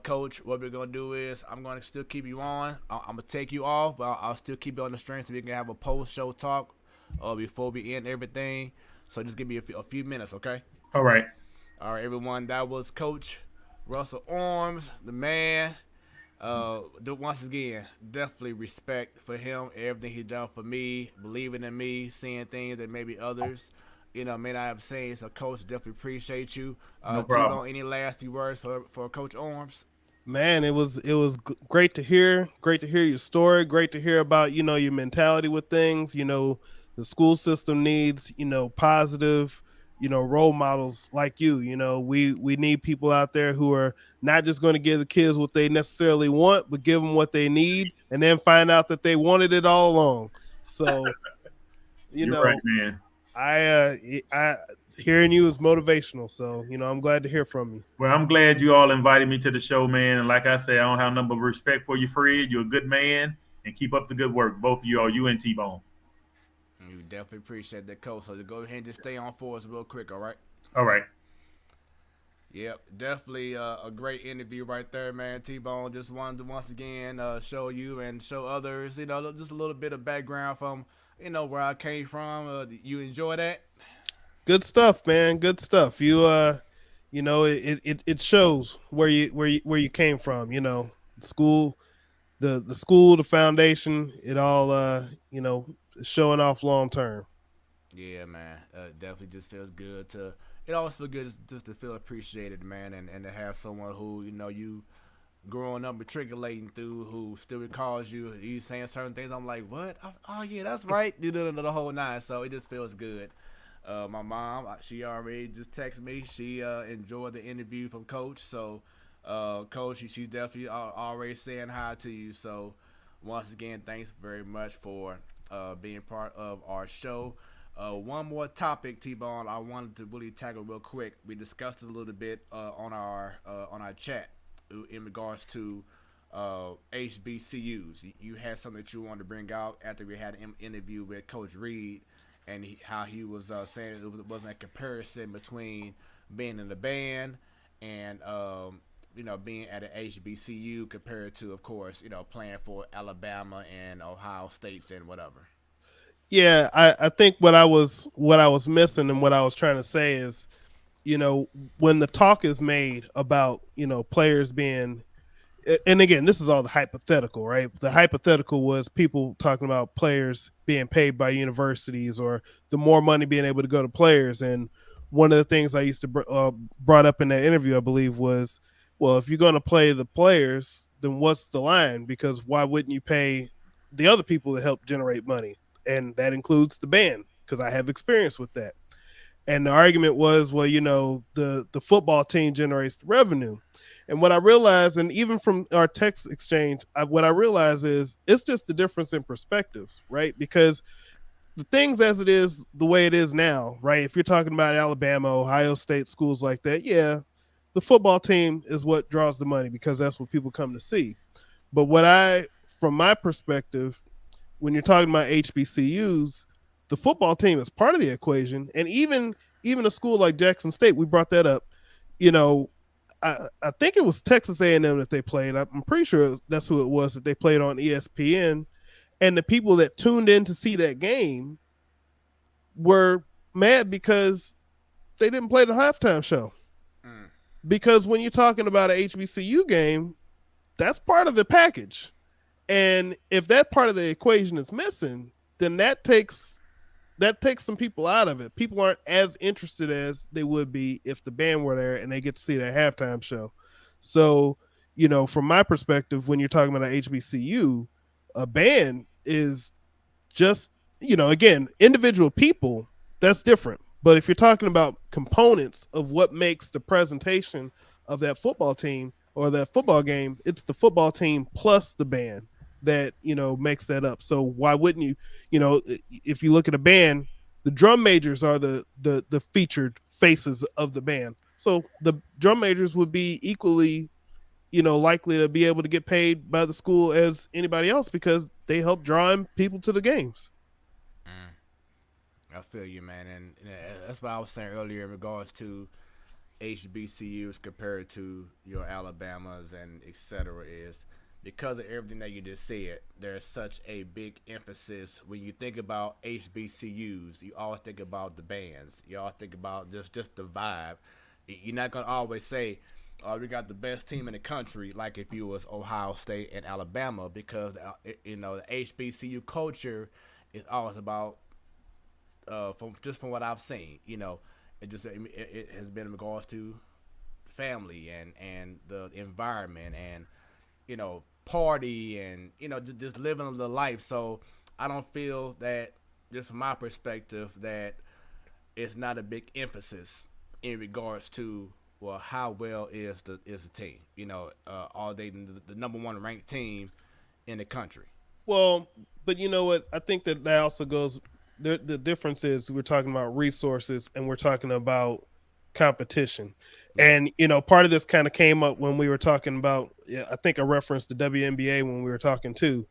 Coach, what we're gonna do is I'm gonna still keep you on. I'm gonna take you off, but I'll still keep you on the string so we can have a post-show talk before we end everything. So just give me a few minutes, okay? All right. All right, everyone. That was Coach Russell Arms, the man. Once again, definitely respect for him, everything he's done for me, believing in me, seeing things that maybe others, may not have seen. So, Coach, definitely appreciate you. No problem. T-Bone, any last few words for Coach Arms? Man, it was great to hear. Great to hear your story. Great to hear about your mentality with things. The school system needs positive role models like you. We need people out there who are not just going to give the kids what they necessarily want, but give them what they need, and then find out that they wanted it all along. So you You're right, know, man. I hearing you is motivational. So I'm glad to hear from you. Well, I'm glad you all invited me to the show, man. And like I say, I don't have number of respect for you, Fred. You're a good man, and keep up the good work, both of y'all, you and T-Bone. You definitely appreciate that, Coach. So, go ahead and just stay on for us real quick, all right? All right. Yep, definitely a great interview right there, man. T-Bone just wanted to once again show you and show others, just a little bit of background from, where I came from. You enjoy that? Good stuff, man. Good stuff. It shows where you came from. School, the school, the foundation, it all showing off long term. Yeah, man. Definitely just feels good to. It always feels good just to feel appreciated, man, and to have someone who you growing up matriculating through who still recalls you saying certain things. I'm like, what? Oh yeah, that's right. The whole nine. So it just feels good. My mom, she already just texted me. She enjoyed the interview from Coach. So, Coach, she definitely already saying hi to you. So, once again, thanks very much for being part of our show. One more topic, T-Bone, I wanted to really tackle real quick. We discussed it a little bit on our chat in regards to HBCUs. You had something that you wanted to bring out after we had an interview with Coach Reed, and how he was saying wasn't a comparison between being in the band and being at an HBCU compared to, of course, playing for Alabama and Ohio States and whatever. Yeah, I think what I was missing and what I was trying to say is, when the talk is made about, players being, and again, this is all the hypothetical, right? The hypothetical was people talking about players being paid by universities or the more money being able to go to players. And one of the things I used to brought up in that interview, I believe, was, well, if you're going to play the players, then what's the line? Because why wouldn't you pay the other people that help generate money? And that includes the band, because I have experience with that. And the argument was, well, the football team generates the revenue. And what I realized, and even from our text exchange, what I realized is it's just the difference in perspectives, right? Because the things as it is, the way it is now, right? If you're talking about Alabama, Ohio State, schools like that, yeah, the football team is what draws the money because that's what people come to see. But from my perspective, when you're talking about HBCUs, the football team is part of the equation, and even a school like Jackson State, we brought that up. You know, I think it was Texas A&M that they played. I'm pretty sure that's who it was that they played on ESPN, and the people that tuned in to see that game were mad because they didn't play the halftime show. Mm. Because when you're talking about an HBCU game, that's part of the package. And if that part of the equation is missing, then that takes some people out of it. People aren't as interested as they would be if the band were there and they get to see that halftime show. So, from my perspective, when you're talking about an HBCU, a band is just, again, individual people, that's different. But if you're talking about components of what makes the presentation of that football team or that football game, it's the football team plus the band that makes that up. So why wouldn't you, if you look at a band, the drum majors are the featured faces of the band. So the drum majors would be equally, likely to be able to get paid by the school as anybody else because they help drawing people to the games. I feel you, man, and that's what I was saying earlier in regards to HBCUs compared to your Alabamas and etc. is because of everything that you just said. There's such a big emphasis when you think about HBCUs. You always think about the bands. You always think about just the vibe. You're not gonna always say, "Oh, we got the best team in the country," like if you was Ohio State and Alabama, because the HBCU culture is always about. From what I've seen, it has been in regards to family and the environment and party and just living the life. So I don't feel that, just from my perspective, that it's not a big emphasis in regards to, well, how well is the team? Are they the number one ranked team in the country? Well, but you know what? I think that also goes. The difference is we're talking about resources and we're talking about competition. And, part of this kind of came up when we were talking about, I think I referenced the WNBA when we were talking too,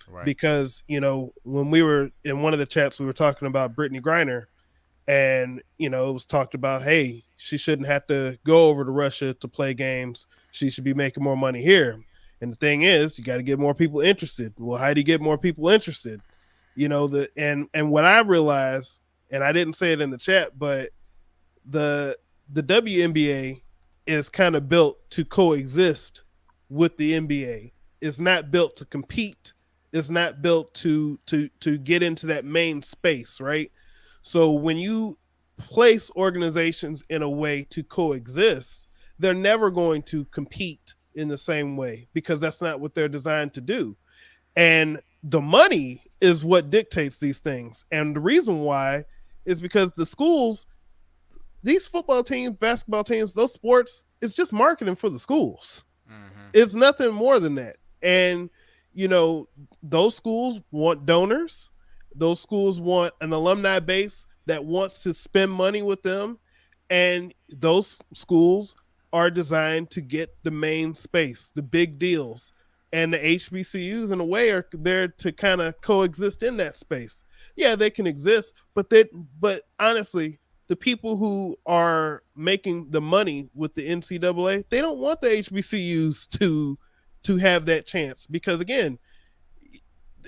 right. Because, when we were in one of the chats, we were talking about Brittany Griner and, it was talked about, hey, she shouldn't have to go over to Russia to play games. She should be making more money here. And the thing is, you got to get more people interested. Well, how do you get more people interested? And what I realized, and I didn't say it in the chat, but the WNBA is kind of built to coexist with the NBA. It's not built to compete. It's not built to get into that main space, right? So when you place organizations in a way to coexist, they're never going to compete in the same way because that's not what they're designed to do. And the money is what dictates these things. And the reason why is because the schools, these football teams, basketball teams, those sports, it's just marketing for the schools. Mm-hmm. It's nothing more than that. And, those schools want donors. Those schools want an alumni base that wants to spend money with them. And those schools are designed to get the main space, the big deals. And the HBCUs, in a way, are there to kind of coexist in that space. Yeah, they can exist, but honestly, the people who are making the money with the NCAA, they don't want the HBCUs to have that chance, because again,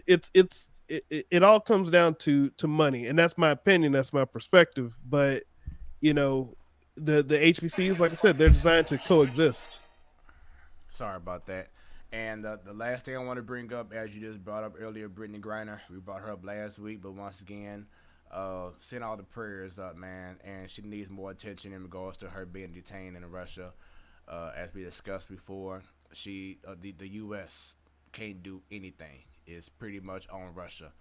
it all comes down to money, and that's my opinion, that's my perspective. But you know, the HBCUs, like I said, they're designed to coexist. Sorry about that. And the last thing I want to bring up, as you just brought up earlier, Brittany Griner. We brought her up last week, but once again, send all the prayers up, man. And she needs more attention in regards to her being detained in Russia. As we discussed before, the U.S. can't do anything. It's pretty much on Russia.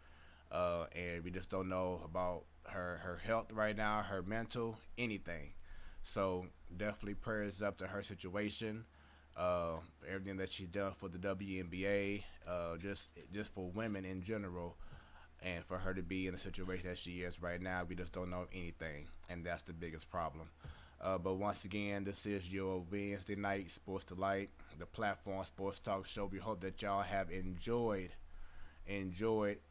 And we just don't know about her health right now, her mental, anything. So definitely prayers up to her situation. Everything that she's done for the WNBA, just for women in general, and for her to be in the situation that she is right now, we just don't know anything, and that's the biggest problem. But once again, this is your Wednesday night Sports Delight, the platform sports talk show. We hope that y'all have enjoyed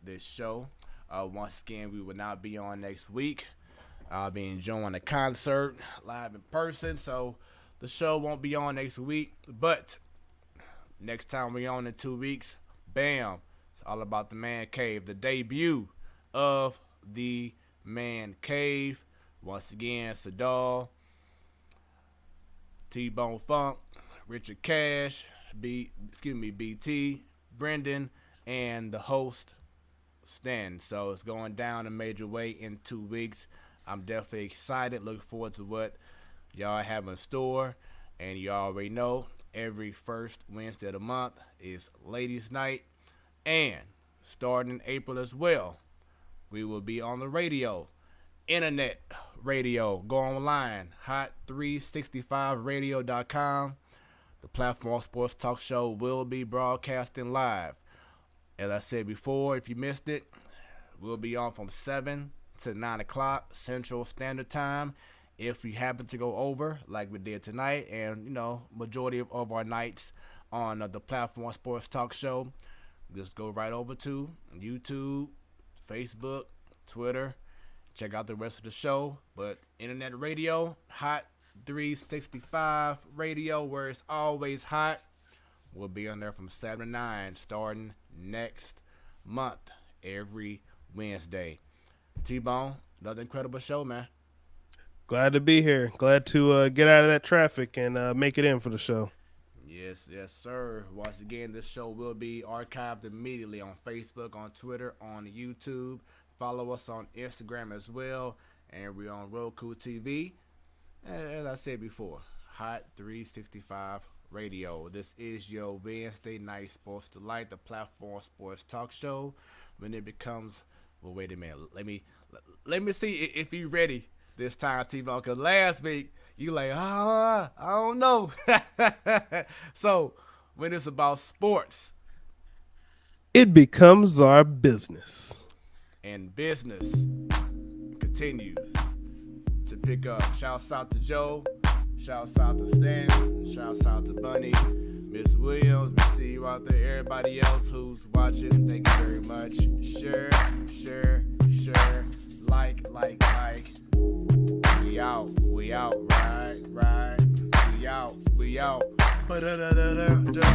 this show. Once again, we will not be on next week. I'll be enjoying a concert live in person, so the show won't be on next week. But next time we're on in 2 weeks, bam, it's all about the Man Cave, the debut of the Man Cave. Once again, Sadal, T-Bone Funk, Richard Cash, BT, Brendan, and the host, Stan. So it's going down a major way in 2 weeks. I'm definitely excited. Look forward to what y'all have in store. And you already know, every first Wednesday of the month is Ladies Night. And starting in April as well, we will be on the radio, internet radio. Go online, hot365radio.com. The platform sports talk show will be broadcasting live. As I said before, if you missed it, we'll be on from 7 to 9 o'clock Central Standard Time. If we happen to go over, like we did tonight, and, majority of our nights on the platform sports talk show, just go right over to YouTube, Facebook, Twitter. Check out the rest of the show. But internet radio, Hot 365 Radio, where it's always hot. We'll be on there from 7 to 9 starting next month, every Wednesday. T-Bone, another incredible show, man. Glad to be here. Glad to get out of that traffic and make it in for the show. Yes, sir. Once again, this show will be archived immediately on Facebook, on Twitter, on YouTube. Follow us on Instagram as well. And we're on Roku TV. As I said before, Hot 365 Radio. This is your Wednesday night Sports Delight, the platform sports talk show. When it becomes, well, wait a minute. Let me see if you're ready this time, T-Bone, because last week you like, I don't know. So when it's about sports, it becomes our business. And business continues to pick up. Shouts out to Joe. Shouts out to Stan. Shouts out to Bunny. Miss Williams, we see you out there. Everybody else who's watching, thank you very much. Share. Like. We out. Right. We out. Ba-da-da-da-da-da.